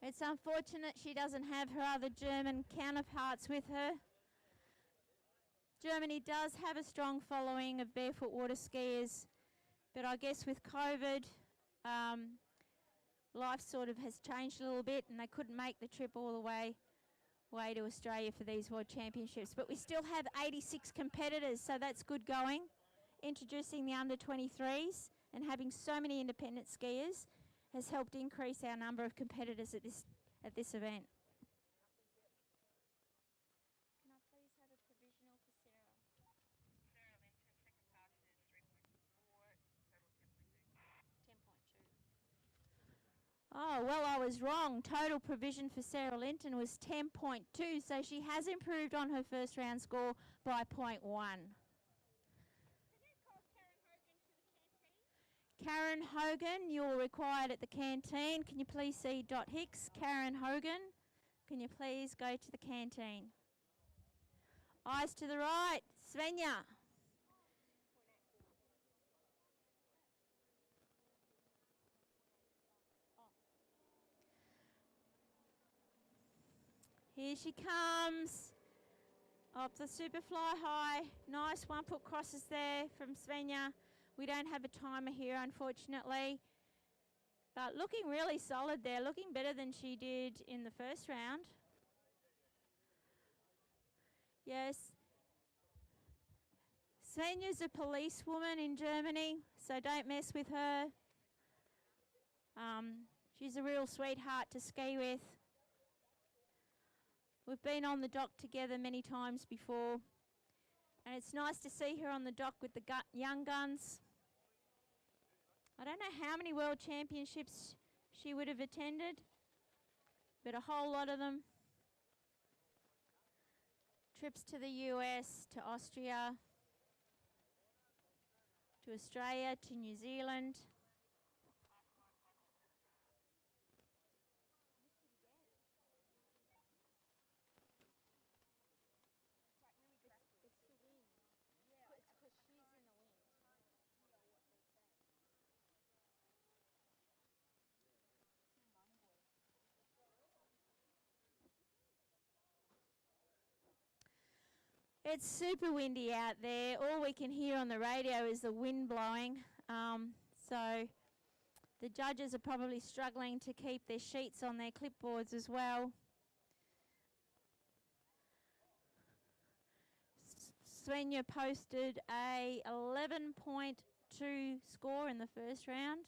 It's unfortunate she doesn't have her other German counterparts with her. Germany does have a strong following of barefoot water skiers, but I guess with COVID, life sort of has changed a little bit and they couldn't make the trip all the way to Australia for these World Championships. But we still have 86 competitors, so that's good going. Introducing the under-23s and having so many independent skiers has helped increase our number of competitors at this event. Can I please have a provisional for Sarah? Sarah Linton, second pass is 3.4, total 10.2. Oh, well, I was wrong. Total provision for Sarah Linton was 10.2, so she has improved on her first round score by 0.1. Karen Hogan, you're required at the canteen. Can you please see Dot Hicks? Karen Hogan, can you please go to the canteen? Eyes to the right, Svenja. Here she comes. Up the super fly high. Nice 1 foot crosses there from Svenja. We don't have a timer here, unfortunately. But looking really solid there, looking better than she did in the first round. Yes. Svenja's a policewoman in Germany, so don't mess with her. She's a real sweetheart to ski with. We've been on the dock together many times before. And it's nice to see her on the dock with the young guns. I don't know how many World Championships she would have attended, but a whole lot of them. Trips to the US, to Austria, to Australia, to New Zealand. It's super windy out there. All we can hear on the radio is the wind blowing. So the judges are probably struggling to keep their sheets on their clipboards as well. Svenja posted a 11.2 score in the first round.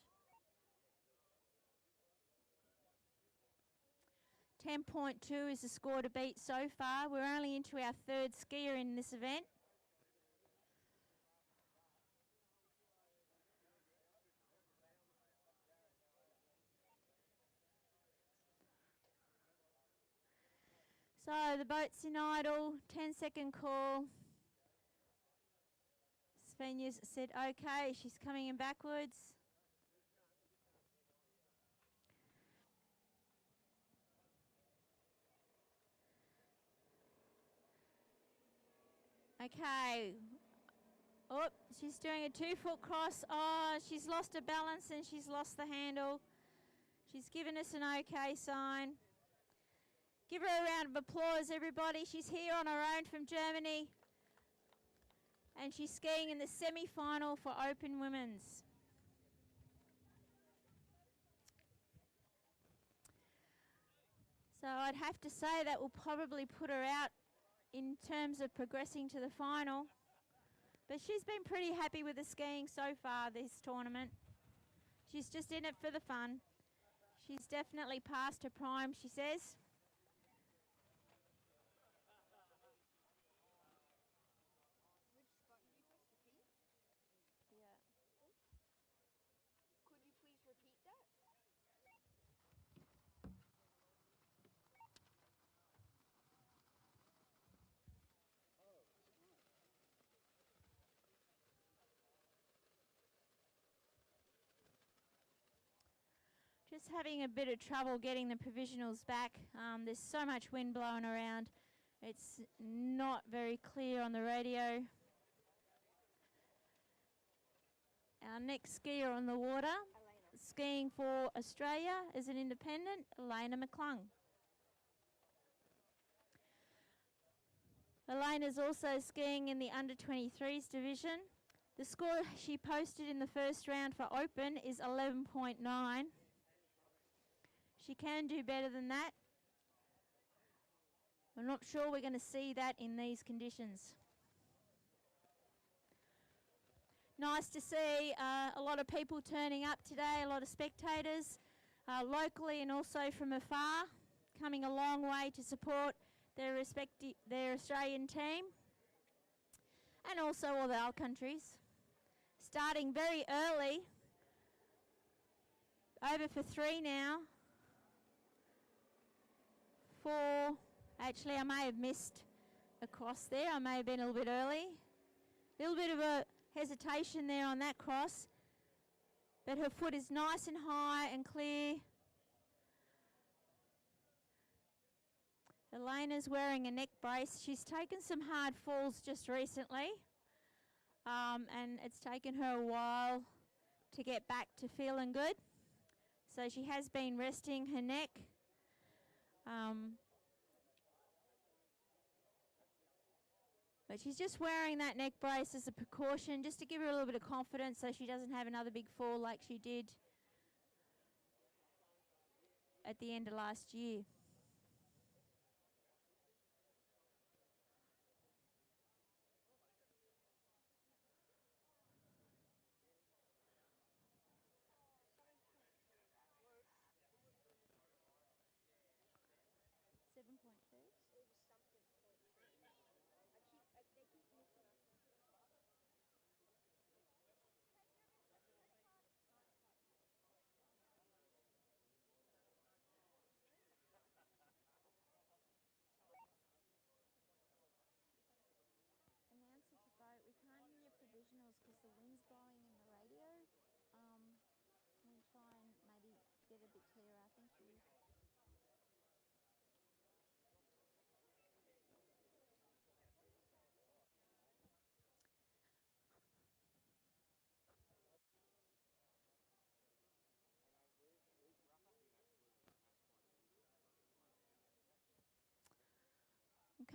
10.2 is the score to beat so far. We're only into our third skier in this event. So the boat's in idle, 10-second call. Svenja's said okay, she's coming in backwards. Okay. Oh, she's doing a 2-foot cross. Oh, she's lost her balance and she's lost the handle. She's given us an okay sign. Give her a round of applause, everybody. She's here on her own from Germany. And she's skiing in the semi-final for Open Women's. So I'd have to say that will probably put her out in terms of progressing to the final. But she's been pretty happy with the skiing so far this tournament. She's just in it for the fun. She's definitely past her prime, she says. Which button do you press? Repeat? Yeah. Could you please repeat that? Just having a bit of trouble getting the provisionals back. There's so much wind blowing around. It's not very clear on the radio. Our next skier on the water, skiing for Australia as an independent, Elena McClung. Elena's also skiing in the under-23s division. The score she posted in the first round for Open is 11.9. She can do better than that. I'm not sure we're going to see that in these conditions. Nice to see a lot of people turning up today, a lot of spectators, locally and also from afar, coming a long way to support their Australian team, and also all the other countries. Starting very early, over for 3 now. 4, actually I may have missed a cross there, I may have been a little bit early. A little bit of a hesitation there on that cross, but her foot is nice and high and clear. Elena's wearing a neck brace. She's taken some hard falls just recently, and it's taken her a while to get back to feeling good. So she has been resting her neck. But she's just wearing that neck brace as a precaution, just to give her a little bit of confidence so she doesn't have another big fall like she did at the end of last year. It was something. They keep missing. pause because the wind's blowing in the radio. Can we try and maybe get a bit clearer? Thank you.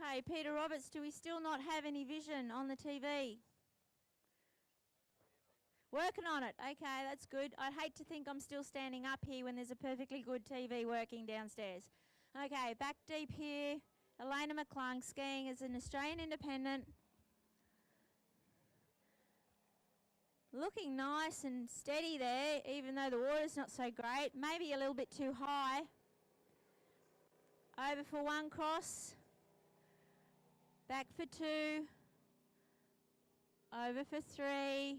Okay, Peter Roberts, do we still not have any vision on the TV? Working on it. Okay, that's good. I'd hate to think I'm still standing up here when there's a perfectly good TV working downstairs. Okay, back deep here. Elena McClung skiing as an Australian independent. Looking nice and steady there, even though the water's not so great. Maybe a little bit too high. Over for one cross. Back for two. Over for three.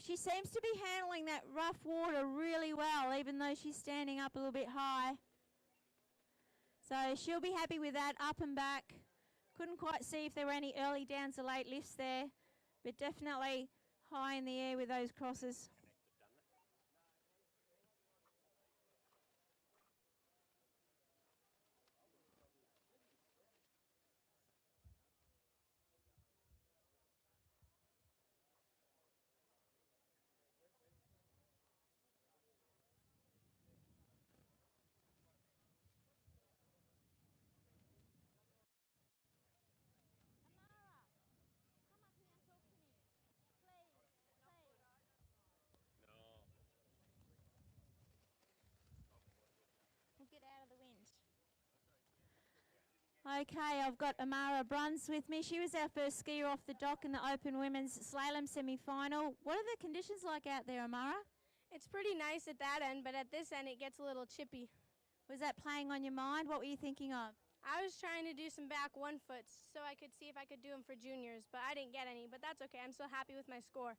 She seems to be handling that rough water really well, even though she's standing up a little bit high. So she'll be happy with that, up and back. Couldn't quite see if there were any early downs or late lifts there, but definitely high in the air with those crosses. We'll get out of the wind. Okay, I've got Amara Bruns with me. She was our first skier off the dock in the Open Women's Slalom semi-final. What are the conditions like out there, Amara? It's pretty nice at that end, but at this end it gets a little chippy. Was that playing on your mind? What were you thinking of? I was trying to do some back one foots so I could see if I could do them for juniors, but I didn't get any, but that's okay. I'm still happy with my score.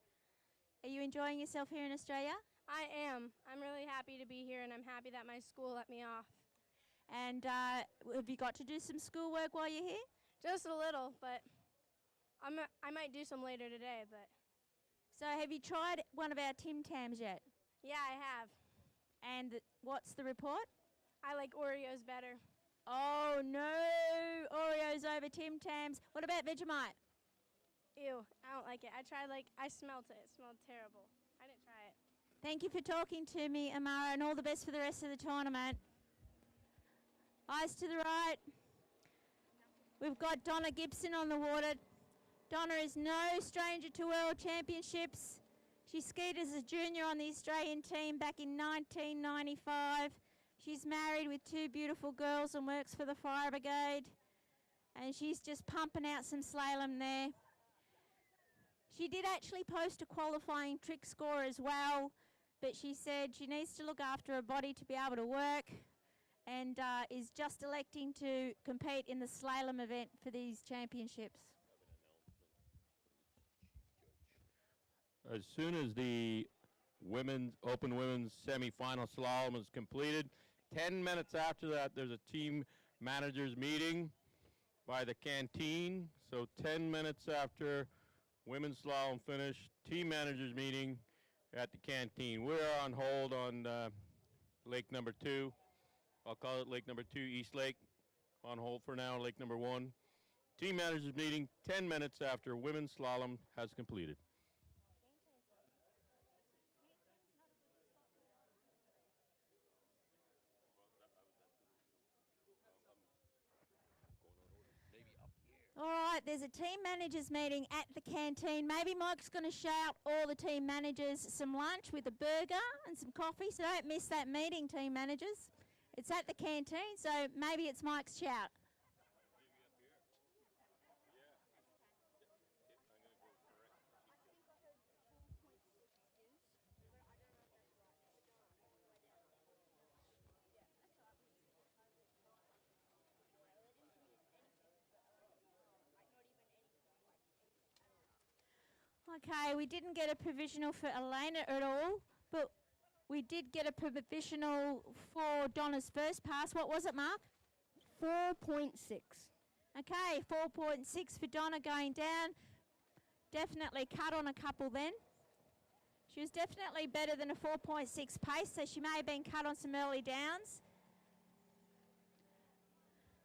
Are you enjoying yourself here in Australia? I am. I'm really happy to be here, and I'm happy that my school let me off. And have you got to do some schoolwork while you're here? Just a little, but I might do some later today. But so have you tried one of our Tim Tams yet? Yeah, I have. And what's the report? I like Oreos better. Oh, no. Oreos over Tim Tams. What about Vegemite? Ew, I don't like it. I smelled it. It smelled terrible. I didn't try it. Thank you for talking to me, Amara, and all the best for the rest of the tournament. Eyes to the right. We've got Donna Gibson on the water. Donna is no stranger to World Championships. She skied as a junior on the Australian team back in 1995. She's married with two beautiful girls and works for the fire brigade. And she's just pumping out some slalom there. She did actually post a qualifying trick score as well, but she said she needs to look after her body to be able to work, and is just electing to compete in the slalom event for these championships. As soon as the Open Women's semi-final slalom is completed, 10 minutes after that, there's a team managers meeting by the canteen. So 10 minutes after women's slalom finished, team managers meeting at the canteen. We're on hold on lake number 2. I'll call it lake number 2, East Lake. On hold for now, lake number 1. Team managers meeting 10 minutes after women's slalom has completed. All right, there's a team managers meeting at the canteen. Maybe Mike's going to shout all the team managers some lunch with a burger and some coffee, so don't miss that meeting, team managers. It's at the canteen, so maybe it's Mike's shout. Okay, we didn't get a provisional for Elena at all, but we did get a provisional for Donna's first pass. What was it, Mark? 4.6. Okay, 4.6 for Donna going down. definitely cut on a couple then. She was definitely better than a 4.6 pace, so she may have been cut on some early downs.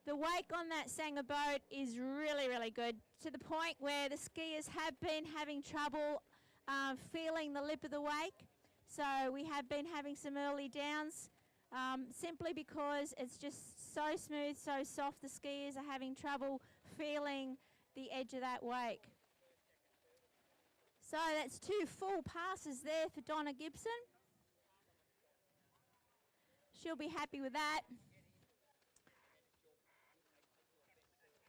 The wake on that Sanger boat is really, really good, to the point where the skiers have been having trouble feeling the lip of the wake. So we have been having some early downs simply because it's just so smooth, so soft. The skiers are having trouble feeling the edge of that wake. So that's 2 full passes there for Donna Gibson. She'll be happy with that.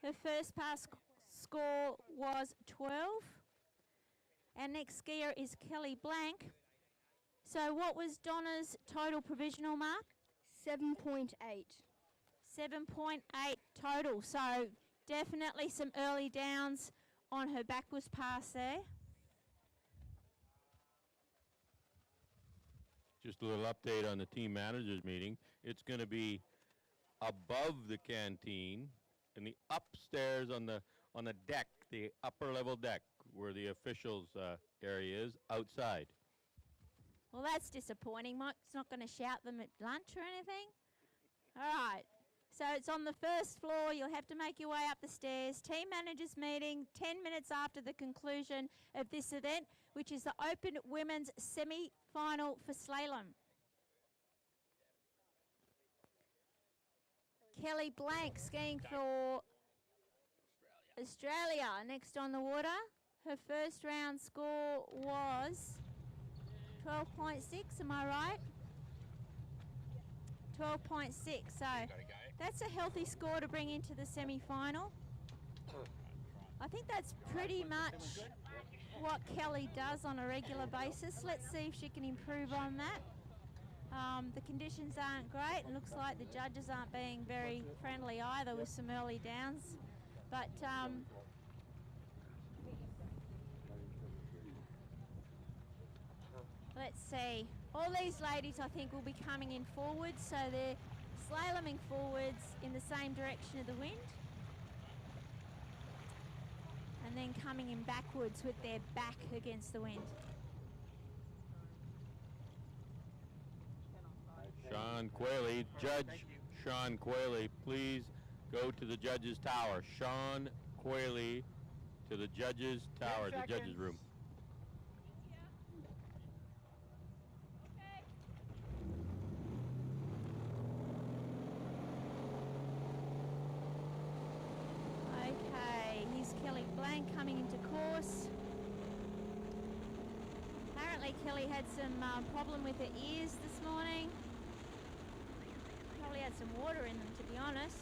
Her first pass score was 12. Our next skier is Kelly Blank. So what was Donna's total provisional mark? 7.8. 7.8 total. So definitely some early downs on her backwards pass there. Just a little update on the team managers meeting. It's going to be above the canteen and the upstairs on the deck, the upper level deck where the officials area is, outside. Well, that's disappointing. Mike's not going to shout them at lunch or anything. All right. So it's on the first floor. You'll have to make your way up the stairs. Team managers meeting 10 minutes after the conclusion of this event, which is the Open Women's Semi-Final for slalom. Kelly Blank skiing for Australia. Next on the water. Her first round score was 12.6, am I right? 12.6, so that's a healthy score to bring into the semi-final. I think that's pretty much what Kelly does on a regular basis. Let's see if she can improve on that. The conditions aren't great. It looks like the judges aren't being very friendly either with some early downs. But let's see. All these ladies, I think, will be coming in forwards, so they're slaloming forwards in the same direction of the wind. And then coming in backwards with their back against the wind. Sean Quayle, Judge Sean Quayle, please go to the judges' tower. Sean Quayle to the judges' tower, the judges' room. Okay, here's Kelly Blank coming into course. Apparently Kelly had some problem with her ears this morning. Probably had some water in them, to be honest.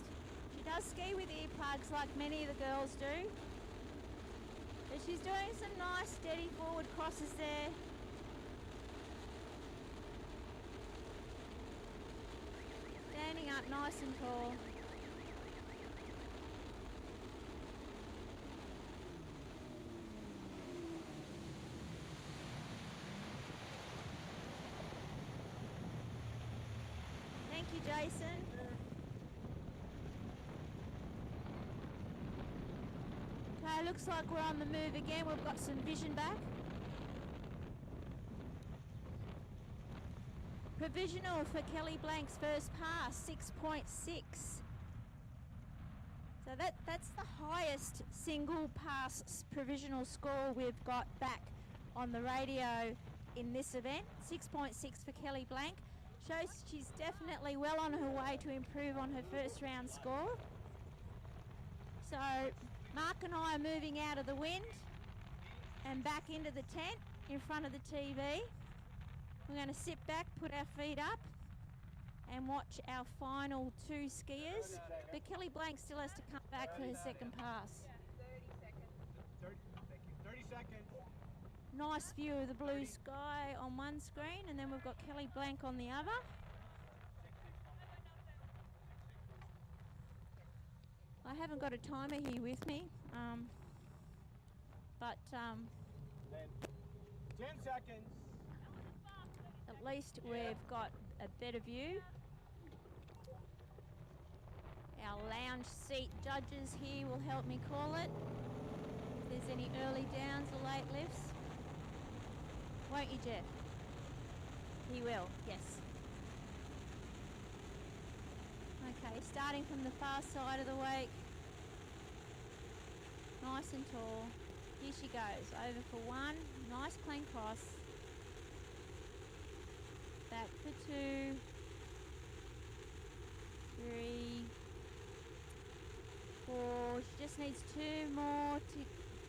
She does ski with earplugs like many of the girls do. But she's doing some nice steady forward crosses there. Standing up nice and tall. Thank you, Jason. Okay, looks like we're on the move again. We've got some vision back. Provisional for Kelly Blank's first pass, 6.6. So that's the highest single pass provisional score we've got back on the radio in this event. 6.6 for Kelly Blank. Shows she's definitely well on her way to improve on her first round score. So Mark and I are moving out of the wind and back into the tent in front of the TV. We're going to sit back, put our feet up and watch our final 2 skiers. But Kelly Blank still has to come back for her second pass. 30 seconds. Nice view of the blue sky on one screen, and then we've got Kelly Blank on the other. I haven't got a timer here with me, but 10 seconds. At least we've got a better view. Our lounge seat judges here will help me call it. If there's any early downs or late lifts? Won't you, Jeff? He will, yes. Okay, starting from the far side of the wake. Nice and tall. Here she goes, over for one. Nice clean cross. Back for two. 3, 4. She just needs 2 more to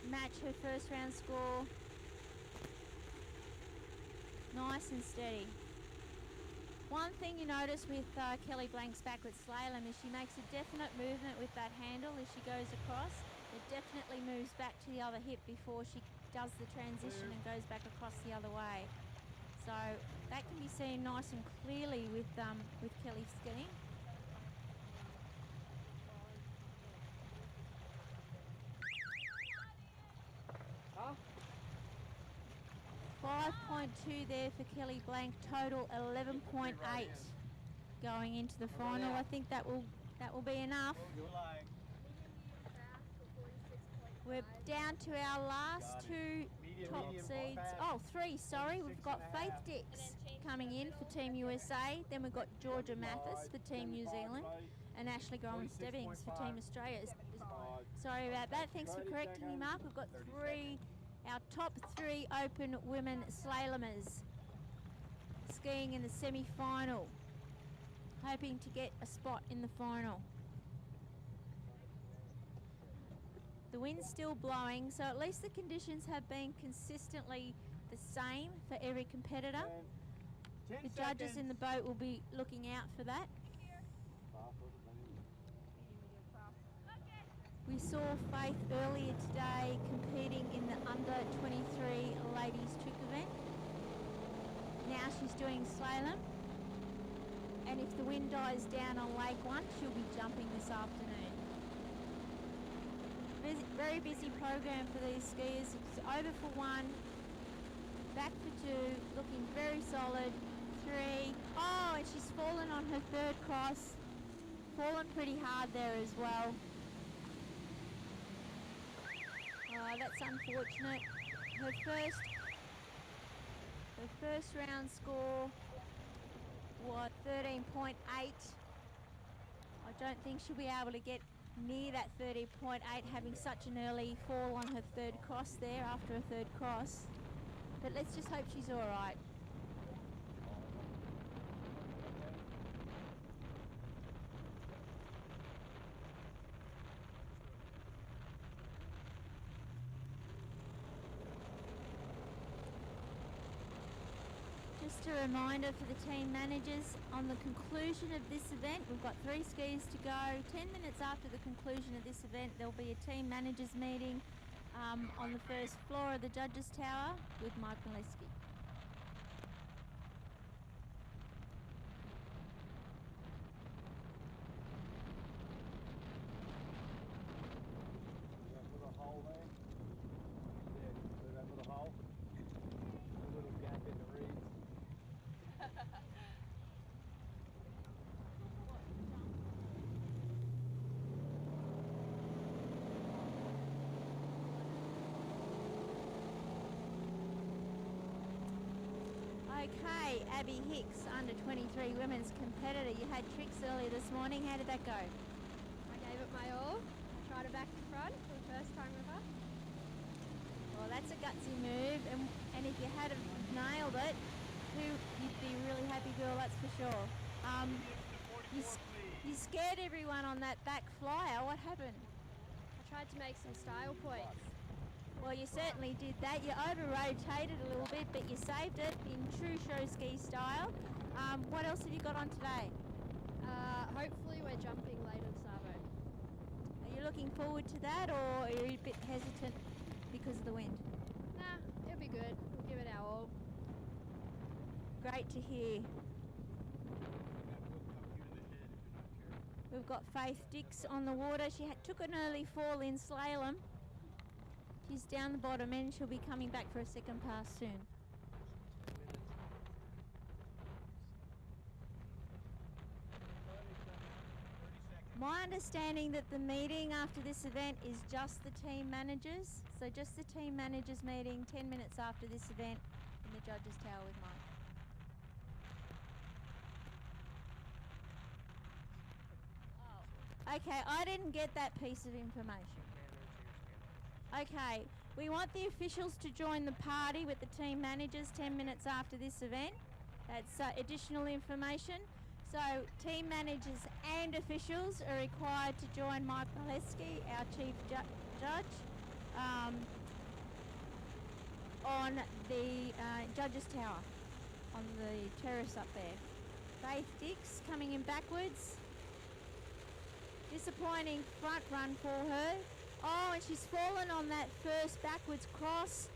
match her first round score. Nice and steady. One thing you notice with Kelly Blank's backward slalom is she makes a definite movement with that handle as she goes across. It definitely moves back to the other hip before she does the transition and goes back across the other way. So that can be seen nice and clearly with Kelly skiing. Huh? 5.2 there for Kelly Blank, total 11.8 going into the final. I think that will be enough. We're down to our last 2 top seeds. Oh, 3, sorry. We've got Faith Dix coming in for Team USA. Then we've got Georgia Mathis for Team New Zealand and Ashley Gorman-Stebbings for Team Australia. Sorry about that. Thanks for correcting me, Mark. We've got 3, our top 3 open women slalomers skiing in the semi-final, hoping to get a spot in the final. The wind's still blowing, so at least the conditions have been consistently the same for every competitor. The judges in the boat will be looking out for that. We saw Faith earlier today competing in the under 23 ladies trick event. Now she's doing slalom, and if the wind dies down on Lake 1, she'll be jumping this afternoon. Very busy program for these skiers. It's over for 1, back for 2, looking very solid. 3, oh, and she's fallen on her 3rd cross. Fallen pretty hard there as well. Oh, that's unfortunate. Her first round score was 13.8. I don't think she'll be able to get near that 30.8, having such an early fall on her 3rd cross there after a 3rd cross. But let's just hope she's all right. Just a reminder for the team managers, on the conclusion of this event, we've got 3 skis to go. 10 minutes after the conclusion of this event, there'll be a team managers meeting on the 1st floor of the Judges Tower with Mike Mileski. Okay, Abby Hicks, under 23 women's competitor. You had tricks earlier this morning. How did that go? I gave it my all. I tried it back to front for the first time ever. Well, that's a gutsy move, and if you had nailed it, you'd be a really happy girl, that's for sure. You scared everyone on that back flyer. What happened? I tried to make some style points. Well, you certainly did that. You over-rotated a little bit, but you saved it in true show ski style. What else have you got on today? Hopefully we're jumping later this afternoon. Are you looking forward to that, or are you a bit hesitant because of the wind? Nah, it'll be good. We'll give it our all. Great to hear. We've got Faith Dix on the water. She took an early fall in slalom. She's down the bottom end. She'll be coming back for a second pass soon. My understanding that the meeting after this event is just the team managers. So just the team managers meeting 10 minutes after this event in the judges' tower with Mike. Okay, I didn't get that piece of information. Okay, we want the officials to join the party with the team managers 10 minutes after this event. That's additional information. So team managers and officials are required to join Mike Mileski, our chief judge, on the judges' tower, on the terrace up there. Faith Dix coming in backwards. Disappointing front run for her. Oh, and she's fallen on that first backwards cross.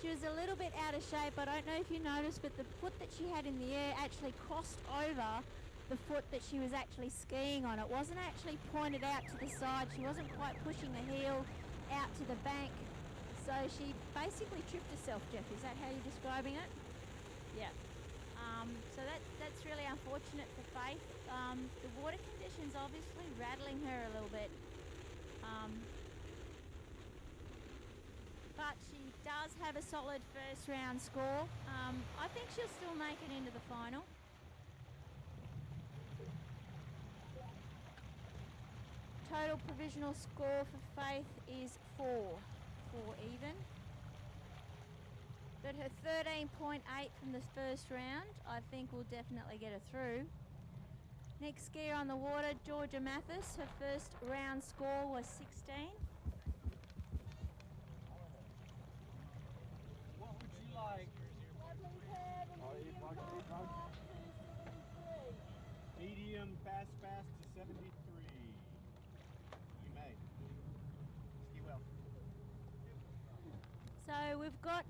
She was a little bit out of shape. I don't know if you noticed, but the foot that she had in the air actually crossed over the foot that she was actually skiing on. It wasn't actually pointed out to the side. She wasn't quite pushing the heel out to the bank. So she basically tripped herself, Jeff. Is that how you're describing it? Yeah. So that's really unfortunate for Faith. The water conditions obviously rattling her a little bit. But she does have a solid first round score. I think she'll still make it into the final. Total provisional score for Faith is 4 even. But her 13.8 from the first round, I think will definitely get her through. Next skier on the water, Georgia Mathis. Her first round score was 16. What would you like? Medium, fast to 73. You may. Ski well. So we've got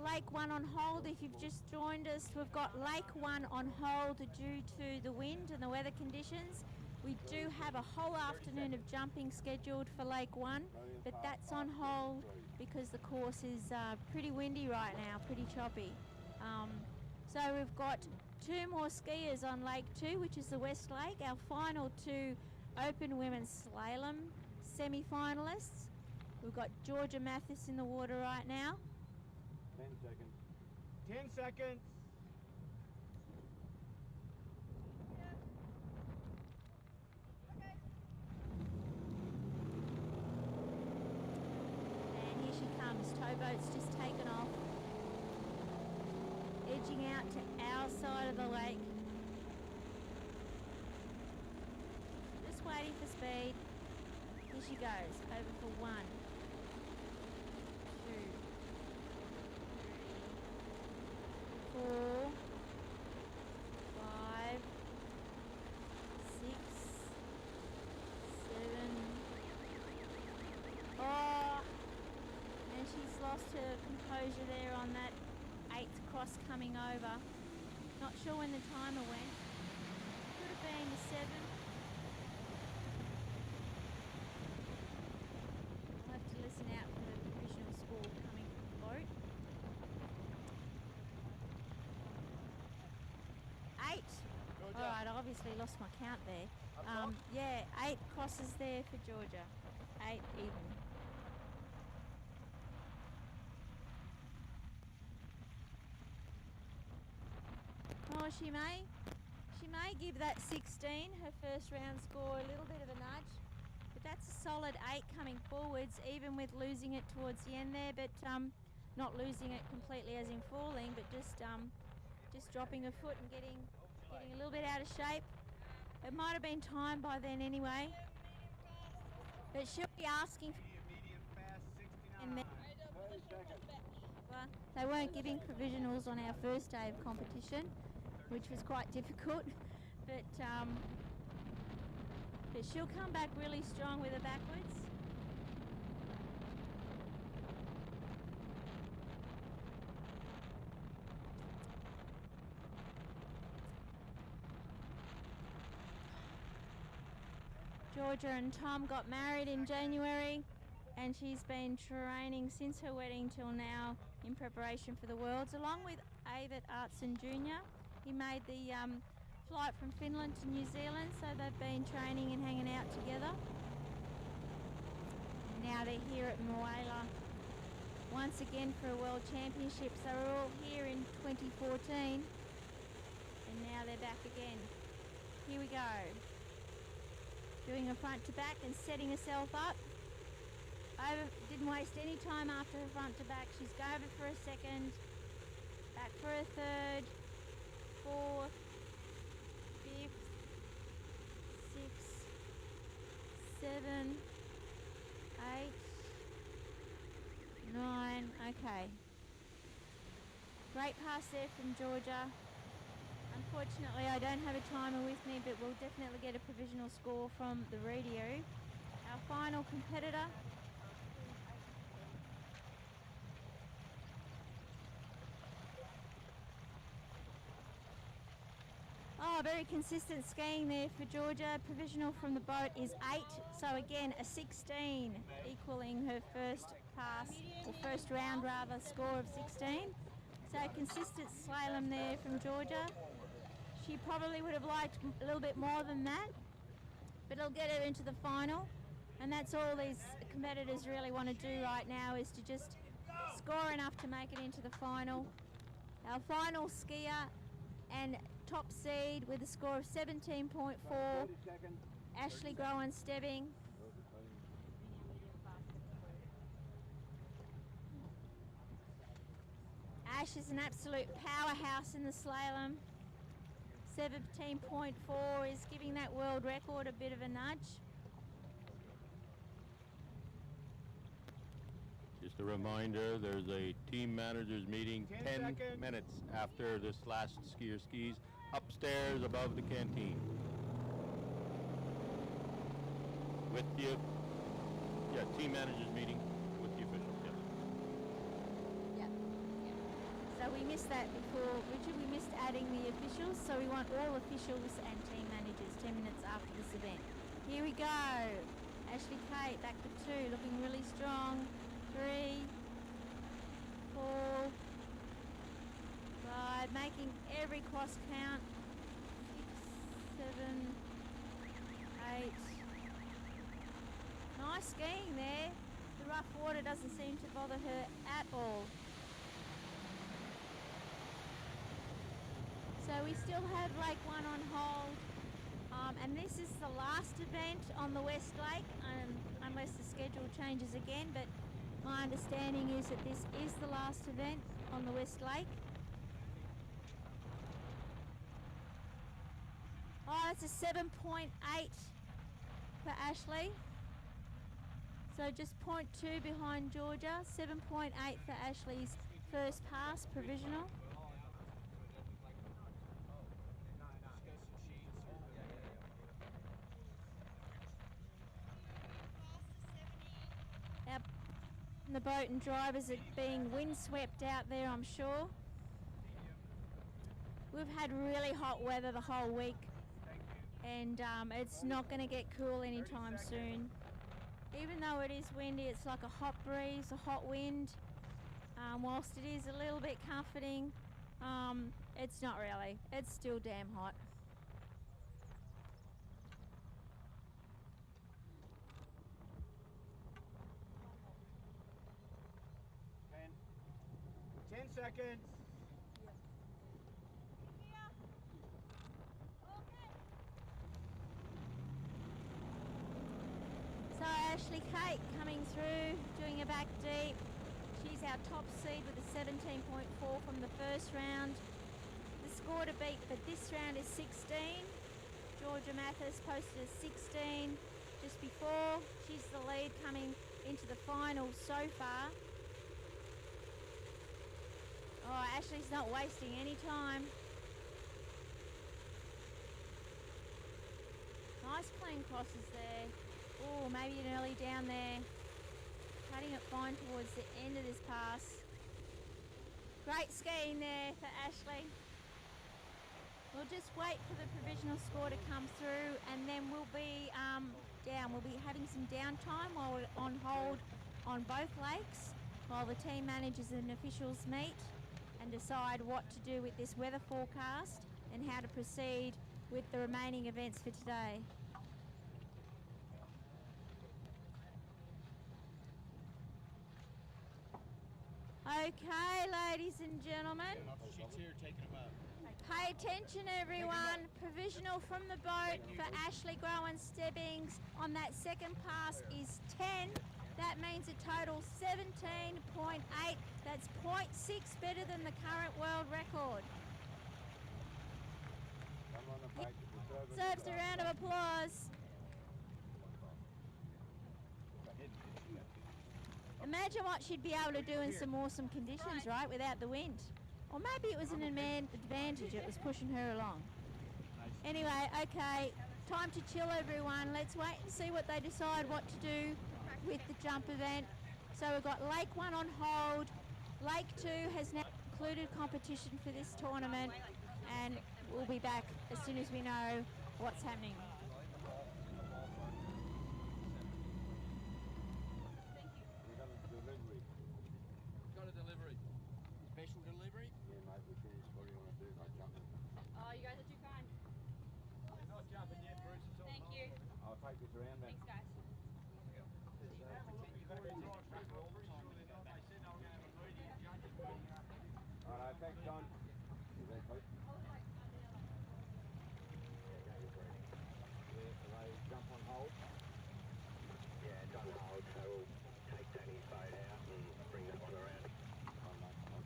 Lake 1 on hold. If you've just joined us, we've got Lake 1 on hold due to the wind and the weather conditions. We do have a whole afternoon of jumping scheduled for Lake 1, but that's on hold because the course is pretty windy right now, pretty choppy. So we've got 2 more skiers on Lake 2, which is the West Lake, our final 2 Open Women's Slalom semi-finalists. We've got Georgia Mathis in the water right now. 10 seconds. 10 seconds. And here she comes. Towboat's just taken off. Edging out to our side of the lake. Just waiting for speed. Here she goes. Over for 1. 4, 5, 6, 7. Oh, and she's lost her composure there on that 8th cross coming over. Not sure when the timer went. Could have been the 7. I'll have to listen out for the provisional score coming from the boat. 8. All right, I obviously lost my count there. Yeah, 8 crosses there for Georgia. 8 even. Oh, she may give that 16, her first round score, a little bit of a nudge. But that's a solid 8 coming forwards, even with losing it towards the end there. But not losing it completely as in falling, but just dropping her foot and getting a little bit out of shape. It might have been time by then anyway. But she'll be asking for... Well, they weren't giving provisionals on our first day of competition, which was quite difficult. But she'll come back really strong with her backwards. Georgia and Tom got married in January, and she's been training since her wedding till now in preparation for the Worlds, along with Avett Artson Jr. He made the flight from Finland to New Zealand, so they've been training and hanging out together. And now they're here at Moala once again for a World Championships. They were all here in 2014 and now they're back again. Here we go. Doing a front to back and setting herself up. Didn't waste any time after her front to back. She's over for a second, back for a third, fourth, fifth, sixth, 7, 8, 9, okay. Great pass there from Georgia. Unfortunately, I don't have a timer with me, but we'll definitely get a provisional score from the radio. Our final competitor. Oh, very consistent skiing there for Georgia. Provisional from the boat is 8, so again a 16, equaling her first pass, or first round rather, score of 16. So consistent slalom there from Georgia. She probably would have liked a little bit more than that, but it'll get her into the final. And that's all these competitors really want to do right now, is to just score enough to make it into the final. Our final skier and top seed with a score of 17.4, Ashley Groen-Stebbing. Ash is an absolute powerhouse in the slalom. 17.4 is giving that world record a bit of a nudge. Just a reminder, there's a team managers meeting 10 minutes after this last skier skis upstairs above the canteen. With the, team managers meeting with the officials, yes. Yep. So we missed that before, Richard. We missed adding the officials, so we want all officials and team managers 10 minutes after this event. Here we go. Ashley Kate back for 2, looking really strong. 3, 4, 5, making every cross count. 6, 7, 8. Nice skiing there. The rough water doesn't seem to bother her at all. So we still have Lake 1 on hold. And this is the last event on the West Lake, unless the schedule changes again, but my understanding is that this is the last event on the West Lake. Oh, that's a 7.8 for Ashley. So just 0.2 behind Georgia. 7.8 for Ashley's first pass, provisional. The boat and drivers are being windswept out there, I'm sure. We've had really hot weather the whole week, and it's not going to get cool anytime soon. Even though it is windy, it's like a hot breeze, a hot wind. Whilst it is a little bit comforting, it's not really. It's still damn hot. Seconds. So Ashley Kate coming through, doing a back deep. She's our top seed with a 17.4 from the first round. The score to beat for this round is 16. Georgia Mathis posted a 16 just before. She's the lead coming into the final so far. Oh, Ashley's not wasting any time. Nice clean crosses there. Oh, maybe an early down there. Cutting it fine towards the end of this pass. Great skiing there for Ashley. We'll just wait for the provisional score to come through, and then we'll be down. We'll be having some downtime while we're on hold on both lakes, while the team managers and officials meet and decide what to do with this weather forecast and how to proceed with the remaining events for today. Okay, ladies and gentlemen. She's here taking them up. Pay attention, everyone. Provisional from the boat for Ashley Growan Stebbings on that second pass is 10. That means a total 17.8. That's 0.6 better than the current world record. Deserves a round of applause. Imagine what she'd be able to do in some awesome conditions, right, without the wind. Or maybe it was an advantage, it was pushing her along. Anyway, okay, time to chill, everyone. Let's wait and see what they decide what to do with the jump event. So we've got Lake 1 on hold. Lake 2 has now concluded competition for this tournament, and we'll be back as soon as we know what's happening. Got a delivery. Special delivery? Yeah, mate, we finished. What do you want to do? Like jumping? Oh, you guys are too kind. You're not jumping yet, Bruce. It's all Thank you. I'll take this around then. Thanks, guys. Alright, thanks, John. Is that close? Yeah, so they jump on hold? Yeah, jump on hold, so we'll take Danny's boat out and bring that one around. I'll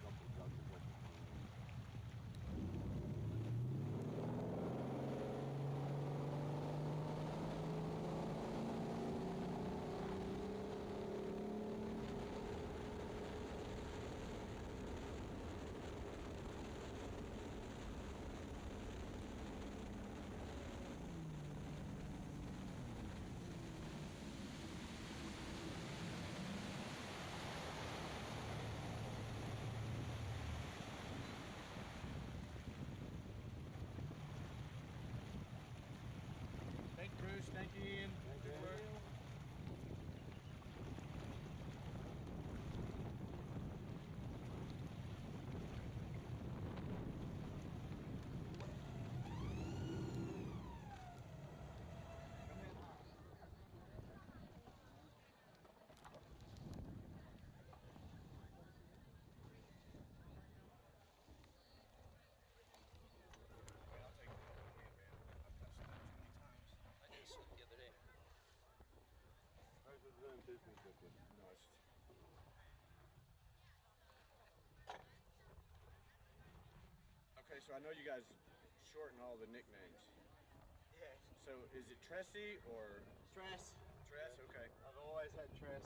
drop the judge as well. Thank you, Bruce. Thank you, Ian. Good work. How's the Zoom business with you? Nice. Okay, so I know you guys shorten all the nicknames. Yeah. So is it Tressie or? Tress. Tress, okay. I've always had Tress.